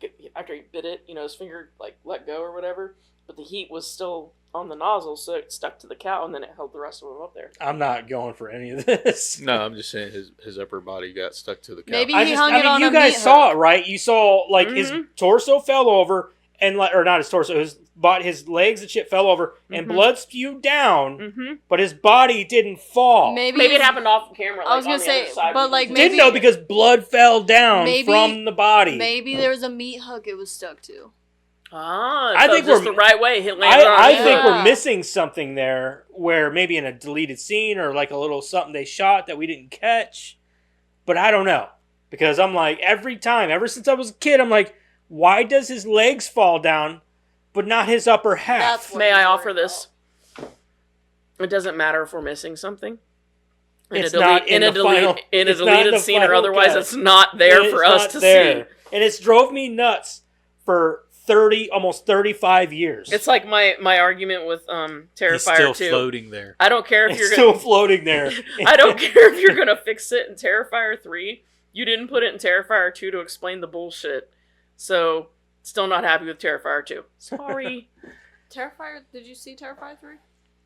Speaker 1: bit it, his finger like let go or whatever, but the heat was still on the nozzle, so it stuck to the cow, and then it held the rest of them up there.
Speaker 4: I'm not going for any of this.
Speaker 2: no. I'm just saying his upper body got stuck to the cow.
Speaker 3: Maybe he hung it on
Speaker 4: you
Speaker 3: a
Speaker 4: guys
Speaker 3: meat
Speaker 4: saw
Speaker 3: hook.
Speaker 4: it, right? You saw like his
Speaker 1: Mhm.
Speaker 4: torso fell over, and or not his torso, his legs and shit fell over, and
Speaker 1: Mhm.
Speaker 4: blood spewed down,
Speaker 1: Mm-hmm.
Speaker 4: but his body didn't fall.
Speaker 1: Maybe it happened off camera. Like,
Speaker 3: I was gonna
Speaker 1: on the
Speaker 3: say,
Speaker 1: other side
Speaker 3: but,
Speaker 1: when
Speaker 3: like,
Speaker 1: he-
Speaker 4: Didn't
Speaker 3: maybe-
Speaker 4: know because blood fell down
Speaker 3: Maybe-
Speaker 4: from the body.
Speaker 3: Maybe there was a meat hook it was stuck to.
Speaker 1: I
Speaker 4: I think
Speaker 1: just
Speaker 4: we're-
Speaker 1: the right way. Hit landed on
Speaker 4: I
Speaker 1: his
Speaker 4: think
Speaker 1: foot.
Speaker 4: we're missing something there, where maybe in a deleted scene or like a little something they shot that we didn't catch. But I don't know, because I'm like every time, ever since I was a kid, I'm like, why does his legs fall down, but not his upper half?
Speaker 3: That's what
Speaker 1: May
Speaker 3: he's
Speaker 1: I offer
Speaker 3: worried
Speaker 1: this? It doesn't matter if we're missing something.
Speaker 4: It's not in the final-
Speaker 1: in a
Speaker 4: it's not in
Speaker 1: deleted
Speaker 4: the
Speaker 1: scene or
Speaker 4: final
Speaker 1: otherwise.
Speaker 4: cut.
Speaker 1: It's not there
Speaker 4: It's
Speaker 1: for us
Speaker 4: not
Speaker 1: to
Speaker 4: there.
Speaker 1: see.
Speaker 4: And it's drove me nuts for almost 35 years.
Speaker 1: It's like my argument with
Speaker 2: He's
Speaker 1: Terrifier
Speaker 2: still
Speaker 1: 2.
Speaker 2: floating there.
Speaker 1: I don't care if
Speaker 4: It's
Speaker 1: you're
Speaker 4: still
Speaker 1: gonna
Speaker 4: floating there.
Speaker 1: I don't care if you're gonna fix it in Terrifier 3. You didn't put it in Terrifier 2 to explain the bullshit. So still not happy with Terrifier 2. Sorry.
Speaker 3: Terrifier? Did you see Terrifier 3?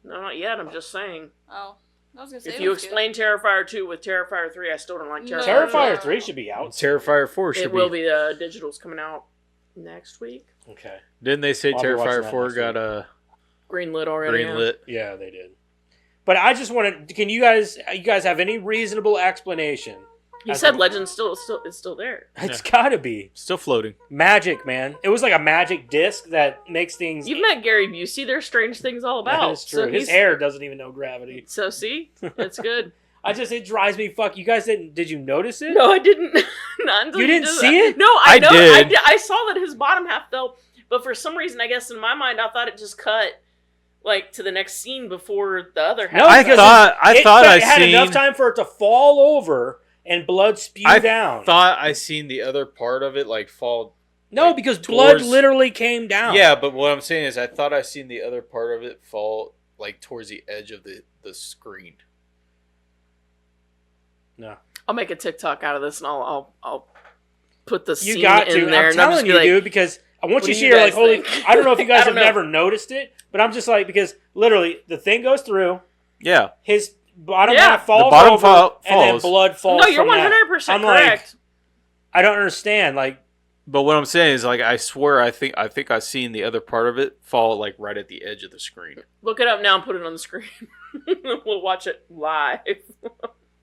Speaker 1: No, not yet, I'm just saying.
Speaker 3: Oh, I was gonna say.
Speaker 1: If
Speaker 3: it
Speaker 1: you
Speaker 3: was good.
Speaker 1: explain Terrifier 2 with Terrifier 3, I still don't like
Speaker 3: No.
Speaker 1: Terrifier 2.
Speaker 4: Terrifier 3 should be out.
Speaker 2: Terrifier 4 should
Speaker 1: It will be. Digital's coming out next week.
Speaker 4: Okay.
Speaker 2: Didn't they say
Speaker 4: I'll be watching
Speaker 2: Terrifier
Speaker 4: that
Speaker 2: 4
Speaker 4: next
Speaker 2: got
Speaker 4: week.
Speaker 2: a
Speaker 1: Greenlit already.
Speaker 2: green lit?
Speaker 4: Yeah, they did. But I just want to. Can you guys have any reasonable explanation?
Speaker 1: He
Speaker 4: As
Speaker 1: said
Speaker 4: a-
Speaker 1: Legend's still there.
Speaker 4: It's got to be
Speaker 2: Still floating.
Speaker 4: magic, man. It was like a magic disc that makes things.
Speaker 1: You've met Gary Busey. There's strange things all about.
Speaker 4: That is true.
Speaker 1: So
Speaker 4: His
Speaker 1: he's-
Speaker 4: hair doesn't even know gravity.
Speaker 1: So see, it's good.
Speaker 4: It drives me fuck. You guys did you notice it?
Speaker 1: No, I didn't. Not until
Speaker 4: You didn't
Speaker 1: did
Speaker 4: see
Speaker 1: that.
Speaker 4: it?
Speaker 1: No,
Speaker 2: I
Speaker 1: know.
Speaker 2: did.
Speaker 1: I saw that his bottom half fell, but for some reason, I guess in my mind, I thought it just cut like to the next scene before the other half.
Speaker 4: No,
Speaker 2: I
Speaker 4: because
Speaker 2: thought I
Speaker 4: it had enough
Speaker 2: seen.
Speaker 4: time for it to fall over and blood spew
Speaker 2: I
Speaker 4: down.
Speaker 2: thought I seen the other part of it like fall.
Speaker 4: No,
Speaker 2: like,
Speaker 4: because blood
Speaker 2: towards-
Speaker 4: literally came down.
Speaker 2: Yeah, but what I'm saying is I thought I seen the other part of it fall like towards the edge of the screen.
Speaker 4: No.
Speaker 1: I'll make a TikTok out of this and I'll put the
Speaker 4: You
Speaker 1: scene
Speaker 4: got
Speaker 1: in
Speaker 4: to.
Speaker 1: there.
Speaker 4: I'm
Speaker 1: and I'll just
Speaker 4: telling
Speaker 1: be
Speaker 4: you,
Speaker 1: like,
Speaker 4: dude, because I want
Speaker 1: what
Speaker 4: you to
Speaker 1: do
Speaker 4: see
Speaker 1: you
Speaker 4: her like,
Speaker 1: guys
Speaker 4: holy.
Speaker 1: think?
Speaker 4: I don't know if you guys
Speaker 1: I
Speaker 4: have
Speaker 1: don't know.
Speaker 4: never noticed it, but I'm just like, because literally the thing goes through,
Speaker 2: Yeah,
Speaker 4: his bottom
Speaker 1: Yeah.
Speaker 4: half falls
Speaker 2: The bottom
Speaker 4: over,
Speaker 2: falls.
Speaker 4: and then blood falls.
Speaker 1: no, you're
Speaker 4: from that.
Speaker 1: 100%
Speaker 4: I'm like,
Speaker 1: correct.
Speaker 4: I don't understand. Like,
Speaker 2: but what I'm saying is like I swear I think I seen the other part of it fall like right at the edge of the screen.
Speaker 1: Look it up now and put it on the screen. We'll watch it live.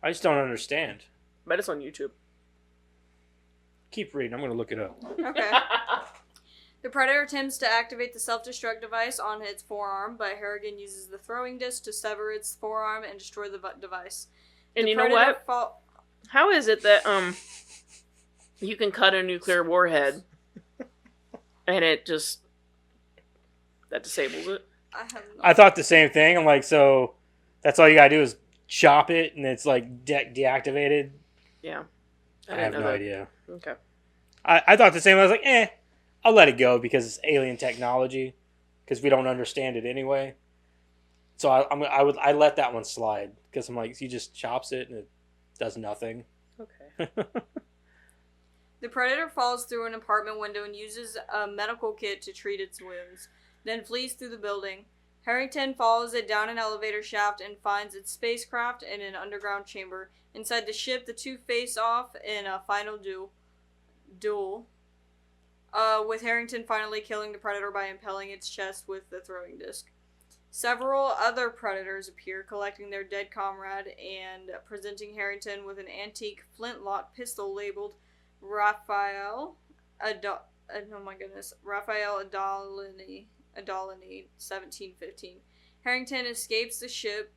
Speaker 4: I just don't understand.
Speaker 1: Bet it's on YouTube.
Speaker 4: Keep reading. I'm going to look it up.
Speaker 3: Okay. The Predator attempts to activate the self-destruct device on its forearm, but Harrigan uses the throwing disc to sever its forearm and destroy the device.
Speaker 1: And
Speaker 3: The
Speaker 1: you know
Speaker 3: Predator
Speaker 1: what? How is it that you can cut a nuclear warhead and it just that disables it?
Speaker 3: I have no
Speaker 4: I thought the same thing. I'm like, so that's all you got to do is chop it and it's like deactivated?
Speaker 1: Yeah.
Speaker 4: I
Speaker 1: didn't
Speaker 4: have
Speaker 1: know
Speaker 4: no
Speaker 1: that.
Speaker 4: idea.
Speaker 1: Okay.
Speaker 4: I thought the same. I was like, I'll let it go because it's alien technology, because we don't understand it anyway. So I let that one slide because I'm like, he just chops it and it does nothing.
Speaker 1: Okay.
Speaker 3: The Predator falls through an apartment window and uses a medical kit to treat its wounds, then flees through the building. Harrington follows it down an elevator shaft and finds its spacecraft in an underground chamber. Inside the ship, the two face off in a final duel, with Harrington finally killing the Predator by impaling its chest with the throwing disc. Several other Predators appear, collecting their dead comrade and presenting Harrington with an antique flintlock pistol labeled Raphael Adolini, 1715. Harrington escapes the ship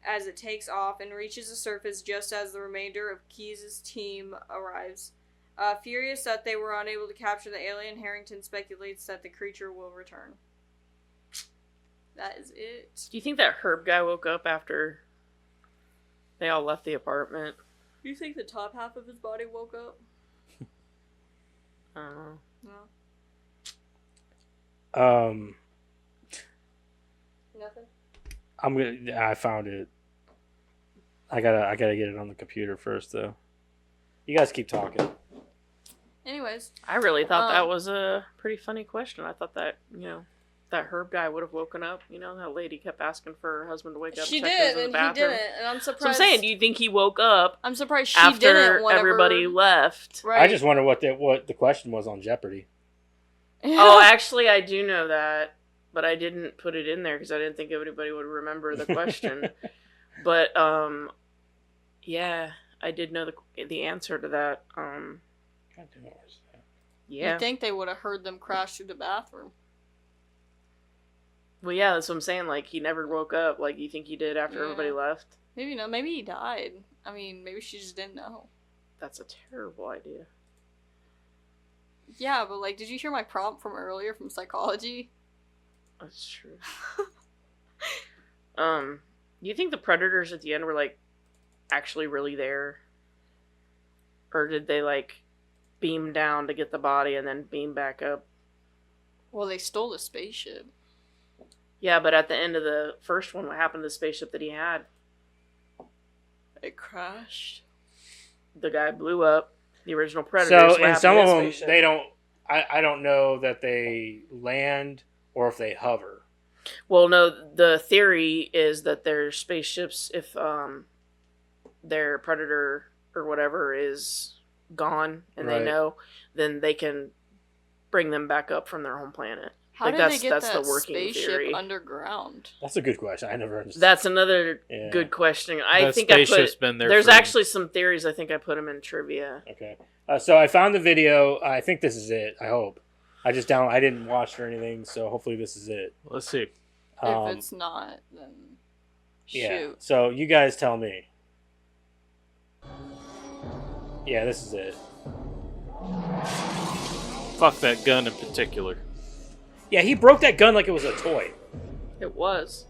Speaker 3: as it takes off and reaches the surface just as the remainder of Keyes' team arrives. Furious that they were unable to capture the alien, Harrington speculates that the creature will return. That is it.
Speaker 1: Do you think that Herb guy woke up after they all left the apartment?
Speaker 3: Do you think the top half of his body woke up?
Speaker 1: I don't know.
Speaker 3: No. Nothing?
Speaker 4: I found it. I gotta get it on the computer first though. You guys keep talking.
Speaker 3: Anyways.
Speaker 1: I really thought that was a pretty funny question. I thought that, that Herb guy would have woken up. That lady kept asking for her husband to wake up.
Speaker 3: She
Speaker 1: check those
Speaker 3: did,
Speaker 1: in the
Speaker 3: and he
Speaker 1: bathroom.
Speaker 3: didn't, and I'm surprised.
Speaker 1: So I'm saying, do you think he woke up
Speaker 3: I'm surprised she
Speaker 1: after
Speaker 3: didn't whenever
Speaker 1: everybody left?
Speaker 3: Right.
Speaker 4: I just wonder what the question was on Jeopardy.
Speaker 1: Oh, actually, I do know that, but I didn't put it in there because I didn't think anybody would remember the question. But yeah, I did know the answer to that.
Speaker 4: God damn it, where's that?
Speaker 1: Yeah.
Speaker 3: You'd think they would have heard them crash through the bathroom.
Speaker 1: Well, yeah, that's what I'm saying. Like, he never woke up. Like, you think he did after
Speaker 3: Yeah.
Speaker 1: everybody left?
Speaker 3: Maybe no. Maybe he died. I mean, maybe she just didn't know.
Speaker 1: That's a terrible idea.
Speaker 3: Yeah, but like, did you hear my prompt from earlier from psychology?
Speaker 1: That's true. You think the predators at the end were, like, actually really there? Or did they, like, beam down to get the body and then beam back up?
Speaker 3: Well, they stole the spaceship.
Speaker 1: Yeah, but at the end of the first one, what happened to the spaceship that he had?
Speaker 3: It crashed.
Speaker 1: The guy blew up. The original predators.
Speaker 4: So
Speaker 1: what
Speaker 4: in
Speaker 1: happened
Speaker 4: some
Speaker 1: to
Speaker 4: of
Speaker 1: his
Speaker 4: them,
Speaker 1: spaceship?
Speaker 4: they don't. I don't know that they land or if they hover.
Speaker 1: Well, no, the theory is that their spaceships, if their predator or whatever is gone and
Speaker 4: Right.
Speaker 1: they know, then they can bring them back up from their home planet.
Speaker 3: How
Speaker 1: Like,
Speaker 3: did
Speaker 1: that's-
Speaker 3: they get
Speaker 1: that's
Speaker 3: that
Speaker 1: the working
Speaker 3: spaceship
Speaker 1: theory.
Speaker 3: underground?
Speaker 4: That's a good question. I never understood.
Speaker 1: That's another
Speaker 4: Yeah.
Speaker 1: good question. I
Speaker 2: That
Speaker 1: think I
Speaker 2: spaceship's
Speaker 1: put.
Speaker 2: been there
Speaker 1: There's
Speaker 2: for-
Speaker 1: actually some theories. I think I put them in trivia.
Speaker 4: Okay. So I found the video. I think this is it. I hope. I didn't watch it or anything, so hopefully this is it.
Speaker 2: Let's see.
Speaker 3: If it's not, then shoot.
Speaker 4: Yeah. So you guys tell me. Yeah, this is it.
Speaker 2: Fuck that gun in particular.
Speaker 4: Yeah, he broke that gun like it was a toy.
Speaker 1: It was.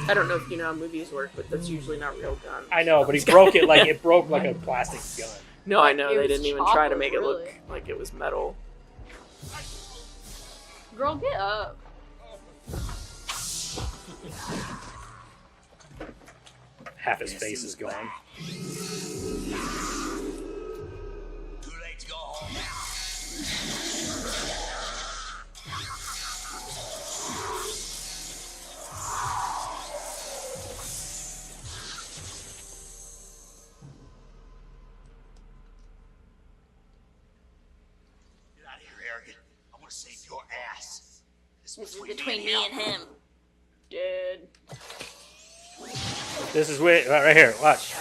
Speaker 1: I don't know if you know how movies work, but that's usually not real guns.
Speaker 4: I know, but he broke it like it broke like a plastic gun.
Speaker 1: No, I know.
Speaker 3: It
Speaker 1: They
Speaker 3: was
Speaker 1: didn't even try to
Speaker 3: chocolate,
Speaker 1: make it look
Speaker 3: really.
Speaker 1: like it was metal.
Speaker 3: Girl, get up.
Speaker 4: Half his face is gone.
Speaker 5: Too late to go home now. Get out of here, arrogant. I want to save your ass. This is between me and him.
Speaker 1: Dead.
Speaker 4: This is right here. Watch.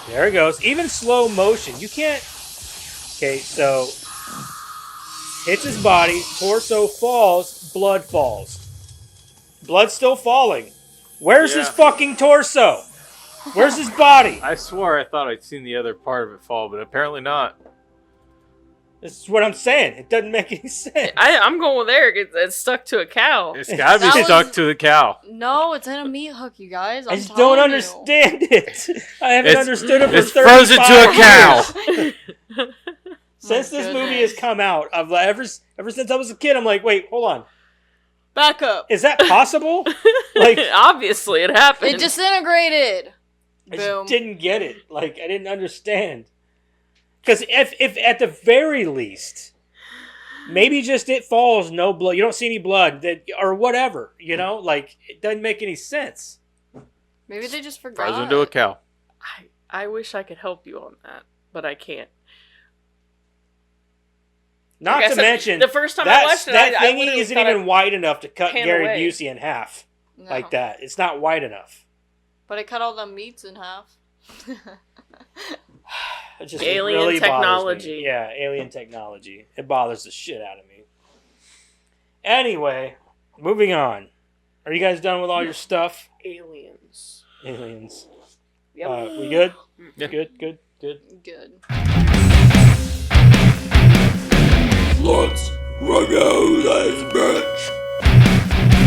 Speaker 4: There it goes. Even slow motion. You can't. Okay, so hits his body, torso falls, blood falls. Blood's still falling. Where's his
Speaker 2: Yeah.
Speaker 4: fucking torso? Where's his body?
Speaker 2: I swore I thought I'd seen the other part of it fall, but apparently not.
Speaker 4: This is what I'm saying. It doesn't make any sense.
Speaker 1: I'm going with Eric. It's stuck to a cow.
Speaker 2: It's gotta be
Speaker 3: That
Speaker 2: stuck
Speaker 3: was-
Speaker 2: to the cow.
Speaker 3: No, it's in a meat hook, you guys.
Speaker 4: I just don't understand it. I haven't
Speaker 2: It's-
Speaker 4: understood it for
Speaker 2: It's
Speaker 4: 35
Speaker 2: frozen to a cow.
Speaker 4: years. Since
Speaker 3: My
Speaker 4: this movie
Speaker 3: goodness.
Speaker 4: has come out, ever since I was a kid, I'm like, wait, hold on.
Speaker 3: Back up.
Speaker 4: Is that possible? Like,
Speaker 1: Obviously, it happened.
Speaker 3: It disintegrated.
Speaker 4: I
Speaker 3: Boom.
Speaker 4: just didn't get it. Like, I didn't understand. Because if at the very least, maybe just it falls, no blood, you don't see any blood, or whatever, like, it doesn't make any sense.
Speaker 3: Maybe they just forgot.
Speaker 2: Frozen to a cow.
Speaker 1: I wish I could help you on that, but I can't.
Speaker 4: Not
Speaker 1: Like I
Speaker 4: to
Speaker 1: said,
Speaker 4: mention,
Speaker 1: the first time I watched it,
Speaker 4: that
Speaker 1: I
Speaker 4: thingy
Speaker 1: literally
Speaker 4: isn't
Speaker 1: thought
Speaker 4: even wide enough to cut
Speaker 1: pan
Speaker 4: Gary
Speaker 1: away.
Speaker 4: Busey in half
Speaker 3: No.
Speaker 4: like that. It's not wide enough.
Speaker 3: But it cut all the meats in half.
Speaker 4: It just
Speaker 1: Alien
Speaker 4: really bothers
Speaker 1: technology.
Speaker 4: me. Yeah, alien technology. It bothers the shit out of me. Anyway, moving on. Are you guys done with all your stuff?
Speaker 1: Aliens.
Speaker 4: Aliens.
Speaker 1: Yep.
Speaker 4: We good?
Speaker 2: Yeah.
Speaker 4: Good.
Speaker 3: Good.
Speaker 5: Let's go this bitch.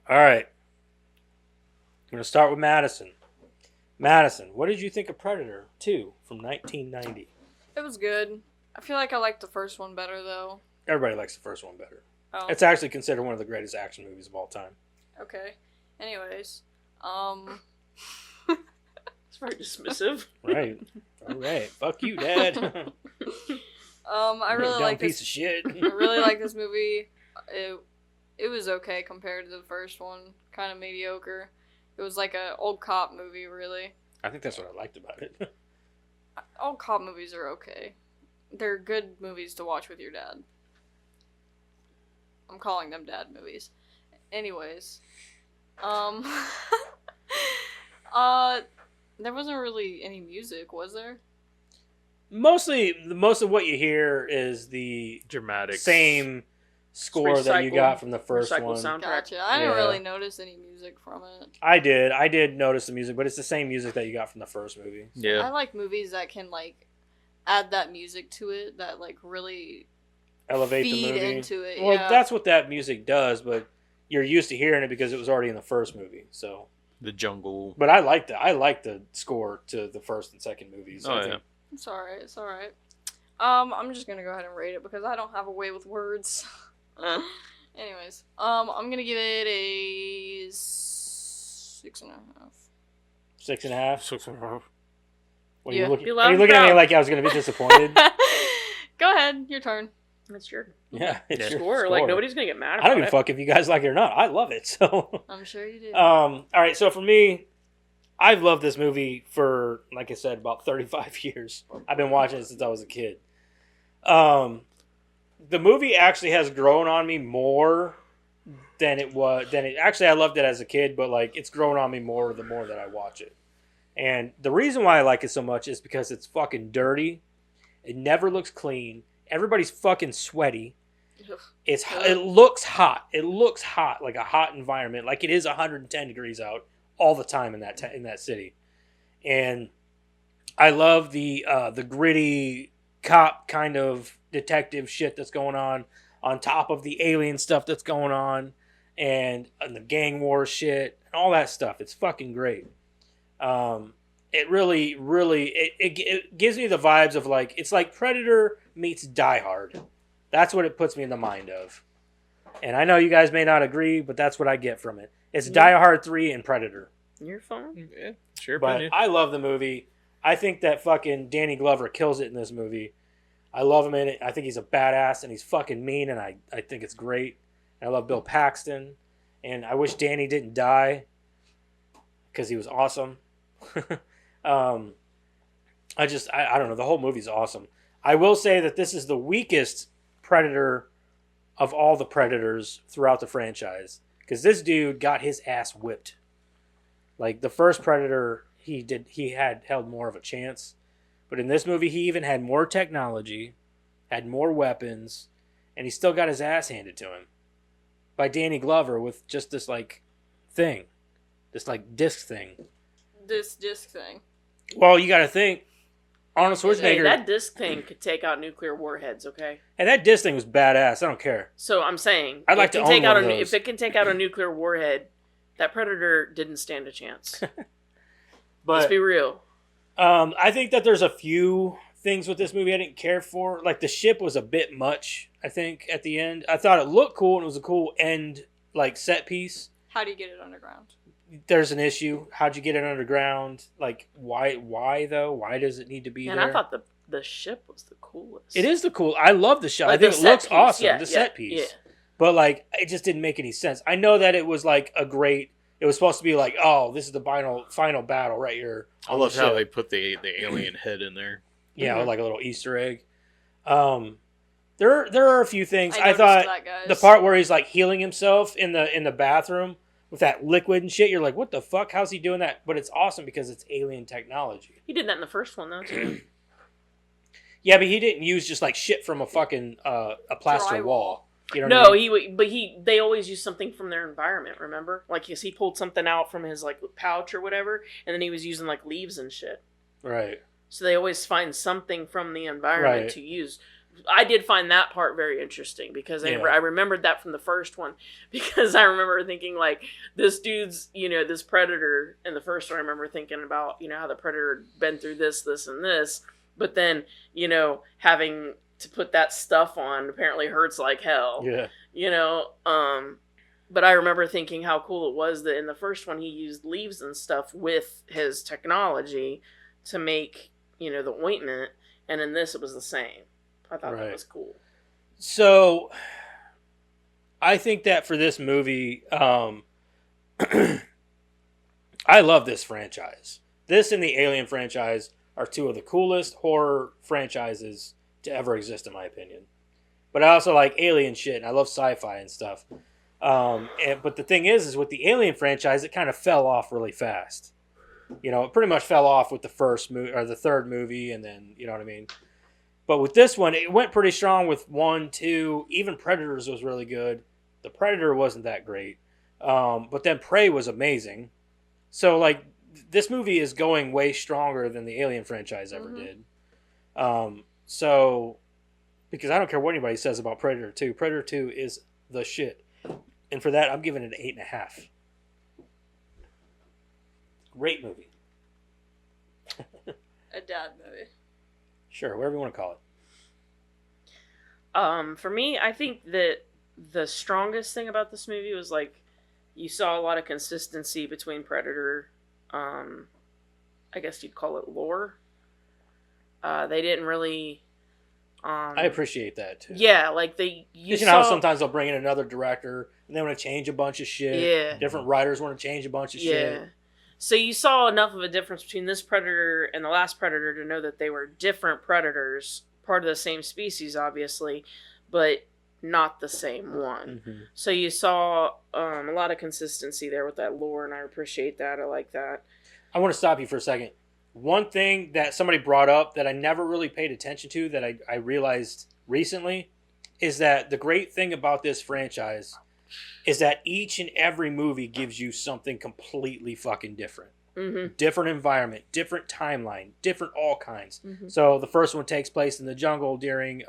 Speaker 4: All right. I'm going to start with Madison. Madison, what did you think of Predator 2 from 1990?
Speaker 3: It was good. I feel like I liked the first one better, though.
Speaker 4: Everybody likes the first one better.
Speaker 3: Oh,
Speaker 4: It's actually considered one of the greatest action movies of all time.
Speaker 3: okay. Anyways,
Speaker 1: It's very dismissive.
Speaker 4: Right. All right. Fuck you, Dad.
Speaker 3: I really
Speaker 4: Dumb
Speaker 3: like
Speaker 4: piece
Speaker 3: this.
Speaker 4: of shit.
Speaker 3: I really like this movie. It was okay compared to the first one. Kind of mediocre. It was like an old cop movie, really.
Speaker 4: I think that's what I liked about it.
Speaker 3: Old cop movies are okay. They're good movies to watch with your dad. I'm calling them dad movies. Anyways, there wasn't really any music, was there?
Speaker 4: Most of what you hear is the
Speaker 2: Dramatic.
Speaker 4: same score that you
Speaker 1: Recycled-
Speaker 4: got from the first
Speaker 1: recycled
Speaker 4: one.
Speaker 1: soundtrack.
Speaker 3: Gotcha. I didn't
Speaker 4: Yeah.
Speaker 3: really notice any music from it.
Speaker 4: I did notice the music, but it's the same music that you got from the first movie.
Speaker 3: I
Speaker 2: Yeah.
Speaker 3: like movies that can like add that music to it, that like really
Speaker 4: Elevate the
Speaker 3: feed
Speaker 4: movie.
Speaker 3: into it.
Speaker 4: Well,
Speaker 3: yeah.
Speaker 4: that's what that music does, but you're used to hearing it because it was already in the first movie. So,
Speaker 2: The jungle.
Speaker 4: but I like the score to the first and second movies.
Speaker 2: Oh,
Speaker 4: I
Speaker 2: yeah.
Speaker 4: think-
Speaker 3: It's alright. It's alright. I'm just gonna go ahead and rate it because I don't have a way with words. Anyways, I'm gonna give it a 6.5.
Speaker 4: 6.5. What are
Speaker 3: Yeah.
Speaker 4: you looking?
Speaker 1: Be
Speaker 4: Are
Speaker 1: loud
Speaker 4: you
Speaker 1: and
Speaker 4: looking at me
Speaker 1: proud.
Speaker 4: like I was going to be disappointed?
Speaker 3: Go ahead, your turn.
Speaker 1: That's your
Speaker 4: Yeah, it's your
Speaker 1: score. Like nobody's gonna get mad about
Speaker 4: I don't give a
Speaker 1: it.
Speaker 4: fuck if you guys like it or not. I love it. So,
Speaker 3: I'm sure you did.
Speaker 4: all right. So for me, I've loved this movie for, like I said, about 35 years. I've been watching it since I was a kid. The movie actually has grown on me more than it actually, I loved it as a kid, but like it's grown on me more the more that I watch it. And the reason why I like it so much is because it's fucking dirty. It never looks clean. Everybody's fucking sweaty. It looks hot. It looks hot, like a hot environment, like it is 110 degrees out all the time in that city. And I love the gritty cop kind of detective shit that's going on top of the alien stuff that's going on, and the gang war shit and all that stuff. It's fucking great. It really, really, it gives me the vibes of like, it's like Predator meets Die Hard. That's what it puts me in the mind of. And I know you guys may not agree, but that's what I get from it. It's Die Hard 3 and Predator.
Speaker 1: You're fine.
Speaker 2: Yeah, sure.
Speaker 4: But
Speaker 2: Opinion.
Speaker 4: I love the movie. I think that fucking Danny Glover kills it in this movie. I love him in it. I think he's a badass and he's fucking mean, and I think it's great. And I love Bill Paxton. And I wish Danny didn't die because he was awesome. I don't know. The whole movie's awesome. I will say that this is the weakest Predator of all the Predators throughout the franchise, because this dude got his ass whipped. Like the first Predator, he had held more of a chance, but in this movie, he even had more technology, had more weapons, and he still got his ass handed to him by Danny Glover with just this like thing, this like disc thing.
Speaker 3: This disc thing.
Speaker 4: Well, you got to think, Arnold Schwarzenegger.
Speaker 1: Hey, that disc thing could take out nuclear warheads, okay?
Speaker 4: And that disc thing was badass. I don't care.
Speaker 1: So I'm saying,
Speaker 4: I'd like
Speaker 1: it
Speaker 4: to
Speaker 1: can
Speaker 4: own
Speaker 1: take out
Speaker 4: one of those.
Speaker 1: if it can take out a nuclear warhead, that Predator didn't stand a chance. Let's
Speaker 4: But
Speaker 1: be real.
Speaker 4: I think that there's a few things with this movie I didn't care for. Like the ship was a bit much, I think, at the end. I thought it looked cool and it was a cool end like set piece.
Speaker 3: How do you get it underground?
Speaker 4: There's an issue. How'd you get it underground? Like why though? Why does it need to be
Speaker 1: And
Speaker 4: there?
Speaker 1: I thought the ship was the coolest.
Speaker 4: It is the cool. I love the shot.
Speaker 1: Like
Speaker 4: I think
Speaker 1: the
Speaker 4: it
Speaker 1: set
Speaker 4: looks
Speaker 1: piece.
Speaker 4: awesome.
Speaker 1: Yeah,
Speaker 4: the
Speaker 1: yeah,
Speaker 4: set piece.
Speaker 1: yeah.
Speaker 4: But like it just didn't make any sense. I know that it was like a great. It was supposed to be like, oh, this is the final battle right here.
Speaker 2: I
Speaker 4: on
Speaker 2: love
Speaker 4: the
Speaker 2: how
Speaker 4: ship.
Speaker 2: they put the alien head in there.
Speaker 4: Yeah,
Speaker 1: Mhm.
Speaker 4: like a little Easter egg. There are a few things. I
Speaker 3: noticed
Speaker 4: thought
Speaker 3: that, guys.
Speaker 4: the part where he's like healing himself in the bathroom with that liquid and shit. You're like, what the fuck? How's he doing that? But it's awesome because it's alien technology.
Speaker 1: He did that in the first one, though, too.
Speaker 4: Yeah, but he didn't use just like shit from a fucking a plaster
Speaker 3: Drywall.
Speaker 4: wall. You know what I
Speaker 1: No,
Speaker 4: mean?
Speaker 1: they always use something from their environment, remember? Like, he pulled something out from his, like, pouch or whatever, and then he was using, like, leaves and shit.
Speaker 4: Right.
Speaker 1: So they always find something from the environment
Speaker 4: Right.
Speaker 1: to use. I did find that part very interesting because
Speaker 4: Yeah.
Speaker 1: I remembered that from the first one because I remember thinking like this dude's, this Predator in the first one. I remember thinking about, how the Predator had been through this, and this, but then, having to put that stuff on apparently hurts like hell,
Speaker 4: Yeah.
Speaker 1: But I remember thinking how cool it was that in the first one he used leaves and stuff with his technology to make, the ointment. And in this it was the same. I thought that
Speaker 4: Right.
Speaker 1: was cool.
Speaker 4: So, I think that for this movie, I love this franchise. This and the Alien franchise are two of the coolest horror franchises to ever exist, in my opinion. But I also like alien shit, and I love sci-fi and stuff. But the thing is with the Alien franchise, it kind of fell off really fast. It pretty much fell off with the first movie or the third movie, and then you know what I mean. But with this one, it went pretty strong with 1, 2. Even Predators was really good. The Predator wasn't that great. But then Prey was amazing. So, like, this movie is going way stronger than the Alien franchise ever did. Because I don't care what anybody says about Predator 2. Predator 2 is the shit. And for that, I'm giving it an 8.5. Great movie.
Speaker 3: A dad movie.
Speaker 4: Sure, whatever you want to call it.
Speaker 1: For me, I think that the strongest thing about this movie was like you saw a lot of consistency between Predator, I guess you'd call it lore. They didn't really.
Speaker 4: I appreciate that too.
Speaker 1: Yeah, like
Speaker 4: You know how sometimes they'll bring in another director and they want to change a bunch of shit.
Speaker 1: Yeah.
Speaker 4: Different writers want to change a bunch of shit.
Speaker 1: So you saw enough of a difference between this Predator and the last Predator to know that they were different predators, part of the same species, obviously, but not the same one.
Speaker 4: Mm-hmm.
Speaker 1: So you saw a lot of consistency there with that lore, and I appreciate that. I like that.
Speaker 4: I want to stop you for a second. One thing that somebody brought up that I never really paid attention to that I realized recently is that the great thing about this franchise is that each and every movie gives you something completely fucking different.
Speaker 1: Mm-hmm.
Speaker 4: Different environment, different timeline, different all kinds.
Speaker 1: Mm-hmm.
Speaker 4: So the first one takes place in the jungle during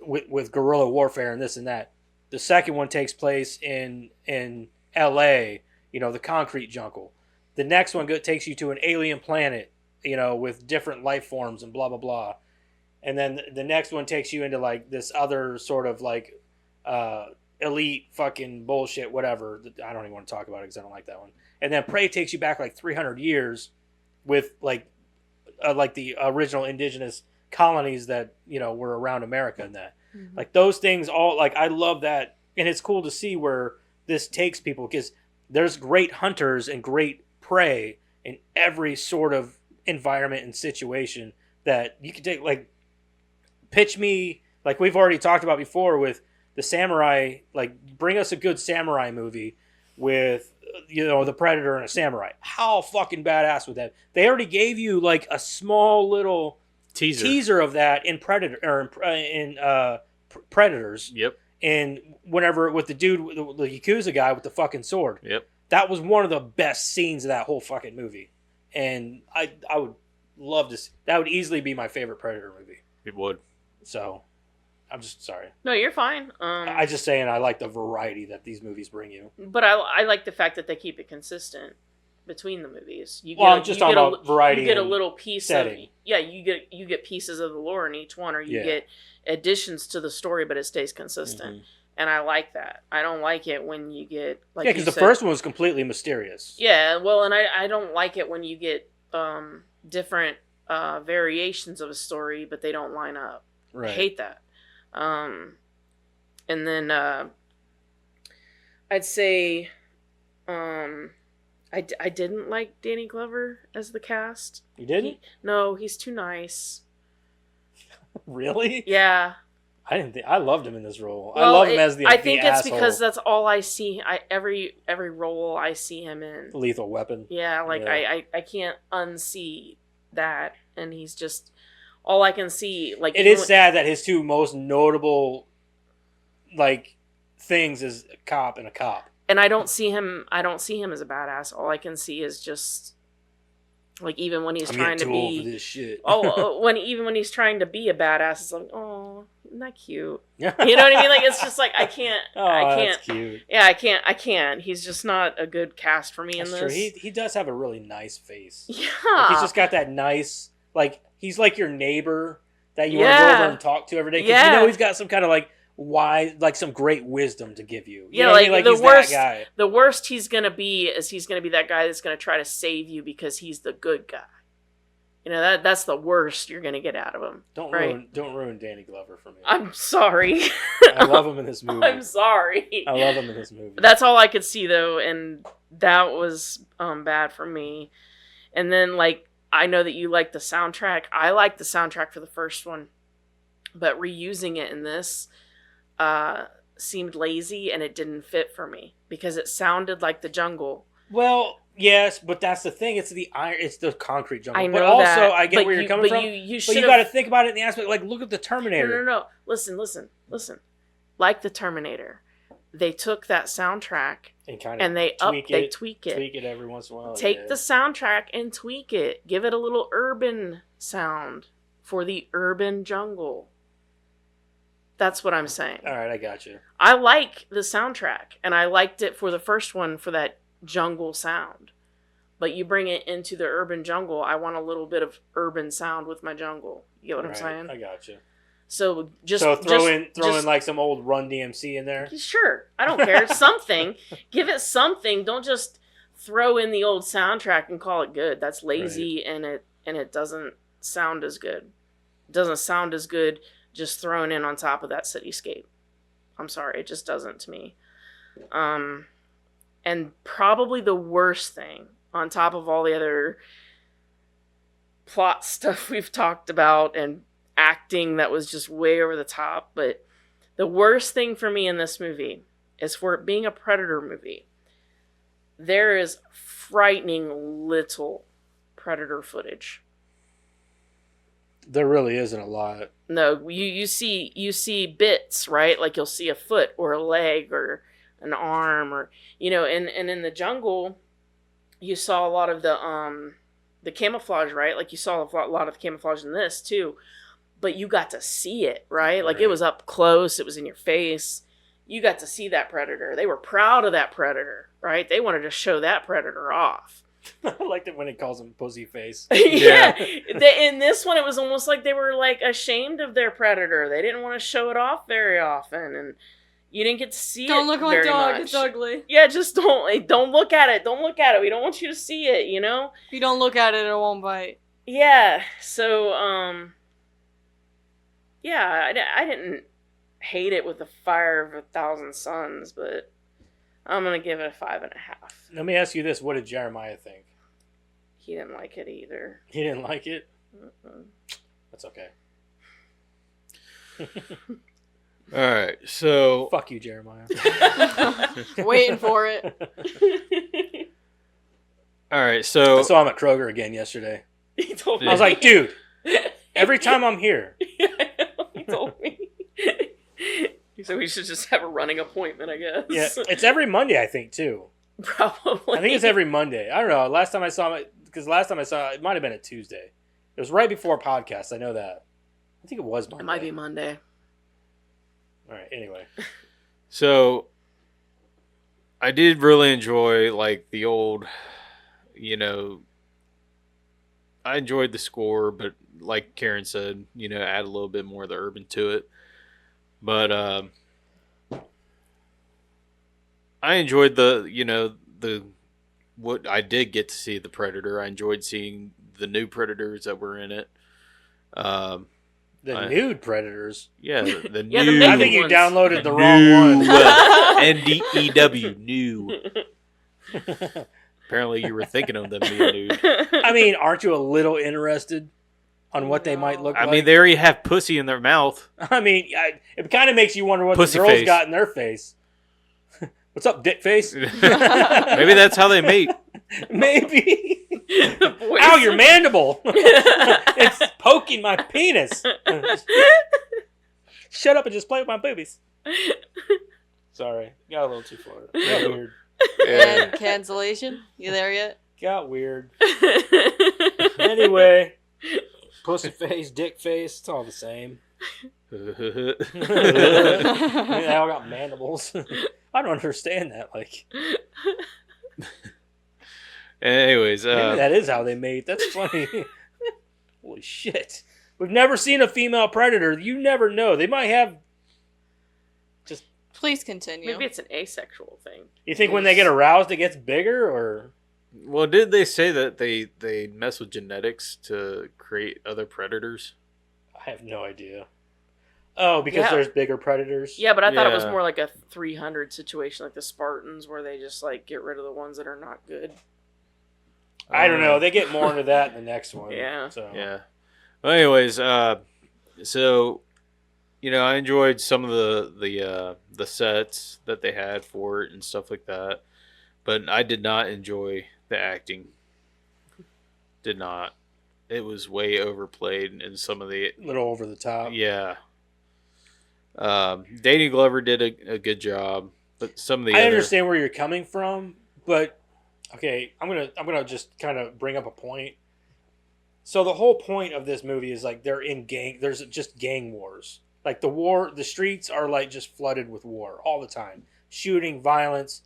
Speaker 4: with guerrilla warfare and this and that. The second one takes place in L.A. The concrete jungle. The next one takes you to an alien planet, with different life forms and blah blah blah. And then the next one takes you into like this other sort of like elite fucking bullshit, whatever. I don't even want to talk about it because I don't like that one. And then Prey takes you back like 300 years with like the original indigenous colonies that were around America and that.
Speaker 1: Mm-hmm.
Speaker 4: Like those things all, like, I love that. And it's cool to see where this takes people, because there's great hunters and great prey in every sort of environment and situation that you can take. Like, pitch me, like we've already talked about before with the samurai, like bring us a good samurai movie with the Predator and a samurai. How fucking badass would that? They already gave you like a small little teaser of that in Predator, or in Predators.
Speaker 2: Yep.
Speaker 4: And whenever with the dude, the Yakuza guy with the fucking sword.
Speaker 2: Yep.
Speaker 4: That was one of the best scenes of that whole fucking movie. And I would love to see, that would easily be my favorite Predator movie.
Speaker 2: It would.
Speaker 4: So I'm just sorry.
Speaker 1: No, you're fine.
Speaker 4: I just saying I like the variety that these movies bring you.
Speaker 1: But I like the fact that they keep it consistent between the movies.
Speaker 4: I'm just talking about variety.
Speaker 1: You get a little piece
Speaker 4: setting.
Speaker 1: you get pieces of the lore in each one, or you get additions to the story, but it stays consistent. Mm-hmm. And I like that. I don't like it when you get like
Speaker 4: because the first one was completely mysterious.
Speaker 1: Yeah, well, and I don't like it when you get different variations of a story, but they don't line up.
Speaker 4: Right.
Speaker 1: I hate that. And then I'd say I didn't like Danny Glover as the cast.
Speaker 4: You didn't?
Speaker 1: No, he's too nice.
Speaker 4: Really?
Speaker 1: Yeah.
Speaker 4: I didn't think I loved him in this role.
Speaker 1: Well,
Speaker 4: I love him as the
Speaker 1: I think
Speaker 4: the
Speaker 1: it's
Speaker 4: asshole.
Speaker 1: because that's all I see. Every role I see him in.
Speaker 4: Lethal Weapon.
Speaker 1: Yeah, like
Speaker 4: Yeah.
Speaker 1: I can't unsee that, and he's just all I can see. Like
Speaker 4: It is sad that his two most notable like things is a cop and a cop.
Speaker 1: And I don't see him as a badass. All I can see is just like, even when he's trying to
Speaker 4: too old
Speaker 1: be
Speaker 4: for this shit.
Speaker 1: when he's trying to be a badass, it's like, oh, isn't that cute? You know what I mean? Like, it's just like I can't.
Speaker 4: That's cute.
Speaker 1: Yeah, I can't. He's just not a good cast for me
Speaker 4: That's
Speaker 1: in
Speaker 4: true.
Speaker 1: this.
Speaker 4: He does have a really nice face.
Speaker 1: Yeah,
Speaker 4: Like, he's just got that nice, like, he's like your neighbor that you want to go over and talk to every day. Because he's got some kind of like wise, like some great wisdom to give you. You know what I mean? Like,
Speaker 1: the
Speaker 4: he's
Speaker 1: worst.
Speaker 4: that guy.
Speaker 1: The worst he's gonna be is he's gonna be that guy that's gonna try to save you because he's the good guy. You know, that's the worst you're gonna get out of him.
Speaker 4: Don't ruin Danny Glover for me.
Speaker 1: I'm sorry.
Speaker 4: I love him in this movie.
Speaker 1: I'm sorry.
Speaker 4: I love him in this movie.
Speaker 1: That's all I could see though, and that was bad for me. And then, like, I know that you like the soundtrack. I like the soundtrack for the first one, but reusing it in this seemed lazy, and it didn't fit for me because it sounded like the jungle.
Speaker 4: Well, yes, but that's the thing. It's the concrete jungle.
Speaker 1: I know
Speaker 4: but also,
Speaker 1: that,
Speaker 4: I get where you're coming from. But you got to think about it in the aspect, like, look at the Terminator.
Speaker 1: No. Listen. Like the Terminator, they took that soundtrack and they tweak it.
Speaker 4: Tweak it every once in a while.
Speaker 1: Take the soundtrack and tweak it. Give it a little urban sound for the urban jungle. That's what I'm saying.
Speaker 4: All right, I got you.
Speaker 1: I like the soundtrack, and I liked it for the first one for that jungle sound. But you bring it into the urban jungle, I want a little bit of urban sound with my jungle. You get what I'm saying?
Speaker 4: I got you.
Speaker 1: So
Speaker 4: throw in like some old Run DMC in there.
Speaker 1: Sure, I don't care. Something, give it something. Don't just throw in the old soundtrack and call it good. That's lazy, right. and it doesn't sound as good. It doesn't sound as good just thrown in on top of that cityscape. I'm sorry, it just doesn't to me. And probably the worst thing, on top of all the other plot stuff we've talked about and acting that was just way over the top, but the worst thing for me in this movie is, for it being a Predator movie, there is frightening little Predator footage.
Speaker 4: There really isn't a lot.
Speaker 1: No, you see bits, right? Like, you'll see a foot or a leg or an arm, or, and in the jungle, you saw a lot of the camouflage, right? Like you saw a lot of the camouflage in this too, but you got to see it, right? Like it was up close, it was in your face. You got to see that predator. They were proud of that predator, right? They wanted to show that predator off.
Speaker 4: I liked it when it calls him pussy face.
Speaker 1: Yeah. In this one, it was almost like they were like ashamed of their predator. They didn't want to show it off very often, and you didn't get to see
Speaker 3: Don't
Speaker 1: it
Speaker 3: look at my
Speaker 1: very
Speaker 3: dog.
Speaker 1: much.
Speaker 3: It's ugly.
Speaker 1: Yeah, just don't look at it. Don't look at it. We don't want you to see it. You know.
Speaker 3: If you don't look at it, it won't bite.
Speaker 1: Yeah. So yeah, I didn't hate it with the fire of 1,000 suns, but I'm gonna give it a 5.5.
Speaker 4: Let me ask you this: what did Jeremiah think?
Speaker 1: He didn't like it either.
Speaker 4: He didn't like it.
Speaker 1: Mm-mm.
Speaker 4: That's okay.
Speaker 2: All right, so
Speaker 4: Fuck you, Jeremiah.
Speaker 3: Waiting for it.
Speaker 2: all right, so
Speaker 4: I saw him at Kroger again yesterday.
Speaker 1: He told me.
Speaker 4: I was like, dude, every time I'm here.
Speaker 1: He told me. So we should just have a running appointment, I guess.
Speaker 4: Yeah, it's every Monday, I think, too.
Speaker 1: Probably.
Speaker 4: I think it's every Monday. I don't know. Last time I saw him, because last time I saw it might have been a Tuesday. It was right before podcast. I know that. I think it was Monday.
Speaker 1: It might be Monday.
Speaker 4: All right. Anyway.
Speaker 2: So I did really enjoy like the old, I enjoyed the score, but like Karen said, add a little bit more of the urban to it. But I enjoyed the what I did get to see the Predator. I enjoyed seeing the new Predators that were in it.
Speaker 4: The nude Predators.
Speaker 2: Yeah, the
Speaker 1: Yeah, the
Speaker 2: new.
Speaker 1: big
Speaker 4: I think you
Speaker 1: ones.
Speaker 4: downloaded the wrong one.
Speaker 2: NDEW, new. Apparently, you were thinking of them being nude.
Speaker 4: I mean, aren't you a little interested on what they might look
Speaker 2: I
Speaker 4: like?
Speaker 2: mean, they already have pussy in their mouth.
Speaker 4: I mean, it kind of makes you wonder what
Speaker 2: Pussy
Speaker 4: the girls
Speaker 2: face.
Speaker 4: got in their face. What's up, dick face?
Speaker 2: Maybe that's how they mate.
Speaker 4: Maybe.
Speaker 1: Boys.
Speaker 4: Ow, your mandible. It's poking my penis. Shut up and just play with my boobies. Sorry. Got a little too far. Got weird.
Speaker 3: And cancellation? You there yet?
Speaker 4: Got weird. Anyway. Pussy face, dick face, it's all the same. They all got mandibles. I don't understand that. Like,
Speaker 2: Anyways,
Speaker 4: maybe that is how they mate. That's funny. Holy shit. We've never seen a female predator. You never know. They might have.
Speaker 3: Please continue.
Speaker 1: Maybe it's an asexual thing.
Speaker 4: You think when they get aroused, it gets bigger, or?
Speaker 2: well, did they say that they mess with genetics to create other predators?
Speaker 4: I have no idea. Oh, because
Speaker 1: Yeah.
Speaker 4: there's bigger predators?
Speaker 1: Yeah, but I thought it was
Speaker 2: Yeah.
Speaker 1: more like a 300 situation, like the Spartans, where they just like get rid of the ones that are not good.
Speaker 4: I don't know. They get more into that in the next one.
Speaker 1: Yeah.
Speaker 4: So.
Speaker 2: Yeah. Well, anyways, so I enjoyed some of the sets that they had for it and stuff like that, but I did not enjoy the acting. Did not. It was way overplayed in some of the.
Speaker 4: A little over the top.
Speaker 2: Yeah. Danny Glover did a good job, but some of the
Speaker 4: I
Speaker 2: other,
Speaker 4: understand where you're coming from, but okay, I'm gonna just kind of bring up a point. So the whole point of this movie is like they're in gang. There's just gang wars. Like the streets are like just flooded with war all the time, shooting, violence.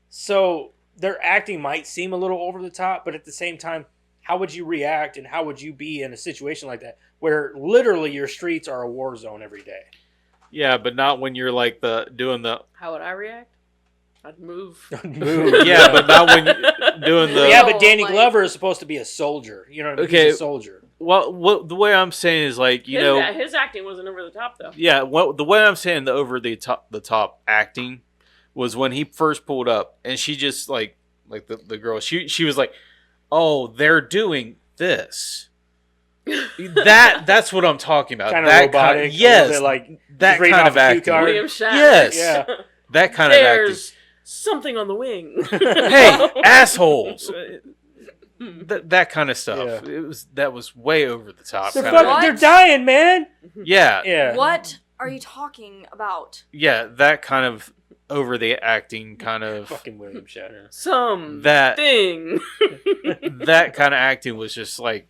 Speaker 4: So their acting might seem a little over the top, but at the same time, how would you react and how would you be in a situation like that where literally your streets are a war zone every day?
Speaker 2: Yeah, but not when you're like doing the.
Speaker 1: How would I react? I'd move.
Speaker 4: Move.
Speaker 2: Yeah, but not when you're doing the.
Speaker 4: Yeah, but Danny
Speaker 3: like-
Speaker 4: Glover is supposed to be a soldier. You know what I mean?
Speaker 2: Okay.
Speaker 4: He's a soldier.
Speaker 2: Well, what the way I'm saying is like
Speaker 1: His acting wasn't over the top though.
Speaker 2: yeah. What the way I'm saying the over the top acting was when he first pulled up and she just like the girl she was like, oh, they're doing this. That's what I'm talking about.
Speaker 4: Kind of
Speaker 2: that
Speaker 4: robotic.
Speaker 2: Kind, yes,
Speaker 4: They're like
Speaker 2: that
Speaker 4: just reading
Speaker 2: kind
Speaker 4: off
Speaker 2: of
Speaker 4: a cue
Speaker 2: acting.
Speaker 4: card.
Speaker 1: William Shatner.
Speaker 2: Yes.
Speaker 4: Yeah.
Speaker 2: That kind of acting.
Speaker 1: There's something on the wing.
Speaker 2: Hey, assholes. That kind of stuff.
Speaker 4: Yeah.
Speaker 2: That was way over the top.
Speaker 4: They're,
Speaker 2: kind of-
Speaker 3: What?
Speaker 4: they're dying, man.
Speaker 2: yeah,
Speaker 4: Yeah.
Speaker 3: What are you talking about?
Speaker 2: yeah, that kind of over the acting kind of
Speaker 4: Fucking William Shatner.
Speaker 1: Thing.
Speaker 2: that kind of acting was just like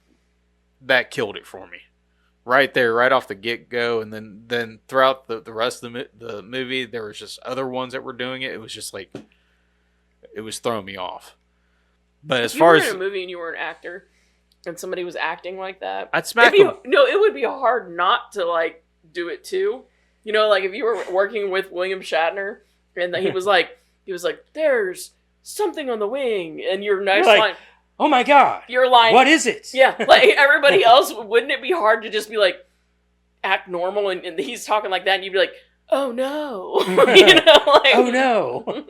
Speaker 2: that killed it for me. Right there, right off the get-go, and then throughout the rest of the movie, there was just other ones that were doing it. It was just like, it was throwing me off. But as far
Speaker 1: if you
Speaker 2: as...
Speaker 1: were in a movie and you were an actor, and somebody was acting like that,
Speaker 2: I'd smack them.
Speaker 1: No, it would be hard not to, like, do it too. You know, like, if you were working with William Shatner, and he was like, there's something on the wing, and your next
Speaker 4: You're like,
Speaker 1: line...
Speaker 4: Oh my God!
Speaker 1: Your line...
Speaker 4: What is it?
Speaker 1: Yeah, like, everybody else, wouldn't it be hard to just be like, act normal, and he's talking like that, and you'd be like, oh no. You know, like...
Speaker 4: Oh no.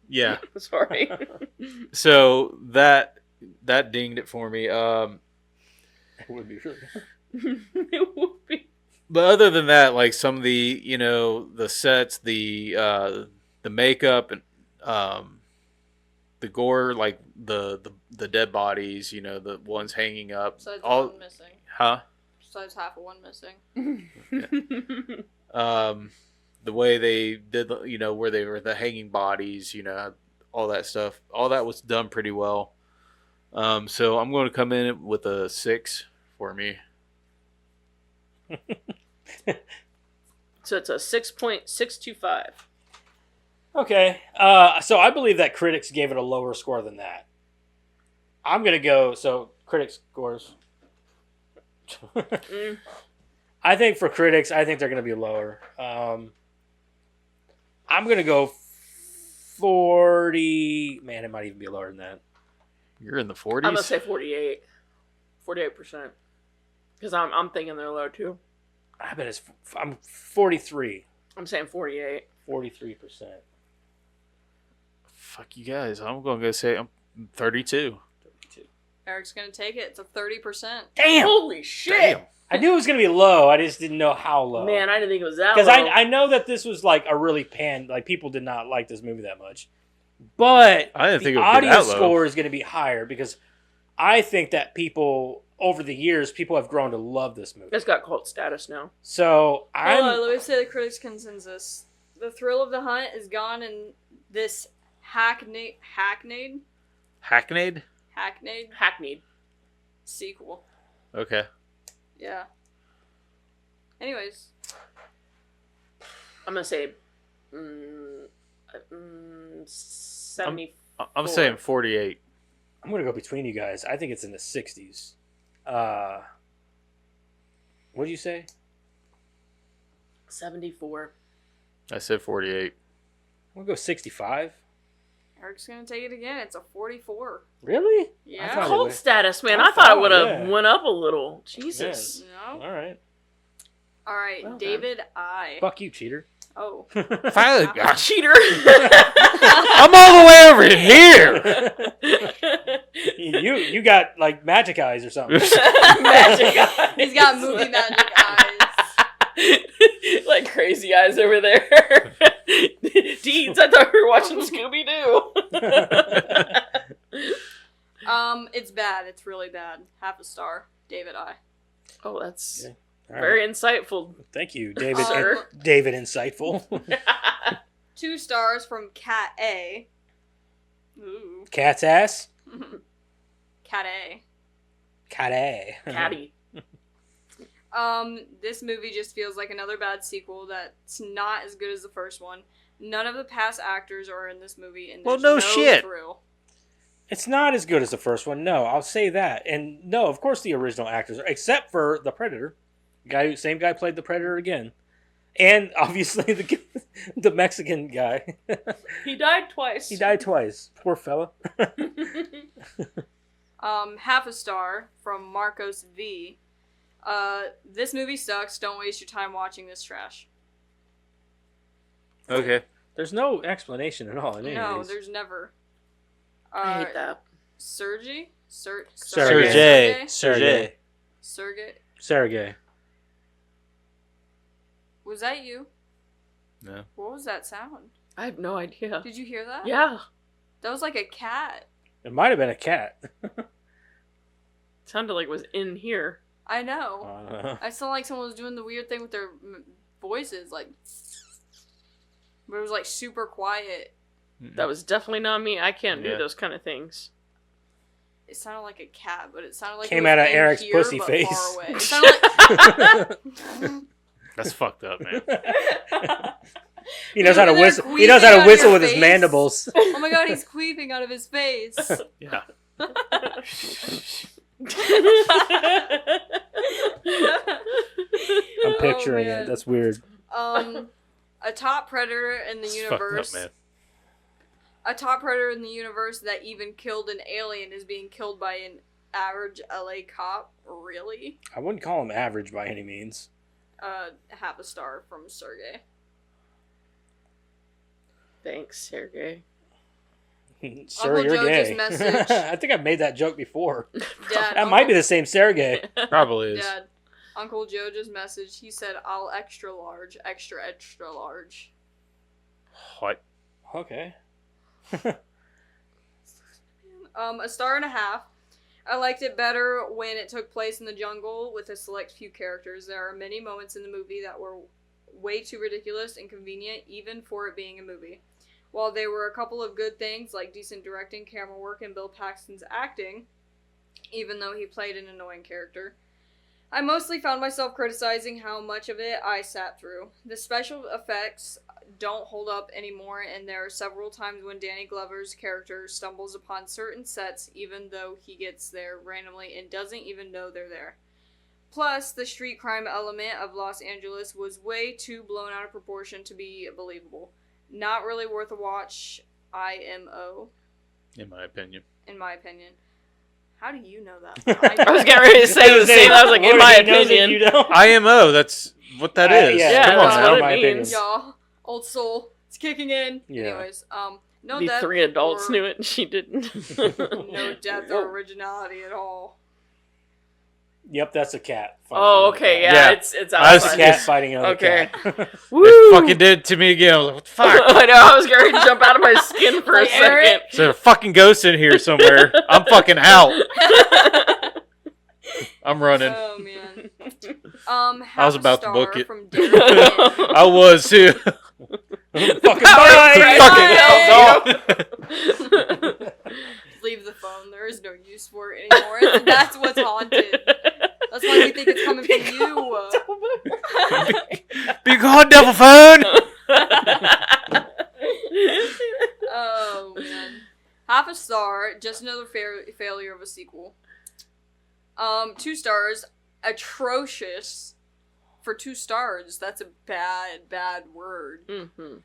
Speaker 2: Yeah.
Speaker 1: Sorry.
Speaker 2: So that dinged it for me.
Speaker 4: It would be sure.
Speaker 1: It would be.
Speaker 2: But other than that, like some of the, you know, the sets, the makeup, and the gore, like the dead bodies, you know, the ones hanging up,
Speaker 3: Besides
Speaker 2: all,
Speaker 3: one missing.
Speaker 2: huh?
Speaker 3: Besides half of one missing.
Speaker 2: The way they did, you know, where they were the hanging bodies, you know, all that stuff, all that was done pretty well. So I'm going to come in with a 6 for me.
Speaker 1: So it's a 6.625.
Speaker 4: Okay. So I believe that critics gave it a lower score than that. I'm gonna go. So critics scores. I think for critics, I think they're gonna be lower. I'm gonna go 40. Man, it might even be lower than that.
Speaker 2: You're in the 40s?
Speaker 1: I'm gonna say 48. 48%. Because I'm thinking they're low too.
Speaker 4: I bet it's. I'm 43.
Speaker 1: I'm saying 48.
Speaker 4: 43%.
Speaker 2: Fuck you guys. I'm going to go say I'm 32.
Speaker 3: Eric's gonna take it. It's a 30%.
Speaker 4: Damn!
Speaker 1: Holy shit!
Speaker 2: Damn.
Speaker 4: I knew it was gonna be low. I just didn't know how low.
Speaker 1: Man, I didn't think it was that low.
Speaker 4: Because I know that this was like a really like people did not like this movie that much. But
Speaker 2: I didn't think it
Speaker 4: the
Speaker 2: would be
Speaker 4: audio
Speaker 2: that low.
Speaker 4: score is going to be higher because I think that people, over the years, people have grown to love this movie.
Speaker 1: It's got cult status now.
Speaker 4: So
Speaker 3: Hold on, let me say the critics' consensus. The thrill of the hunt is gone in this hackneyed
Speaker 2: Hackneyed?
Speaker 1: Hackneyed.
Speaker 3: sequel.
Speaker 2: Okay.
Speaker 3: Yeah. Anyways.
Speaker 1: I'm gonna say 70.
Speaker 2: I'm saying 48.
Speaker 4: I'm going to go between you guys. I think it's in the 60s. What did you say?
Speaker 1: 74.
Speaker 2: I said 48.
Speaker 4: I'm going to go 65.
Speaker 3: Eric's gonna take it again. It's a 44.
Speaker 4: Really?
Speaker 3: Yeah.
Speaker 4: I thought it
Speaker 1: Cult
Speaker 4: was-
Speaker 1: status, man.
Speaker 4: I
Speaker 1: I thought it
Speaker 4: thought,
Speaker 1: would have
Speaker 4: yeah.
Speaker 1: went up a little. Jesus.
Speaker 3: No.
Speaker 4: All right.
Speaker 3: All right,
Speaker 1: Well done.
Speaker 3: David I.
Speaker 4: Fuck you, cheater.
Speaker 3: Oh.
Speaker 2: Finally,
Speaker 1: Ah, cheater.
Speaker 2: I'm all the way over here.
Speaker 4: you got like magic eyes or something.
Speaker 1: Magic eyes.
Speaker 3: He's got movie magic eyes.
Speaker 1: Like crazy eyes over there. Deeds, I thought we were watching Scooby Doo.
Speaker 3: It's bad. It's really bad. Half a star. David I.
Speaker 1: Oh, that's
Speaker 4: Yeah. All right.
Speaker 1: very insightful.
Speaker 4: Thank you, David.
Speaker 1: Sir.
Speaker 4: David, insightful.
Speaker 3: 2 stars from Cat A. Ooh.
Speaker 4: Cat's ass.
Speaker 3: Cat A.
Speaker 4: Cat A.
Speaker 1: Caddy.
Speaker 3: This movie just feels like another bad sequel that's not as good as the first one. None of the past actors are in this movie, and
Speaker 2: Well,
Speaker 3: there's
Speaker 2: no shit.
Speaker 3: thrill.
Speaker 4: It's not as good as the first one. No, I'll say that. And no, of course the original actors, except for the Predator. Same guy played the Predator again. And obviously the Mexican guy.
Speaker 1: He died twice.
Speaker 4: He died twice. Poor fella.
Speaker 3: Half a star from Marcos V. This movie sucks. Don't waste your time watching this trash.
Speaker 2: Okay.
Speaker 4: There's no explanation at all in any of
Speaker 3: No,
Speaker 4: these.
Speaker 3: there's never.
Speaker 1: I hate that.
Speaker 3: Sergey?
Speaker 4: Sergey.
Speaker 3: Sergey?
Speaker 4: Sergey.
Speaker 3: Was that you?
Speaker 2: No.
Speaker 3: What was that sound?
Speaker 1: I have no idea.
Speaker 3: Did you hear that?
Speaker 1: Yeah.
Speaker 3: That was like a cat.
Speaker 4: It might have been a cat.
Speaker 1: Sounded like it was in here.
Speaker 3: I know. I sound like someone was doing the weird thing with their voices, like. But it was like super quiet.
Speaker 1: That was definitely not me. I can't do
Speaker 2: Yeah.
Speaker 1: those kind of things.
Speaker 3: It sounded like a cat, but it sounded like
Speaker 4: Came
Speaker 3: it was
Speaker 4: out of
Speaker 3: in
Speaker 4: Eric's
Speaker 3: here,
Speaker 4: pussy
Speaker 3: but
Speaker 4: face.
Speaker 3: Far away. It sounded like
Speaker 2: That's fucked up, man.
Speaker 4: He knows how to
Speaker 3: Over there
Speaker 4: whistle. He knows how
Speaker 3: queefing
Speaker 4: to
Speaker 3: on
Speaker 4: whistle
Speaker 3: your
Speaker 4: with his
Speaker 3: face.
Speaker 4: mandibles.
Speaker 3: oh my god, he's queefing out of his face.
Speaker 2: Yeah.
Speaker 4: I'm picturing
Speaker 3: man.
Speaker 4: it. That's weird.
Speaker 3: A top predator in the
Speaker 2: It's fucked
Speaker 3: universe.
Speaker 2: up, man.
Speaker 3: A top predator in the universe that even killed an alien is being killed by an average LA cop. Really?
Speaker 4: I wouldn't call him average by any means.
Speaker 3: Half a star from Sergey.
Speaker 1: Thanks, Sergey.
Speaker 4: Sir,
Speaker 3: Uncle
Speaker 4: you're
Speaker 3: Joe
Speaker 4: gay.
Speaker 3: just messaged.
Speaker 4: I think I've made that joke before.
Speaker 3: Dad,
Speaker 4: That might be the same Sergey.
Speaker 2: Probably is.
Speaker 3: Dad, Uncle Joe just messaged. He said, "I'll extra large, extra large."
Speaker 2: What?
Speaker 4: Okay.
Speaker 3: A star and a half. I liked it better when it took place in the jungle with a select few characters. There are many moments in the movie that were way too ridiculous and convenient, even for it being a movie. While there were a couple of good things, like decent directing, camera work, and Bill Paxton's acting, even though he played an annoying character, I mostly found myself criticizing how much of it I sat through. The special effects don't hold up anymore, and there are several times when Danny Glover's character stumbles upon certain sets even though he gets there randomly and doesn't even know they're there. Plus, the street crime element of Los Angeles was way too blown out of proportion to be believable. Not really worth a watch, IMO,
Speaker 2: In my opinion.
Speaker 3: in my opinion. How do you know that?
Speaker 1: I was getting ready to say the same. I was like, in my
Speaker 4: He knows it,
Speaker 1: opinion.
Speaker 4: you don't.
Speaker 2: IMO, that's what that is.
Speaker 4: Yeah,
Speaker 1: Yeah,
Speaker 2: Come on
Speaker 1: that's
Speaker 2: now.
Speaker 1: what it
Speaker 4: my
Speaker 1: means.
Speaker 3: Y'all, old soul, it's kicking in.
Speaker 4: Yeah.
Speaker 3: Anyways, no
Speaker 1: The
Speaker 3: depth
Speaker 1: 3 adults
Speaker 3: or-
Speaker 1: knew it and she didn't.
Speaker 3: No depth or originality at all.
Speaker 4: Yep, that's a cat. fighting
Speaker 1: Oh,
Speaker 4: another
Speaker 1: okay,
Speaker 4: cat.
Speaker 1: yeah,
Speaker 2: Yeah.
Speaker 1: it's
Speaker 4: That's a
Speaker 1: outside.
Speaker 4: cat fighting another
Speaker 1: Okay.
Speaker 4: cat.
Speaker 1: Woo!
Speaker 2: It fucking did it to me again. I was like, what the fuck?
Speaker 1: I know, I was going to jump out of my skin for a
Speaker 3: Like, Eric?
Speaker 1: second.
Speaker 2: Is there a fucking ghost in here somewhere? I'm fucking out. I'm running.
Speaker 3: Oh man.
Speaker 2: I was about to book it.
Speaker 3: From Derek Lynn.
Speaker 2: I was too.
Speaker 4: Fucking
Speaker 1: Power
Speaker 4: bye!
Speaker 2: Fucking
Speaker 3: Leave the phone. There is no use for it anymore. That's what's haunted. That's why we think it's coming from you.
Speaker 2: Be gone, devil phone.
Speaker 3: Oh man. Half a star. Just another failure of a sequel. 2 stars. Atrocious. For 2 stars, that's a bad word.
Speaker 1: Mhm.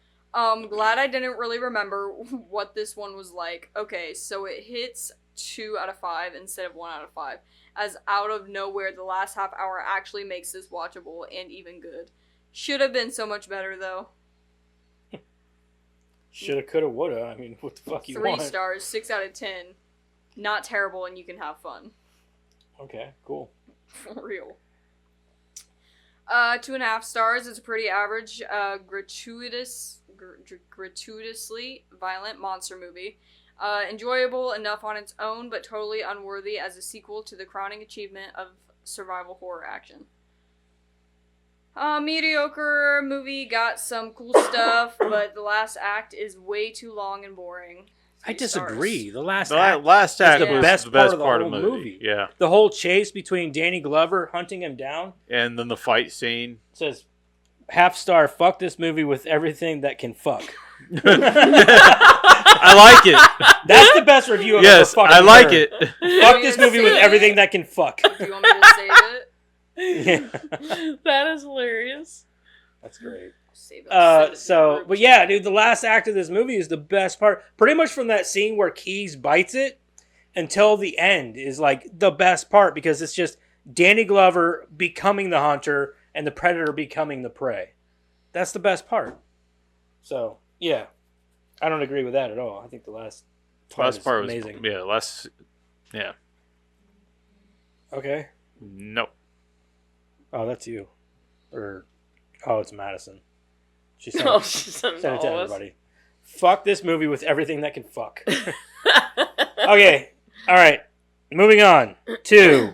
Speaker 3: Glad I didn't really remember what this one was like. Okay, so it hits 2 out of 5 instead of 1 out of 5. As out of nowhere, the last half hour actually makes this watchable and even good. Should have been so much better, though.
Speaker 4: Shoulda, coulda, woulda. I mean, what the fuck you
Speaker 3: 3
Speaker 4: want?
Speaker 3: stars, 6 out of 10. Not terrible, and you can have fun.
Speaker 4: Okay, cool.
Speaker 3: For real. 2.5 stars. It's a pretty average, gratuitously violent monster movie. Enjoyable enough on its own, but totally unworthy as a sequel to the crowning achievement of survival horror action. Mediocre movie, got some cool stuff, but the last act is way too long and boring.
Speaker 4: I
Speaker 3: 3
Speaker 4: disagree.
Speaker 3: stars.
Speaker 4: The last
Speaker 2: The
Speaker 4: act,
Speaker 2: last act
Speaker 3: the
Speaker 2: was
Speaker 4: best
Speaker 2: the best
Speaker 4: part of the
Speaker 2: part of the
Speaker 4: whole
Speaker 2: movie.
Speaker 4: movie.
Speaker 2: Yeah.
Speaker 4: the whole chase between Danny Glover hunting him down,
Speaker 2: And then the fight scene.
Speaker 4: says, half star, fuck this movie with everything that can fuck.
Speaker 2: I like it.
Speaker 4: That's the best review I've
Speaker 2: Yes,
Speaker 4: ever fucking
Speaker 2: I like
Speaker 4: heard.
Speaker 2: it.
Speaker 4: Fuck this movie with everything that can fuck.
Speaker 3: Do you want me to save it?
Speaker 4: Yeah.
Speaker 1: That is hilarious.
Speaker 4: That's great.
Speaker 3: Save it.
Speaker 4: But yeah, dude, the last act of this movie is the best part. Pretty much from that scene where Keyes bites it until the end is like the best part because it's just Danny Glover becoming the hunter and the predator becoming the prey. That's the best part. So, yeah. I don't agree with that at all. I think the last part is amazing.
Speaker 2: Was yeah.
Speaker 4: Okay.
Speaker 2: No.
Speaker 4: Oh, that's you. It's Madison. She sent,
Speaker 1: Oh, she sent
Speaker 4: sent it to
Speaker 1: all of us.
Speaker 4: everybody. Fuck this movie with everything that can fuck. Okay. All right. Moving on to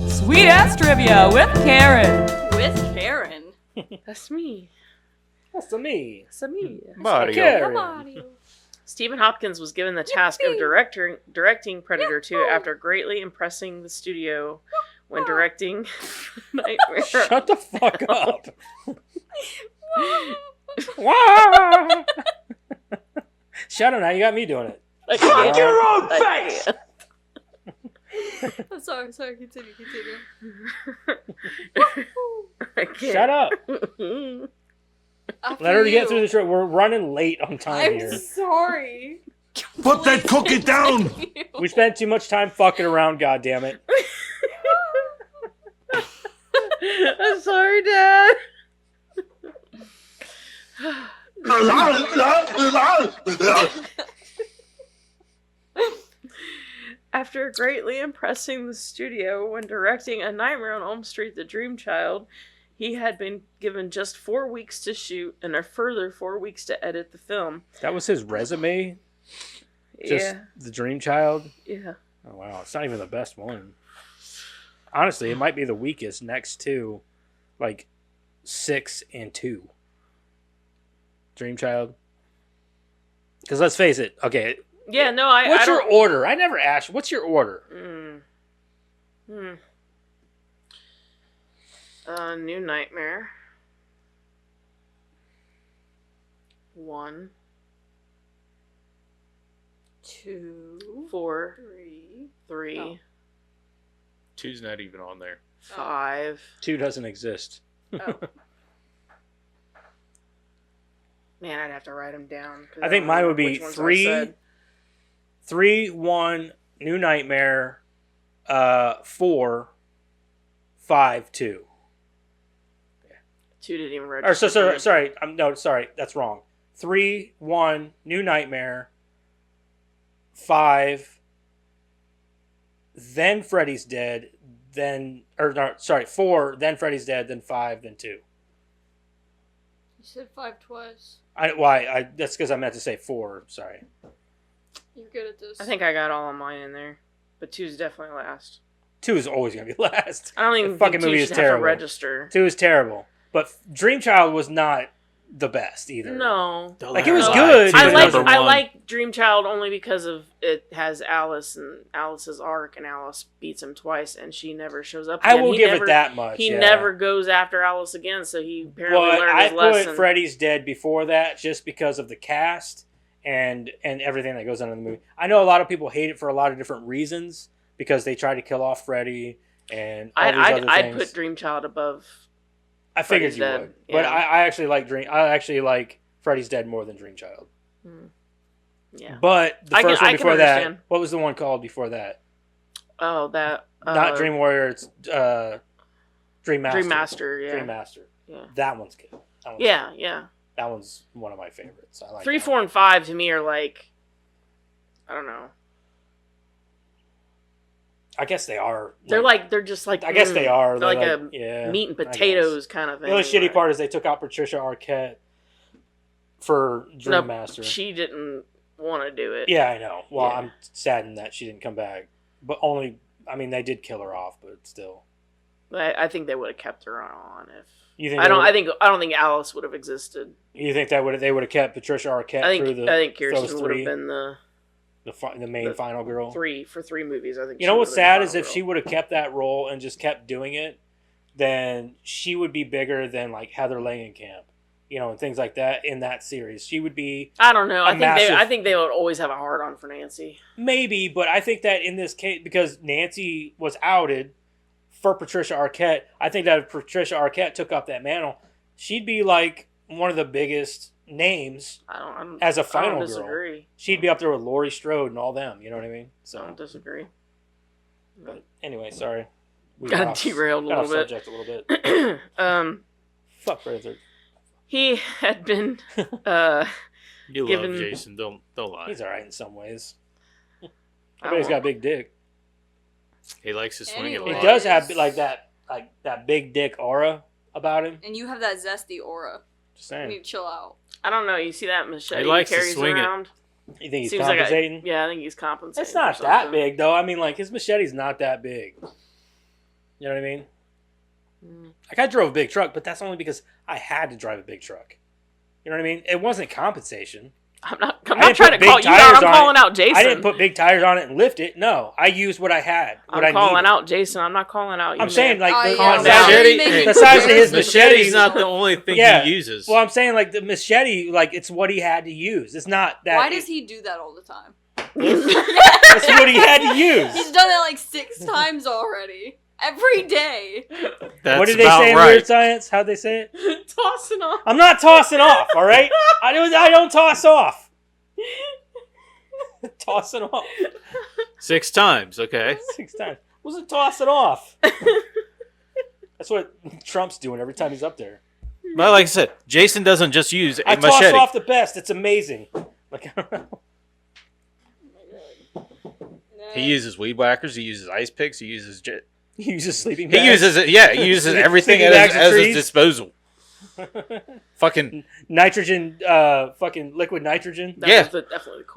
Speaker 6: Sweet ass trivia with Karen.
Speaker 3: With Karen.
Speaker 1: That's me.
Speaker 4: That's me.
Speaker 2: Mario.
Speaker 4: Carrie.
Speaker 3: Come on, you.
Speaker 1: Stephen Hopkins was given the task of directing Predator 2 after greatly impressing the studio when directing Nightmare.
Speaker 4: Shut the fuck up. Wow. Shut up now. You got me doing it.
Speaker 1: Fuck
Speaker 6: your own face!
Speaker 3: I'm sorry. Continue.
Speaker 4: Shut up.
Speaker 3: After
Speaker 4: Let her
Speaker 3: you.
Speaker 4: get through the show. We're running late on time
Speaker 3: I'm
Speaker 4: here.
Speaker 3: sorry.
Speaker 5: Put that cookie down!
Speaker 4: We spent too much time fucking around, goddammit.
Speaker 1: I'm sorry, Dad. After greatly impressing the studio when directing A Nightmare on Elm Street: The Dream Child, he had been given just 4 weeks to shoot and a further 4 weeks to edit the film.
Speaker 4: That was his resume? Just
Speaker 1: Yeah,
Speaker 4: The Dream Child?
Speaker 1: yeah.
Speaker 4: Oh, wow. It's not even the best one. Honestly, it might be the weakest next to, like, 6 and 2. Dream Child. Because let's face it. Okay.
Speaker 1: Yeah, no,
Speaker 4: What's
Speaker 1: I
Speaker 4: your
Speaker 1: don't...
Speaker 4: order? I never asked. What's your order?
Speaker 1: New Nightmare. 1,
Speaker 3: 2,
Speaker 1: 4,
Speaker 3: 3.
Speaker 1: 3,
Speaker 3: Oh.
Speaker 2: 2's not even on there.
Speaker 1: 5.
Speaker 4: 2 doesn't exist.
Speaker 3: Oh.
Speaker 1: Man, I'd have to write them down.
Speaker 4: I think mine would be
Speaker 1: which ones I
Speaker 4: 3,
Speaker 1: said.
Speaker 4: 3, 1, New Nightmare, 4, 5, 2.
Speaker 1: 2 didn't even
Speaker 4: Or
Speaker 1: register.
Speaker 4: so
Speaker 1: for me.
Speaker 4: sorry, that's wrong. 3, 1, New Nightmare, 5, then Freddy's Dead, then 4, then Freddy's Dead, then 5, then 2.
Speaker 3: You said 5 twice.
Speaker 4: That's because I meant to say 4. Sorry.
Speaker 3: You're good at this.
Speaker 1: I think I got all of mine in there, but 2's definitely last.
Speaker 4: 2 is always gonna be last.
Speaker 1: I don't even
Speaker 4: The fucking
Speaker 1: think 2
Speaker 4: movie is
Speaker 1: should have to
Speaker 4: terrible.
Speaker 1: register.
Speaker 4: 2 is terrible, but Dream Child was not the best either.
Speaker 1: No,
Speaker 4: Like, it was
Speaker 2: No,
Speaker 4: good.
Speaker 1: I
Speaker 4: but
Speaker 1: like
Speaker 2: number
Speaker 1: I
Speaker 2: one.
Speaker 1: like Dream Child only because of it has Alice and Alice's arc, and Alice beats him twice, and she never shows up.
Speaker 4: I
Speaker 1: Again.
Speaker 4: will
Speaker 1: He
Speaker 4: give
Speaker 1: never,
Speaker 4: it that much.
Speaker 1: He
Speaker 4: yeah.
Speaker 1: never goes after Alice again, so he apparently
Speaker 4: But
Speaker 1: learned
Speaker 4: I
Speaker 1: his
Speaker 4: put
Speaker 1: lesson.
Speaker 4: Freddy's Dead before that just because of the cast and everything that goes on in the movie. I know a lot of people hate it for a lot of different reasons because they try to kill off Freddy and all these other
Speaker 1: I'd
Speaker 4: things.
Speaker 1: put Dream Child above.
Speaker 4: I figured
Speaker 1: Freddy's
Speaker 4: you
Speaker 1: Dead,
Speaker 4: would, but
Speaker 1: yeah.
Speaker 4: I actually like Freddy's Dead more than Dream Child.
Speaker 1: Yeah.
Speaker 4: But the
Speaker 1: I can-
Speaker 4: first one
Speaker 1: I can
Speaker 4: before that,
Speaker 1: understand.
Speaker 4: what was the one called before that?
Speaker 1: Oh, that
Speaker 4: Not Dream Warrior. It's Dream Master.
Speaker 1: Dream Master. Yeah.
Speaker 4: Dream Master.
Speaker 1: Yeah.
Speaker 4: That one's good. That one's
Speaker 1: Yeah.
Speaker 4: That one's one of my favorites. I like
Speaker 1: 3,
Speaker 4: that
Speaker 1: 4, and 5 to me are like, I don't know.
Speaker 4: I guess they are.
Speaker 1: They're just like.
Speaker 4: I guess they are.
Speaker 1: They're
Speaker 4: They're
Speaker 1: like a
Speaker 4: yeah,
Speaker 1: meat and
Speaker 4: I guess.
Speaker 1: potatoes kind of thing.
Speaker 4: The only shitty
Speaker 1: like-
Speaker 4: part is they took out Patricia Arquette for Dream
Speaker 1: No,
Speaker 4: Master.
Speaker 1: She didn't want to do it.
Speaker 4: Yeah, I know. Well,
Speaker 1: Yeah.
Speaker 4: I'm saddened that she didn't come back. But only, I mean, they did kill her off, but still.
Speaker 1: I think they would have kept her on if.
Speaker 4: You think
Speaker 1: I don't think Alice would have existed.
Speaker 4: You think that they would have kept Patricia Arquette
Speaker 1: I
Speaker 4: through
Speaker 1: think
Speaker 4: the
Speaker 1: I think
Speaker 4: those
Speaker 1: Kirsten would
Speaker 4: three,
Speaker 1: have been the
Speaker 4: the main
Speaker 1: the
Speaker 4: final girl?
Speaker 1: 3 for 3 movies. I think.
Speaker 4: You
Speaker 1: she
Speaker 4: know what's
Speaker 1: would have
Speaker 4: sad
Speaker 1: been
Speaker 4: is
Speaker 1: the
Speaker 4: if
Speaker 1: final
Speaker 4: she
Speaker 1: girl.
Speaker 4: would have kept that role and just kept doing it, then she would be bigger than like Heather Langenkamp, and things like that in that series. She would be
Speaker 1: I don't know.
Speaker 4: a massive-
Speaker 1: I think they would always have a hard on for Nancy.
Speaker 4: maybe, but I think that in this case, because Nancy was outed for Patricia Arquette, I think that if Patricia Arquette took up that mantle, she'd be like one of the biggest names
Speaker 1: I don't
Speaker 4: as a
Speaker 1: I
Speaker 4: final
Speaker 1: don't
Speaker 4: girl.
Speaker 1: disagree.
Speaker 4: She'd be up there with Laurie Strode and all them. You know what I mean?
Speaker 1: I
Speaker 4: So,
Speaker 1: don't disagree.
Speaker 4: but anyway, sorry. We
Speaker 1: Got derailed a
Speaker 4: got off
Speaker 1: little bit.
Speaker 4: subject a little bit. Fuck Predator.
Speaker 1: He had been
Speaker 2: You
Speaker 1: Given-
Speaker 2: love Jason. Don't lie.
Speaker 4: He's all right in some ways.
Speaker 1: I
Speaker 4: Everybody's got a
Speaker 1: won't-
Speaker 4: big dick.
Speaker 2: He likes to swing it a
Speaker 3: Anyway.
Speaker 4: He
Speaker 2: lot.
Speaker 4: does have like that big dick aura about him.
Speaker 3: And you have that zesty aura.
Speaker 4: Just
Speaker 3: You need
Speaker 4: saying.
Speaker 3: to chill out.
Speaker 1: I don't know. You see that machete
Speaker 2: He likes to
Speaker 1: carries
Speaker 2: swing it.
Speaker 1: around?
Speaker 4: You think he's
Speaker 1: Seems like
Speaker 4: compensating?
Speaker 1: yeah, I think he's compensating.
Speaker 4: It's not
Speaker 1: for
Speaker 4: that
Speaker 1: something.
Speaker 4: big though. I mean, like his machete's not that big. You know what I mean?
Speaker 1: Mm.
Speaker 4: Like I drove a big truck, but that's only because I had to drive a big truck. You know what I mean? It wasn't compensation.
Speaker 1: I'm not
Speaker 4: didn't
Speaker 1: trying
Speaker 4: put
Speaker 1: to call
Speaker 4: big
Speaker 1: you out.
Speaker 4: tires
Speaker 1: I'm
Speaker 4: on
Speaker 1: calling
Speaker 4: it.
Speaker 1: out Jason.
Speaker 4: I didn't put big tires on it and lift it. No, I used what I had. What
Speaker 1: I'm
Speaker 4: I
Speaker 1: calling
Speaker 4: needed.
Speaker 1: out Jason. I'm not calling out you.
Speaker 4: I'm saying like
Speaker 3: Oh,
Speaker 4: the,
Speaker 3: yeah.
Speaker 4: the
Speaker 3: Why
Speaker 4: size,
Speaker 3: are you
Speaker 2: Machete-
Speaker 3: making
Speaker 4: the size of his
Speaker 3: comparisons?
Speaker 2: Machete's not the only thing
Speaker 4: Yeah.
Speaker 2: he uses.
Speaker 4: Well, I'm saying like the machete, like it's what he had to use. It's not that.
Speaker 3: Why does he do that all the time?
Speaker 4: That's what he had to use.
Speaker 3: He's done that like 6 times already. Every day.
Speaker 2: That's
Speaker 4: What did they
Speaker 2: about
Speaker 4: say in
Speaker 2: right.
Speaker 4: Weird Science? How'd they say it?
Speaker 1: Tossing off.
Speaker 4: I'm not tossing off. All right, I don't toss off. Tossing off
Speaker 2: 6 times, okay.
Speaker 4: 6 times. Wasn't tossing off. That's what Trump's doing every time he's up there.
Speaker 2: But like I said, Jason doesn't just use a
Speaker 4: I toss
Speaker 2: machete.
Speaker 4: off the best. It's amazing. Like I don't know.
Speaker 2: He uses weed whackers. He uses ice picks. He uses
Speaker 4: He uses sleeping
Speaker 2: He
Speaker 4: bags.
Speaker 2: uses it. Yeah, he uses everything
Speaker 4: Sleeping bags
Speaker 2: at
Speaker 4: and
Speaker 2: his
Speaker 4: trees.
Speaker 2: disposal. Fucking
Speaker 4: nitrogen, fucking liquid nitrogen.
Speaker 1: That
Speaker 2: Yeah.
Speaker 1: was definitely the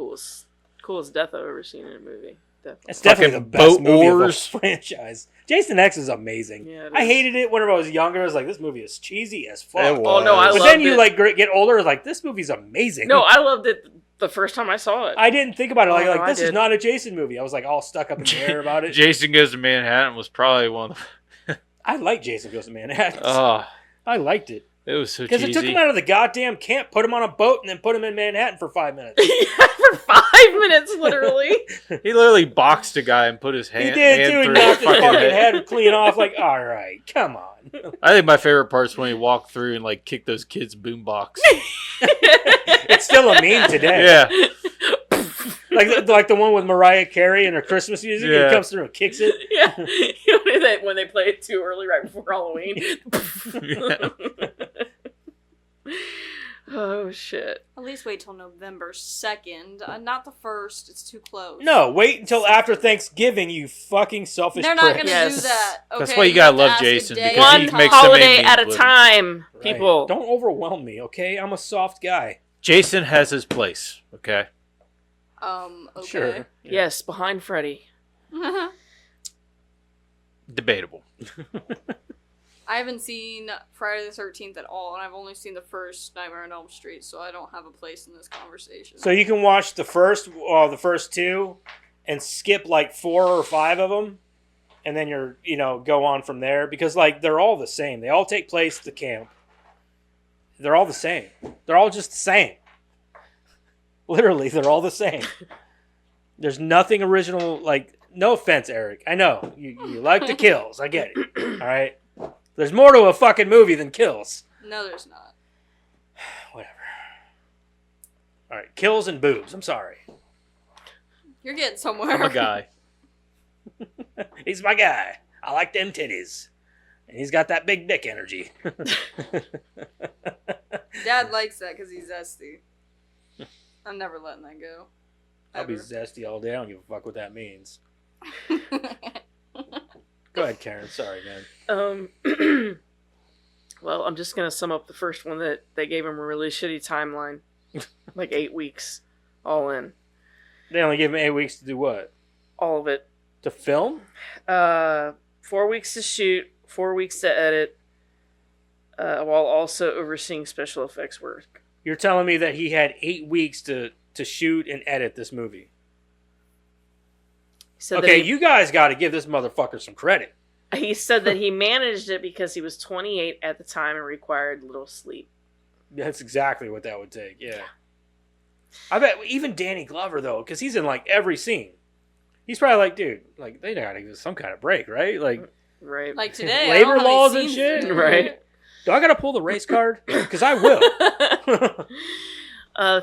Speaker 1: coolest death I've ever seen in a movie. Definitely.
Speaker 4: It's definitely
Speaker 2: Fucking
Speaker 4: the best
Speaker 2: boat
Speaker 4: movie of
Speaker 2: oars.
Speaker 4: the franchise. Jason X is amazing.
Speaker 1: Yeah, it
Speaker 4: I
Speaker 1: is.
Speaker 4: hated it whenever I was younger. I was like, this movie is cheesy as fuck.
Speaker 2: It
Speaker 1: Oh no, I
Speaker 2: was.
Speaker 4: But
Speaker 1: loved
Speaker 4: then you
Speaker 1: it.
Speaker 4: like get older, like this movie's amazing.
Speaker 1: No, I loved it the first time I saw it.
Speaker 4: I didn't think about it like,
Speaker 1: Oh, no, I
Speaker 4: this is
Speaker 1: did.
Speaker 4: not a Jason movie. I was like all stuck up in the air about it.
Speaker 2: Jason Goes to Manhattan was probably one of
Speaker 4: I like Jason Goes to Manhattan.
Speaker 2: the.
Speaker 4: I liked it
Speaker 2: It was so
Speaker 4: because
Speaker 2: cheesy.
Speaker 4: it took him out of the goddamn camp, put him on a boat, and then put him in Manhattan for 5 minutes.
Speaker 1: For 5 minutes, literally.
Speaker 2: He literally boxed a guy and put his
Speaker 4: He
Speaker 2: hand,
Speaker 4: did
Speaker 2: hand
Speaker 4: too,
Speaker 2: through
Speaker 4: and
Speaker 2: his
Speaker 4: knocked his
Speaker 2: fucking
Speaker 4: fucking
Speaker 2: head.
Speaker 4: head clean off. Like, all right, come on.
Speaker 2: I think my favorite part is when he walked through and like kicked those kids' boombox.
Speaker 4: It's still a meme today.
Speaker 2: Yeah,
Speaker 4: Like the one with Mariah Carey and her Christmas music.
Speaker 2: Yeah.
Speaker 4: He comes through and kicks it.
Speaker 1: Yeah. When they play it too early right before Halloween.
Speaker 2: Yeah.
Speaker 1: Oh shit.
Speaker 3: At least wait till November 2nd. Not the 1st. It's too close.
Speaker 4: No, wait until after Thanksgiving, you fucking selfish
Speaker 3: They're not
Speaker 4: prick.
Speaker 3: going to
Speaker 1: Yes.
Speaker 3: do that. Okay?
Speaker 2: That's why you gotta
Speaker 3: have to
Speaker 2: love
Speaker 3: ask a
Speaker 2: Jason,
Speaker 3: day
Speaker 2: because
Speaker 3: at
Speaker 2: he
Speaker 3: a
Speaker 1: One
Speaker 2: makes
Speaker 3: time.
Speaker 2: so
Speaker 1: holiday
Speaker 2: many
Speaker 1: at a
Speaker 2: memes with him.
Speaker 1: time,
Speaker 4: Right.
Speaker 1: people.
Speaker 4: Don't overwhelm me, okay? I'm a soft guy.
Speaker 2: Jason has his place. Okay,
Speaker 3: Okay.
Speaker 4: Sure.
Speaker 1: Yes, behind Freddy.
Speaker 2: debatable.
Speaker 3: I haven't seen Friday the 13th at all, and I've only seen the first Nightmare on Elm Street, so I don't have a place in this conversation.
Speaker 4: So you can watch the first 2 and skip like 4 or 5 of them, and then go on from there because like they're all the same. They all take place at the camp. They're all the same. They're all just the same. Literally, they're all the same. There's nothing original. Like, no offense, Eric. I know you like the kills. I get it. All right. There's more to a fucking movie than kills.
Speaker 3: No, there's not.
Speaker 4: Whatever. All right, kills and boobs. I'm sorry.
Speaker 3: You're getting somewhere.
Speaker 2: I'm a guy.
Speaker 4: He's my guy. I like them titties. And he's got that big dick energy.
Speaker 3: Dad likes that because he's zesty. I'm never letting that go.
Speaker 4: I'll be
Speaker 3: Ever.
Speaker 4: zesty all day. I don't give a fuck what that means. Go ahead, Karen. Sorry, man.
Speaker 1: Well, I'm just gonna sum up the first one that they gave him a really shitty timeline, like 8 weeks, all in,
Speaker 4: They only give him 8 weeks to do what?
Speaker 1: all of it.
Speaker 4: To film?
Speaker 1: 4 weeks to shoot, 4 weeks to edit, while also overseeing special effects work.
Speaker 4: You're telling me that he had 8 weeks to shoot and edit this movie.
Speaker 1: He said
Speaker 4: Okay,
Speaker 1: that
Speaker 4: you guys got to give this motherfucker some credit.
Speaker 1: he said that he managed it because he was 28 at the time and required little sleep.
Speaker 4: That's exactly what that would take, yeah. I bet even Danny Glover, though, because he's in, like, every scene. He's probably like, dude, like, they got to give us some kind of break, right? Like,
Speaker 1: Right.
Speaker 3: Like today,
Speaker 4: Labor
Speaker 3: I don't have any
Speaker 4: laws and
Speaker 3: scenes
Speaker 4: shit?
Speaker 3: to do.
Speaker 1: Right.
Speaker 4: do I got to pull the race card? Because I will.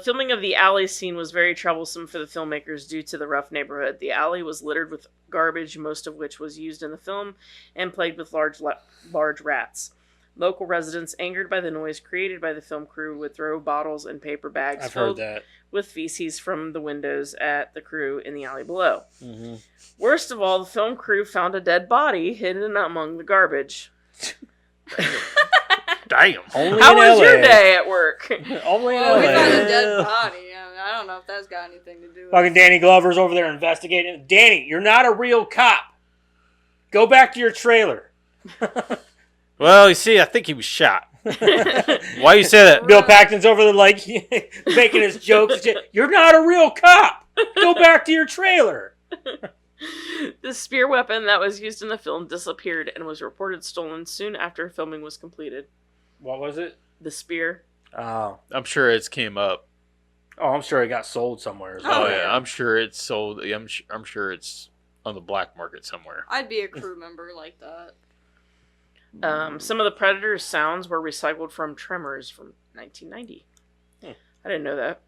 Speaker 1: Filming of the alley scene was very troublesome for the filmmakers due to the rough neighborhood. The alley was littered with garbage, most of which was used in the film, and plagued with large rats. Local residents, angered by the noise created by the film crew, would throw bottles and paper bags
Speaker 4: I've heard
Speaker 1: filled
Speaker 4: that.
Speaker 1: with feces from the windows at the crew in the alley below.
Speaker 4: Mm-hmm.
Speaker 1: Worst of all, the film crew found a dead body hidden among the garbage.
Speaker 2: Damn.
Speaker 4: Only
Speaker 1: How
Speaker 4: in
Speaker 1: was
Speaker 4: LA.
Speaker 1: your day at work?
Speaker 4: Only in
Speaker 3: Well, we
Speaker 4: LA.
Speaker 3: found a dead body. I don't know if that's got anything to do with
Speaker 4: Fucking Danny Glover's over there investigating. Danny, you're not a real cop. Go back to your trailer.
Speaker 2: Well, you see, I think he was shot. Why you say that?
Speaker 4: Bill Paxton's over there like making his jokes. And shit. You're not a real cop. Go back to your trailer.
Speaker 1: The spear weapon that was used in the film disappeared and was reported stolen soon after filming was completed.
Speaker 4: What was it?
Speaker 1: The spear.
Speaker 4: Oh,
Speaker 2: I'm sure it's came up.
Speaker 4: I'm sure it got sold somewhere.
Speaker 2: Oh yeah, I'm sure it's sold. I'm sure it's on the black market somewhere.
Speaker 3: I'd be a crew member like that.
Speaker 1: Some of the Predator's sounds were recycled from Tremors from 1990. I didn't know that.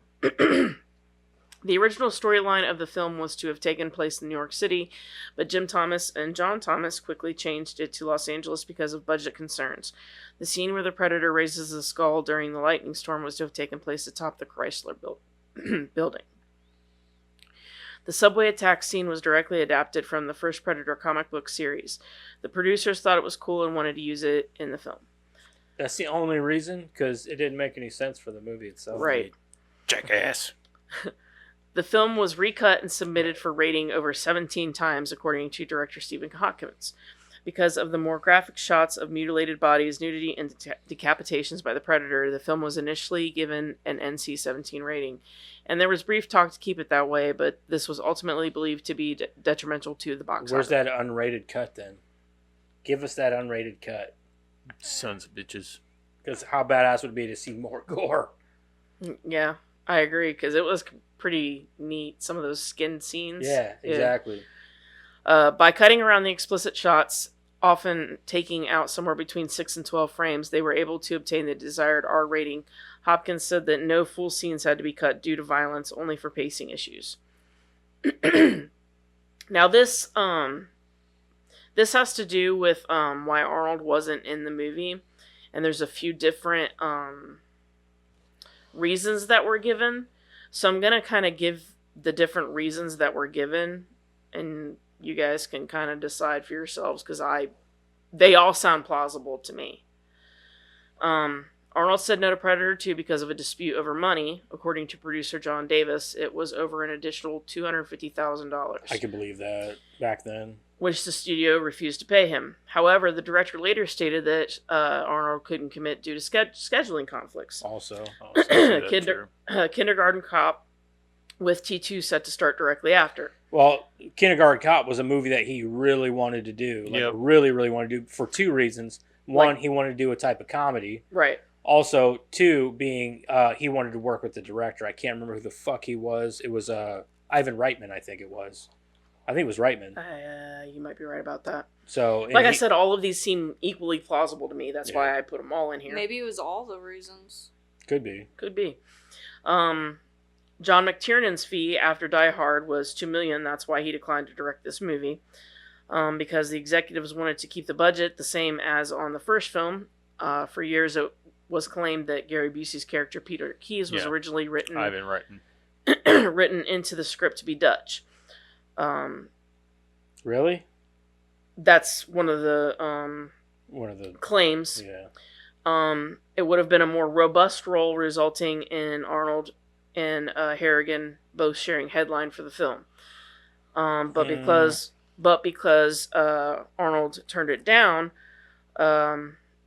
Speaker 1: The original storyline of the film was to have taken place in New York City, but Jim Thomas and John Thomas quickly changed it to Los Angeles because of budget concerns. The scene where the Predator raises the skull during the lightning storm was to have taken place atop the Chrysler building. The subway attack scene was directly adapted from the first Predator comic book series. The producers thought it was cool and wanted to use it in the film.
Speaker 4: That's the only reason, because it didn't make any sense for the movie itself.
Speaker 1: Right.
Speaker 2: Jackass.
Speaker 1: The film was recut and submitted for rating over 17 times, according to director Stephen Hopkins. Because of the more graphic shots of mutilated bodies, nudity, and decapitations by the Predator, the film was initially given an NC-17 rating. And there was brief talk to keep it that way, but this was ultimately believed to be detrimental to the box
Speaker 4: Where's
Speaker 1: office.
Speaker 4: that unrated cut then? Give us that unrated cut.
Speaker 2: Sons of bitches.
Speaker 4: Because how badass would it be to see more gore?
Speaker 1: Yeah, I agree, because it was pretty neat, some of those skin scenes.
Speaker 4: Yeah, exactly.
Speaker 1: By cutting around the explicit shots, often taking out somewhere between 6 and 12 frames, they were able to obtain the desired R rating. Hopkins said that no full scenes had to be cut due to violence, only for pacing issues. Now this has to do with why Arnold wasn't in the movie, and there's a few different reasons that were given. So I'm gonna kind of give the different reasons that were given, and you guys can kind of decide for yourselves, because they all sound plausible to me. Arnold said no to Predator 2 because of a dispute over money. According to producer John Davis, it was over an additional $250,000.
Speaker 4: I could believe that back then.
Speaker 1: Which the studio refused to pay him. However, the director later stated that Arnold couldn't commit due to scheduling conflicts.
Speaker 4: Also.
Speaker 1: Kindergarten Cop with T2 set to start directly after.
Speaker 4: Well, Kindergarten Cop was a movie that he really wanted to do. Really, really wanted to do for two reasons. One, he wanted to do a type of comedy.
Speaker 1: Right.
Speaker 4: Also, two, being he wanted to work with the director. I can't remember who the fuck he was. It was Ivan Reitman, I think it was. I think it was Reitman.
Speaker 1: You might be right about that.
Speaker 4: So,
Speaker 1: like I said, all of these seem equally plausible to me. That's why I put them all in here.
Speaker 3: Maybe it was all the reasons.
Speaker 4: Could be.
Speaker 1: Could be. John McTiernan's fee after Die Hard was $2 million. That's why he declined to direct this movie. Because the executives wanted to keep the budget the same as on the first film. For years, it was claimed that Gary Busey's character, Peter Keyes, was originally written into the script to be Dutch.
Speaker 4: Really?
Speaker 1: That's one of the claims.
Speaker 4: Yeah.
Speaker 1: It would have been a more robust role, resulting in Arnold and Harrigan both sharing headline for the film. But because Arnold turned it down,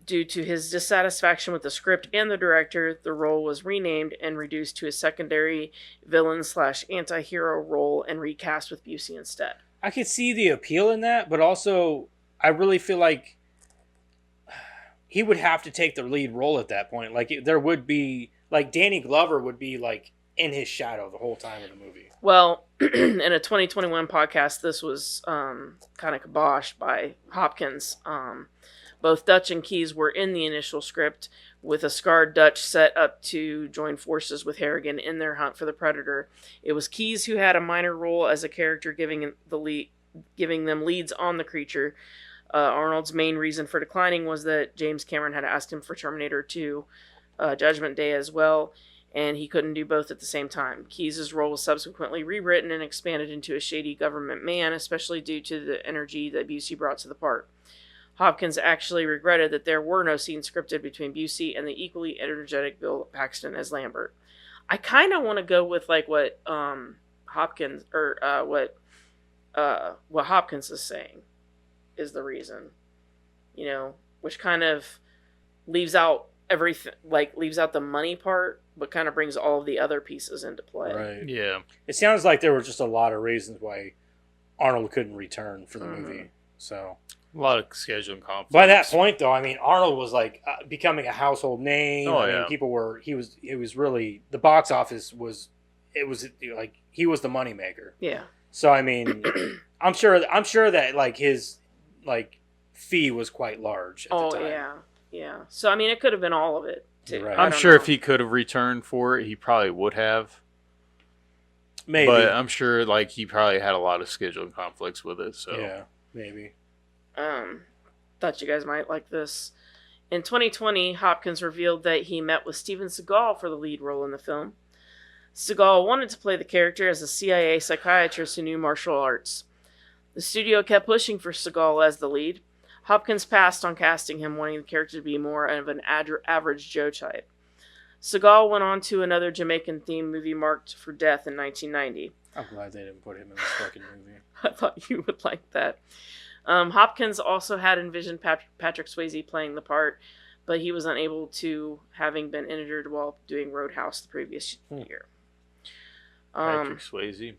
Speaker 1: due to his dissatisfaction with the script and the director, the role was renamed and reduced to a secondary villain/anti-hero role and recast with Busey instead.
Speaker 4: I could see the appeal in that, but also I really feel like he would have to take the lead role at that point. Like there would be, like Danny Glover would be like in his shadow the whole time of the movie.
Speaker 1: Well, in a 2021 podcast, this was kind of kiboshed by Hopkins. Both Dutch and Keyes were in the initial script, with a scarred Dutch set up to join forces with Harrigan in their hunt for the Predator. It was Keyes who had a minor role as a character, giving them leads on the creature. Arnold's main reason for declining was that James Cameron had asked him for Terminator 2, Judgment Day as well, and he couldn't do both at the same time. Keyes' role was subsequently rewritten and expanded into a shady government man, especially due to the energy that Busey brought to the part. Hopkins actually regretted that there were no scenes scripted between Busey and the equally energetic Bill Paxton as Lambert. I kind of want to go with like what Hopkins is saying is the reason, which kind of leaves out everything, like leaves out the money part, but kind of brings all of the other pieces into play.
Speaker 4: Right.
Speaker 2: Yeah.
Speaker 4: It sounds like there were just a lot of reasons why Arnold couldn't return for the
Speaker 1: Mhm.
Speaker 4: movie. So
Speaker 2: A lot of scheduling conflicts.
Speaker 4: by that point, though, I mean Arnold was like becoming a household name.
Speaker 2: Oh,
Speaker 4: I mean,
Speaker 2: yeah.
Speaker 4: people were. He was really the box office was. It was like he was the moneymaker.
Speaker 1: Yeah.
Speaker 4: So I mean, I'm sure that like his like fee was quite large at the time.
Speaker 1: Yeah. So I mean, it could have been all of it too.
Speaker 4: Right.
Speaker 1: I
Speaker 2: I'm
Speaker 1: don't
Speaker 2: sure
Speaker 1: know.
Speaker 2: if he could have returned for it, he probably would have.
Speaker 4: Maybe.
Speaker 2: But I'm sure like he probably had a lot of scheduling conflicts with it. So
Speaker 4: Yeah, maybe.
Speaker 1: Thought you guys might like this. In 2020, Hopkins revealed that he met with Steven Seagal for the lead role in the film. Seagal wanted to play the character as a CIA psychiatrist who knew martial arts. The studio kept pushing for Seagal as the lead. Hopkins passed on casting him, wanting the character to be more of an average Joe type. Seagal went on to another Jamaican-themed movie, Marked for Death, in 1990.
Speaker 4: I'm glad they didn't put him in this fucking movie.
Speaker 1: I thought you would like that. Hopkins also had envisioned Patrick Swayze playing the part, but he was unable to, having been injured while doing Roadhouse the previous year.
Speaker 2: Patrick Swayze.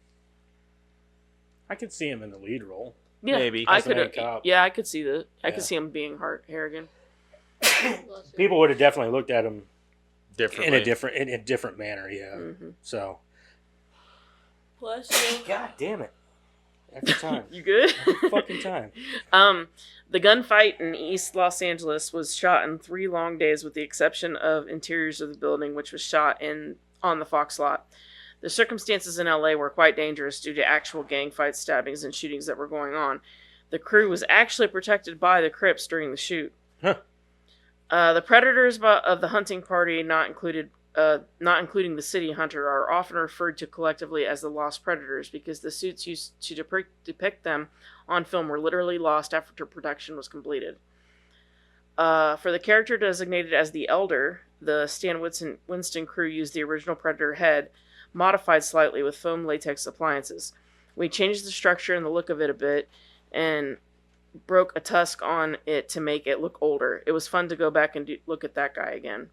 Speaker 4: I could see him in the lead role.
Speaker 1: Yeah,
Speaker 2: Maybe.
Speaker 1: I
Speaker 4: As the
Speaker 1: could.
Speaker 4: main cop.
Speaker 1: Yeah, I could see that. I
Speaker 4: Yeah.
Speaker 1: could see him being Harrigan.
Speaker 4: People would have definitely looked at him
Speaker 2: Differently.
Speaker 4: in a different manner. Yeah.
Speaker 1: Mm-hmm.
Speaker 4: So.
Speaker 3: Bless you.
Speaker 4: God damn it! Every time.
Speaker 1: You good?
Speaker 4: Every fucking time.
Speaker 1: The gunfight in East Los Angeles was shot in 3 long days, with the exception of interiors of the building, which was shot on the Fox lot. The circumstances in LA were quite dangerous due to actual gang fights, stabbings, and shootings that were going on. The crew was actually protected by the Crips during the shoot.
Speaker 4: Huh.
Speaker 1: The predators of the hunting party, not including the city hunter, are often referred to collectively as the Lost Predators because the suits used to depict them on film were literally lost after production was completed. For the character designated as the Elder, the Stan Winston crew used the original Predator head, modified slightly with foam latex appliances. We changed the structure and the look of it a bit, and broke a tusk on it to make it look older. It was fun to go back and look at that guy again.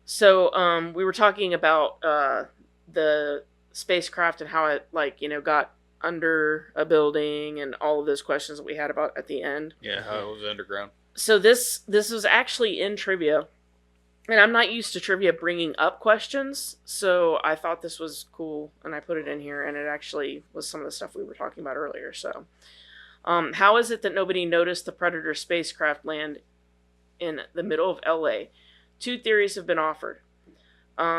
Speaker 1: So we were talking about the spacecraft and how it got under a building and all of those questions that we had about at the end.
Speaker 2: Yeah, how it was underground.
Speaker 1: So this was actually in trivia, and I'm not used to trivia bringing up questions, so I thought this was cool, and I put it in here, and it actually was some of the stuff we were talking about earlier. So, how is it that nobody noticed the Predator spacecraft land in the middle of LA? 2 theories have been offered.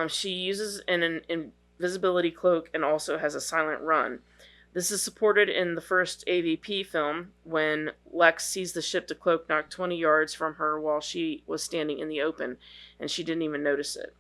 Speaker 1: She uses an invisibility cloak and also has a silent run. This is supported in the first AVP film when Lex sees the ship to cloak knock 20 yards from her while she was standing in the open, and she didn't even notice it.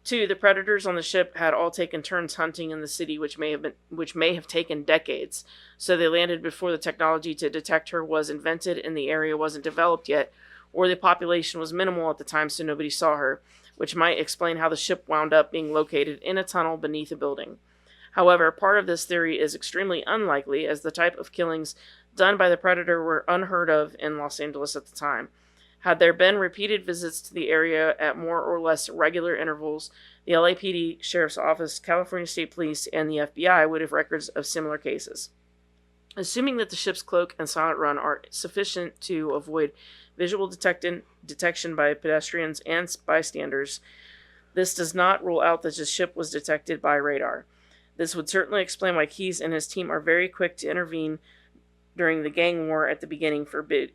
Speaker 1: 2, the predators on the ship had all taken turns hunting in the city, which may have taken decades. So they landed before the technology to detect her was invented and the area wasn't developed yet, or the population was minimal at the time so nobody saw her, which might explain how the ship wound up being located in a tunnel beneath a building. However, part of this theory is extremely unlikely, as the type of killings done by the Predator were unheard of in Los Angeles at the time. Had there been repeated visits to the area at more or less regular intervals, the LAPD, Sheriff's Office, California State Police, and the FBI would have records of similar cases. Assuming that the ship's cloak and silent run are sufficient to avoid visual detection by pedestrians and bystanders, this does not rule out that the ship was detected by radar. This would certainly explain why Keyes and his team are very quick to intervene during the gang war at the beginning,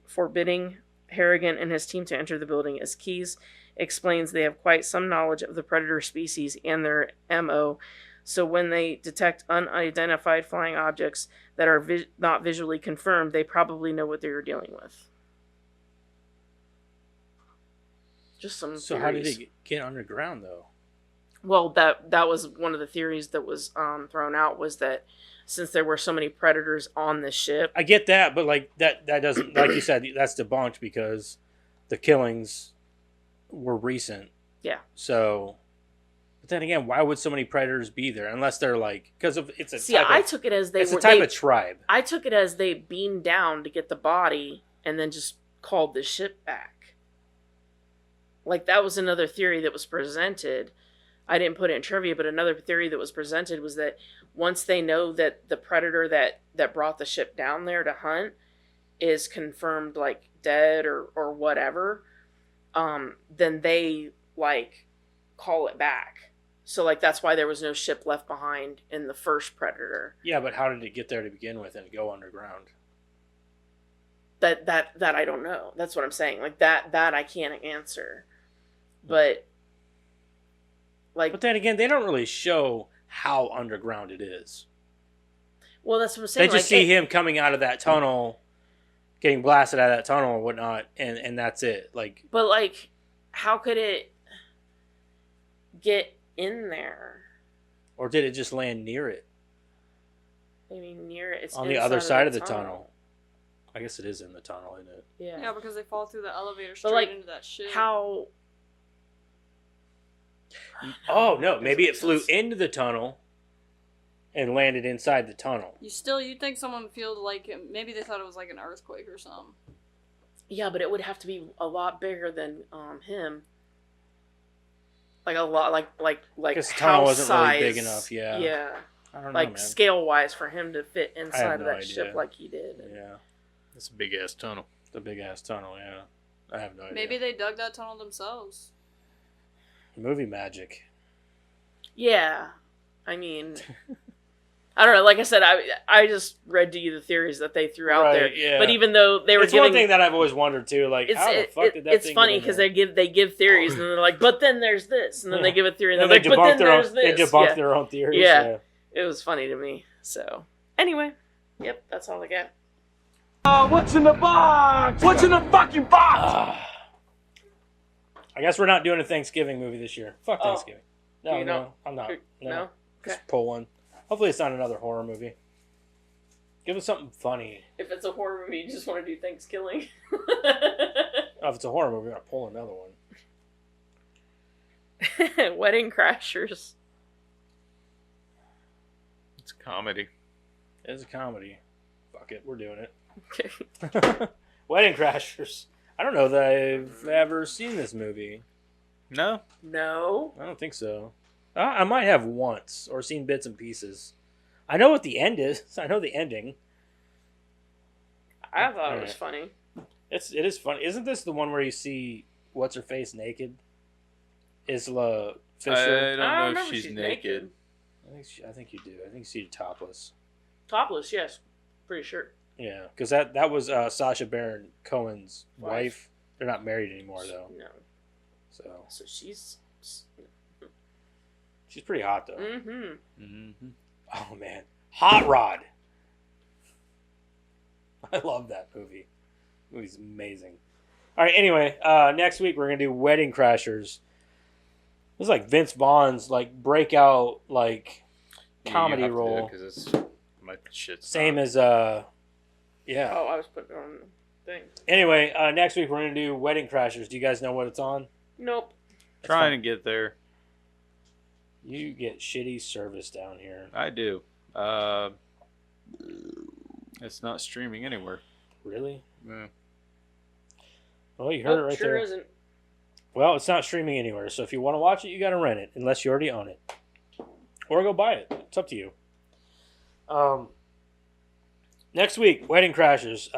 Speaker 1: forbidding Harrigan and his team to enter the building, as Keyes explains they have quite some knowledge of the predator species and their MO, so when they detect unidentified flying objects that are not visually confirmed, they probably know what they are dealing with. Just some
Speaker 4: So
Speaker 1: theories.
Speaker 4: how did it get underground though?
Speaker 1: Well, that was one of the theories that was thrown out, was that since there were so many predators on the ship.
Speaker 4: I get that, but like that doesn't, like you said, that's debunked because the killings were recent.
Speaker 1: Yeah.
Speaker 4: So, but then again, why would so many predators be there unless they're like, because of it's a
Speaker 1: See,
Speaker 4: type
Speaker 1: I
Speaker 4: of,
Speaker 1: took it as
Speaker 4: it's a type of tribe.
Speaker 1: I took it as they beamed down to get the body and then just called the ship back. like that was another theory that was presented. I didn't put it in trivia, but another theory that was presented was that once they know that the predator that brought the ship down there to hunt is confirmed like dead or whatever, then they like call it back. So like that's why there was no ship left behind in the first Predator.
Speaker 4: Yeah, but how did it get there to begin with and go underground?
Speaker 1: That I don't know. That's what I'm saying. Like that I can't answer. But like,
Speaker 4: but then again, they don't really show how underground it is.
Speaker 1: well, that's what I'm saying.
Speaker 4: They just see him coming out of that tunnel, getting blasted out of that tunnel or whatnot, and that's it. Like,
Speaker 1: but like, how could it get in there?
Speaker 4: or did it just land near it?
Speaker 1: I mean, near it. It's
Speaker 4: on the other side of the tunnel. I guess it is in the tunnel, isn't it?
Speaker 1: Yeah.
Speaker 3: Yeah, because they fall through the elevator
Speaker 1: But,
Speaker 3: straight
Speaker 1: like,
Speaker 3: into that shit.
Speaker 1: How?
Speaker 4: Oh no, maybe it flew into the tunnel and landed inside the tunnel.
Speaker 3: You'd think someone would feel like maybe they thought it was like an earthquake or something.
Speaker 1: Yeah, but it would have to be a lot bigger than him. Like a lot, like
Speaker 4: Because the tunnel
Speaker 1: house
Speaker 4: wasn't really big
Speaker 1: size.
Speaker 4: enough. Yeah.
Speaker 1: Yeah.
Speaker 4: I don't know,
Speaker 1: Like
Speaker 4: man.
Speaker 1: scale wise for him to fit
Speaker 4: have
Speaker 1: inside of
Speaker 4: no
Speaker 1: that
Speaker 4: idea.
Speaker 1: ship like he did.
Speaker 4: Yeah,
Speaker 2: It's a big ass tunnel.
Speaker 4: the big ass tunnel. Yeah, I have no idea.
Speaker 3: Maybe they dug that tunnel themselves.
Speaker 4: Movie magic.
Speaker 1: Yeah. I mean, I don't know. Like I said, I just read to you the theories that they threw out there.
Speaker 4: Right, yeah.
Speaker 1: But even though they were
Speaker 4: It's
Speaker 1: giving,
Speaker 4: one thing that I've always wondered too. Like, how the fuck did that
Speaker 1: it's
Speaker 4: thing
Speaker 1: funny
Speaker 4: get in
Speaker 1: because
Speaker 4: there?
Speaker 1: they give theories and then they're like, but then there's this, and then
Speaker 4: Yeah.
Speaker 1: they give a theory and
Speaker 4: And
Speaker 1: they're
Speaker 4: they
Speaker 1: like, but then
Speaker 4: debunk their own.
Speaker 1: there's
Speaker 4: They
Speaker 1: this.
Speaker 4: debunk
Speaker 1: Yeah.
Speaker 4: their own theories.
Speaker 1: Yeah. It was funny to me. So anyway, yep, that's all I got.
Speaker 6: What's in the box? What's in the fucking box?
Speaker 4: I guess we're not doing a Thanksgiving movie this year. Fuck
Speaker 1: Oh.
Speaker 4: Thanksgiving. No,
Speaker 1: You
Speaker 4: no,
Speaker 1: don't?
Speaker 4: I'm not. No.
Speaker 1: No?
Speaker 4: Just
Speaker 1: Okay.
Speaker 4: pull one. Hopefully it's not another horror movie. Give us something funny.
Speaker 1: If it's a horror movie, you just want to do Thanksgiving.
Speaker 4: Oh, if it's a horror movie, we're gonna pull another one.
Speaker 1: Wedding Crashers.
Speaker 2: It's a comedy.
Speaker 4: It's a comedy. Fuck it, we're doing it.
Speaker 1: Okay.
Speaker 4: Wedding Crashers. I don't know that I've ever seen this movie.
Speaker 2: No?
Speaker 1: No.
Speaker 4: I don't think so. I might have once or seen bits and pieces. I know what the end is. I know the ending.
Speaker 1: I thought it was funny.
Speaker 4: It is funny. Isn't this the one where you see what's her face naked? Isla
Speaker 2: I
Speaker 4: Fisher.
Speaker 2: don't know if
Speaker 1: remember
Speaker 2: she's naked.
Speaker 4: I think you do. I think you see her topless.
Speaker 1: Topless, yes. Pretty sure.
Speaker 4: Yeah, because that was Sacha Baron Cohen's wife. They're not married anymore though.
Speaker 1: No.
Speaker 4: So
Speaker 1: she's.
Speaker 4: she's pretty hot though.
Speaker 1: Mm-hmm.
Speaker 2: Mm-hmm.
Speaker 4: Oh man, Hot Rod. I love that movie. The movie's amazing. All right. Anyway, next week we're gonna do Wedding Crashers. This is like Vince Vaughn's like breakout like comedy role.
Speaker 2: Because it's my shit's
Speaker 4: Same
Speaker 2: not.
Speaker 4: as yeah.
Speaker 1: Oh, I was putting it on the thing.
Speaker 4: Anyway, next week we're gonna do Wedding Crashers. Do you guys know what it's on?
Speaker 1: Nope.
Speaker 2: Trying to get there.
Speaker 4: You get shitty service down here.
Speaker 2: I do. It's not streaming anywhere.
Speaker 4: Really?
Speaker 2: Yeah.
Speaker 4: Well, you heard it right
Speaker 1: sure
Speaker 4: there.
Speaker 1: isn't.
Speaker 4: Well, it's not streaming anywhere, so if you want to watch it, you got to rent it, unless you already own it, or go buy it. It's up to you. Next week, Wedding Crashers.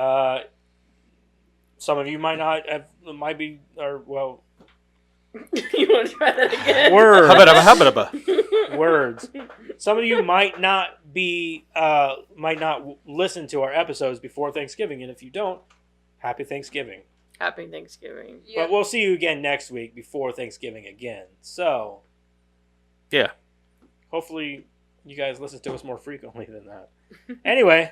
Speaker 4: Some of you might not have, might be, or well,
Speaker 1: You want to try that again?
Speaker 4: words.
Speaker 2: Hubba-dubba-hubba-dubba.
Speaker 4: Words. Some of you might not be, might not listen to our episodes before Thanksgiving, and if you don't, happy Thanksgiving.
Speaker 1: Happy Thanksgiving.
Speaker 3: Yeah.
Speaker 4: But we'll see you again next week before Thanksgiving again. So,
Speaker 2: Yeah.
Speaker 4: hopefully you guys listen to us more frequently than that. Anyway,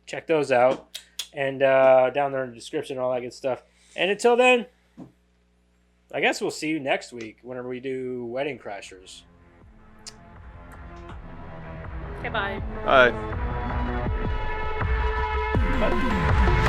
Speaker 4: check those out. And down there in the description and all that good stuff. And until then, I guess we'll see you next week whenever we do Wedding Crashers.
Speaker 1: Okay, bye.
Speaker 2: Bye.
Speaker 4: Bye.